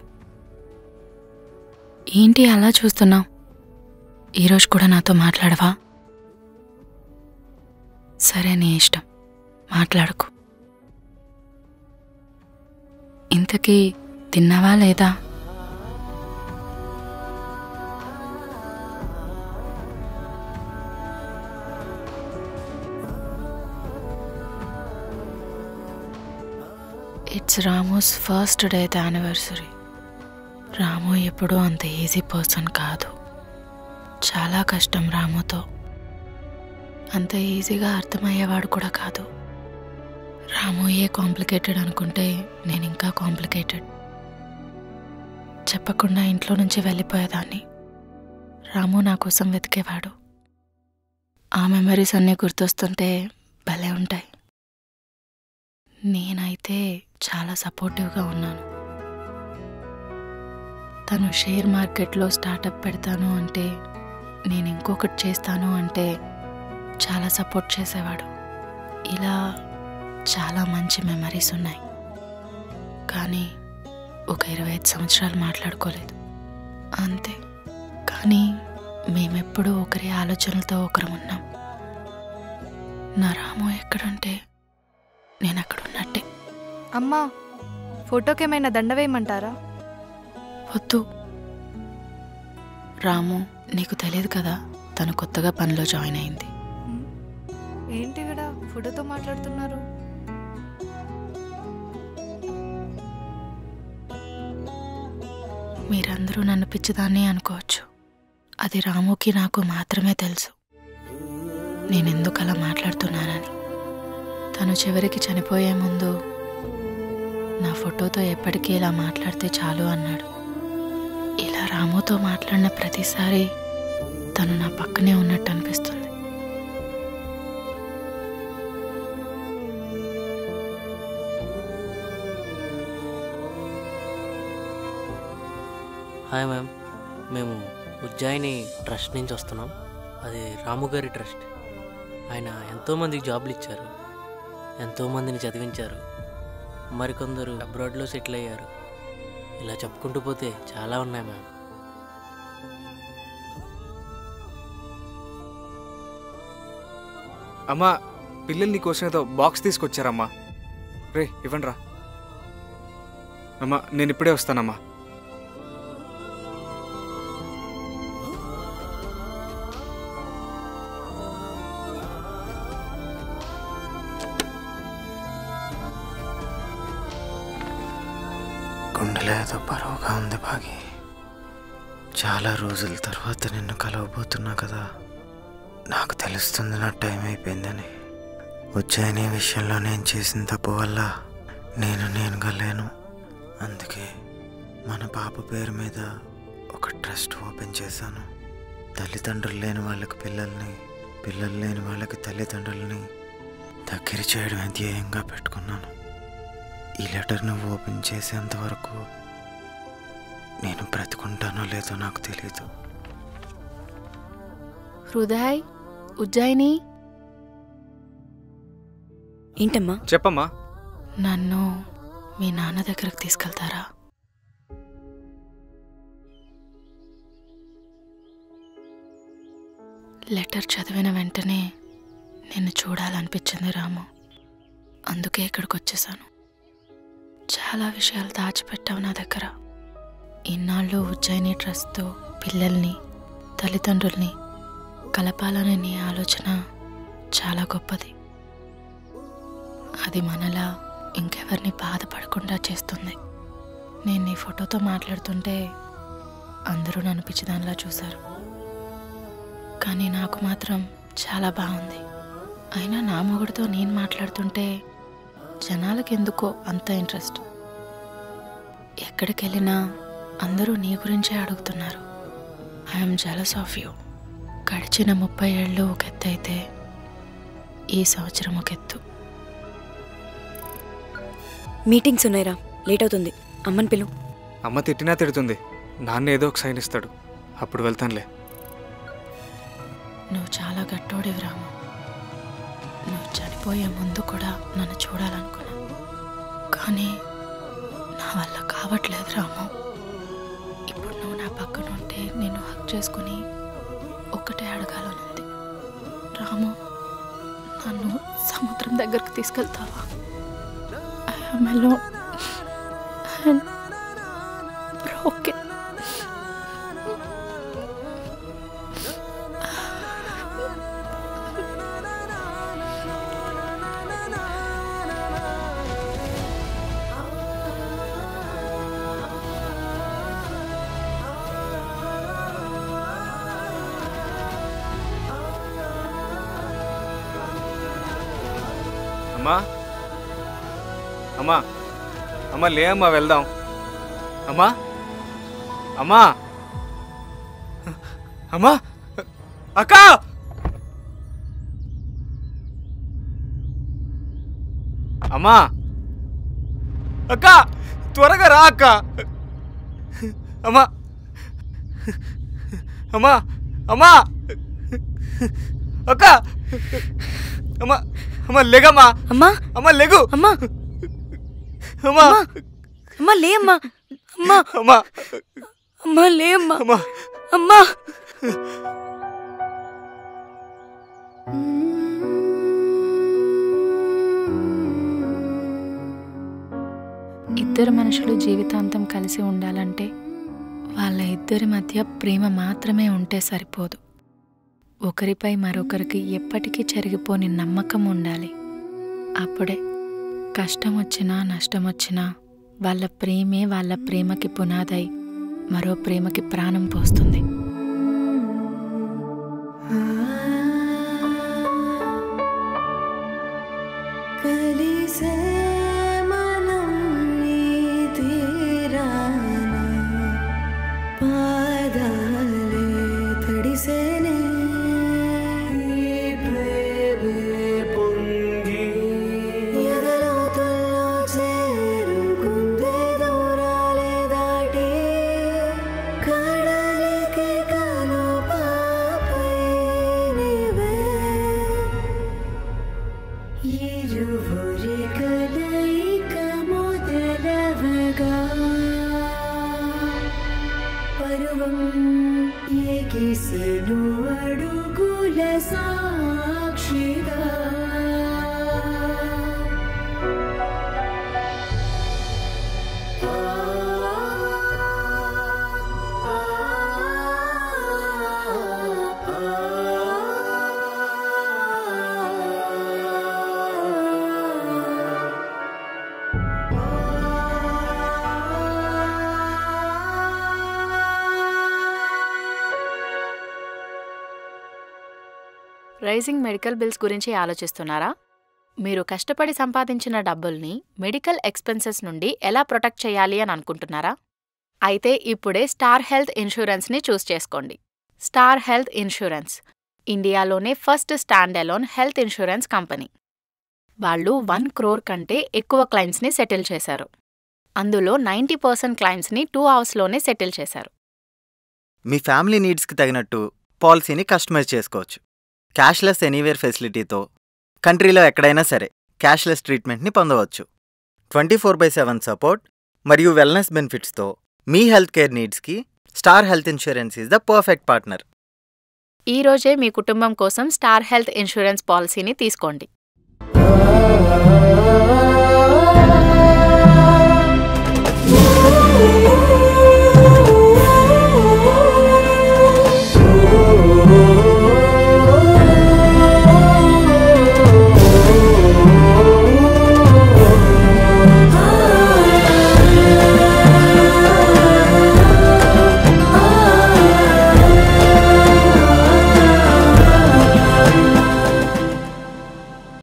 ఏంటి అలా చూస్తున్నావు? ఈరోజు కూడా నాతో మాట్లాడవా? సరే, నీ ఇష్టం, మాట్లాడకు. ఇంతకీ తిన్నావా లేదా? It's Ramu's first death anniversary. Ramu ఎప్పుడూ అంత ఈజీ పర్సన్ కాదు. చాలా కష్టం రాముతో. అంత ఈజీగా అర్థమయ్యేవాడు కూడా కాదు. రాము ఏ కాంప్లికేటెడ్ అనుకుంటే నేను ఇంకా కాంప్లికేటెడ్. చెప్పకుండా ఇంట్లో నుంచి వెళ్ళిపోయేదాన్ని. రాము నా కోసం వెతికేవాడు. ఆ మెమరీస్ అన్నీ గుర్తొస్తుంటే భలే ఉంటాయి. నేనైతే చాలా సపోర్టివ్గా ఉన్నాను. తను షేర్ మార్కెట్లో స్టార్టప్ పెడతాను అంటే, నేను ఇంకొకటి చేస్తాను అంటే చాలా సపోర్ట్ చేసేవాడు. ఇలా చాలా మంచి మెమరీస్ ఉన్నాయి. కానీ ఒక 25 సంవత్సరాలు మాట్లాడుకోలేదు అంతే. కానీ మేమెప్పుడూ ఒకరి ఆలోచనలతో ఒకరు ఉన్నాం. నా రాము ఎక్కడుంటే నేను అక్కడ ఉన్నట్టే. అమ్మా, ఫోటోకి ఏమైనా దండ వేయమంటారా? వద్దు. రాము, నీకు తెలియదు కదా, తను కొత్తగా పనిలో జాయిన్ అయింది. ఏంటి ఇక్కడ ఫోటోతో మాట్లాడుతున్నారు? మీరందరూ నన్ను పిచ్చిదాన్ని అనుకోవచ్చు. అది రాముకి నాకు మాత్రమే తెలుసు నేనెందుకు అలా మాట్లాడుతున్నానని. తను చివరికి చనిపోయే ముందు నా ఫోటోతో ఎప్పటికీ ఇలా మాట్లాడితే చాలు అన్నాడు. ఇలా రాముతో మాట్లాడిన ప్రతిసారి తను నా పక్కనే ఉన్నట్టు అనిపిస్తుంది. హాయ్ మ్యామ్, మేము ఉజ్జాయిని ట్రస్ట్ నుంచి వస్తున్నాం. అది రాము గారి ట్రస్ట్. ఆయన ఎంతోమందికి జాబ్లు ఇచ్చారు, ఎంతోమందిని చదివించారు, మరికొందరు అబ్రాడ్లో సెటిల్ అయ్యారు. ఇలా చెప్పుకుంటూ పోతే చాలా ఉన్నాయి మ్యామ్. అమ్మా, పిల్లలు నీకోసం ఏదో బాక్స్ తీసుకొచ్చారమ్మా. రే ఇవ్వండి రా. అమ్మా నేను ఇప్పుడే వస్తానమ్మా. గుండెలో ఏదో బరువుగా ఉంది భాగి. చాలా రోజుల తర్వాత నిన్ను కలవబోతున్నా కదా. నాకు తెలుస్తుంది నా టైం అయిపోయిందని. ఉజ్జయిని విషయంలో నేను చేసిన తప్పు వల్ల నేనుగా లేను. అందుకే మన పాప పేరు మీద ఒక ట్రస్ట్ ఓపెన్ చేశాను. తల్లిదండ్రులు లేని వాళ్ళకి పిల్లల్ని, పిల్లలు లేని వాళ్ళకి తల్లిదండ్రులని దగ్గర చేయడమే ధ్యేయంగా పెట్టుకున్నాను. ఈ లెటర్ నువ్వు ఓపెన్ చేసేంత వరకు నేను బ్రతుకుంటానో లేదో నాకు తెలీదు. హృదయ్, ఉజ్జయిని. ఏంటమ్మా? చెప్పమ్మా. నన్ను మీ నాన్న దగ్గరకు తీసుకెళ్తారా? లెటర్ చదివిన వెంటనే నిన్ను చూడాలనిపించింది రాము. అందుకే ఇక్కడికి వచ్చేసాను. చాలా విషయాలు దాచిపెట్టావు నా దగ్గర. ఇన్నాళ్ళు ఉజ్జయిని ట్రస్ట్తో పిల్లల్ని, తల్లిదండ్రుల్ని కలపాలనే నీ ఆలోచన చాలా గొప్పది. అది మనలా ఇంకెవరిని బాధపడకుండా చేస్తుంది. నేను నీ ఫోటోతో మాట్లాడుతుంటే అందరూ నన్ను పిచ్చిదానిలా చూశారు, కానీ నాకు మాత్రం చాలా బాగుంది. అయినా నా మొగుడితో నేను మాట్లాడుతుంటే జనాలకు ఎందుకో అంత ఇంట్రెస్ట్. ఎక్కడికి వెళ్ళినా అందరూ నీ గురించే అడుగుతున్నారు. I'm jealous of you. గడిచిన 30 ఏళ్ళు ఒక ఎత్తు అయితే ఈ సంవత్సరం ఒక ఎత్తు. మీటింగ్స్ ఉన్నాయిరా, లేట్ అవుతుంది. అమ్మని పిలు. అమ్మ తిట్టినా తిడుతుంది, నాన్న ఏదో ఒక సైన్ ఇస్తాడు, అప్పుడు వెళ్తానులే. నువ్వు చాలా గట్టోడివి రాము. నువ్వు చనిపోయే ముందు కూడా నన్ను చూడాలనుకున్నా, కానీ నా వల్ల కావట్లేదు రాము. ఇప్పుడు నువ్వు నా పక్కన ఉంటే నేను హక్ చేసుకుని ఒక్కటే అడగాలనుంది. రాము, నన్ను సముద్రం దగ్గరకు తీసుకెళ్తావా? I am alone and broken. అమ్మా, అమ్మా, అమ్మా లే అమ్మా, వెళ్దాం. అమ్మా, అమ్మా, అమ్మా, అక్క, అమ్మా, అక్క, త్వరగా రా అక్క. అమ్మా, అమ్మా, అమ్మా, అక్క, అమ్మా, అమ్మా లేగమ్మా. అమ్మా, అమ్మా లేగు. అమ్మా, అమ్మా, అమ్మా లే అమ్మా. అమ్మా, అమ్మా, అమ్మా లే అమ్మా. అమ్మా, అమ్మా. ఇద్దరు మనుషులు జీవితాంతం కలిసి ఉండాలంటే వాళ్ళ ఇద్దరి మధ్య ప్రేమ మాత్రమే ఉంటే సరిపోదు. ఒకరిపై మరొకరికి ఎప్పటికీ చెరిగిపోని నమ్మకం ఉండాలి. అప్పుడే కష్టం వచ్చినా నష్టం వచ్చినా వాళ్ళ ప్రేమే వాళ్ళ ప్రేమకి పునాదై మరో ప్రేమకి ప్రాణం పోస్తుంది. కలే రైజింగ్ మెడికల్ బిల్స్ గురించి ఆలోచిస్తున్నారా? మీరు కష్టపడి సంపాదించిన డబ్బుల్ని మెడికల్ ఎక్స్పెన్సెస్ నుండి ఎలా ప్రొటెక్ట్ చేయాలి అని అనుకుంటున్నారా? అయితే ఇప్పుడే స్టార్ హెల్త్ ఇన్సూరెన్స్ని చూస్ చేసుకోండి. స్టార్ హెల్త్ ఇన్సూరెన్స్ ఇండియాలోనే first stand alone health insurance company. వాళ్ళు 1 crore కంటే ఎక్కువ క్లైమ్స్ని సెటిల్ చేశారు. అందులో 90% క్లైమ్స్ని 2 అవర్స్లోనే సెటిల్ చేశారు. మీ ఫ్యామిలీ నీడ్స్కి తగినట్టు పాలసీని కస్టమైజ్ చేసుకోవచ్చు. క్యాష్లెస్ ఎనీవేర్ ఫెసిలిటీతో కంట్రీలో ఎక్కడైనా సరే క్యాష్లెస్ ట్రీట్మెంట్ని పొందవచ్చు. 24/7 సపోర్ట్ మరియు వెల్నెస్ బెనిఫిట్స్తో మీ హెల్త్ కేర్ నీడ్స్కి star health insurance is the perfect partner. ఈ రోజే మీ కుటుంబం కోసం స్టార్ హెల్త్ ఇన్సూరెన్స్ పాలసీని తీసుకోండి.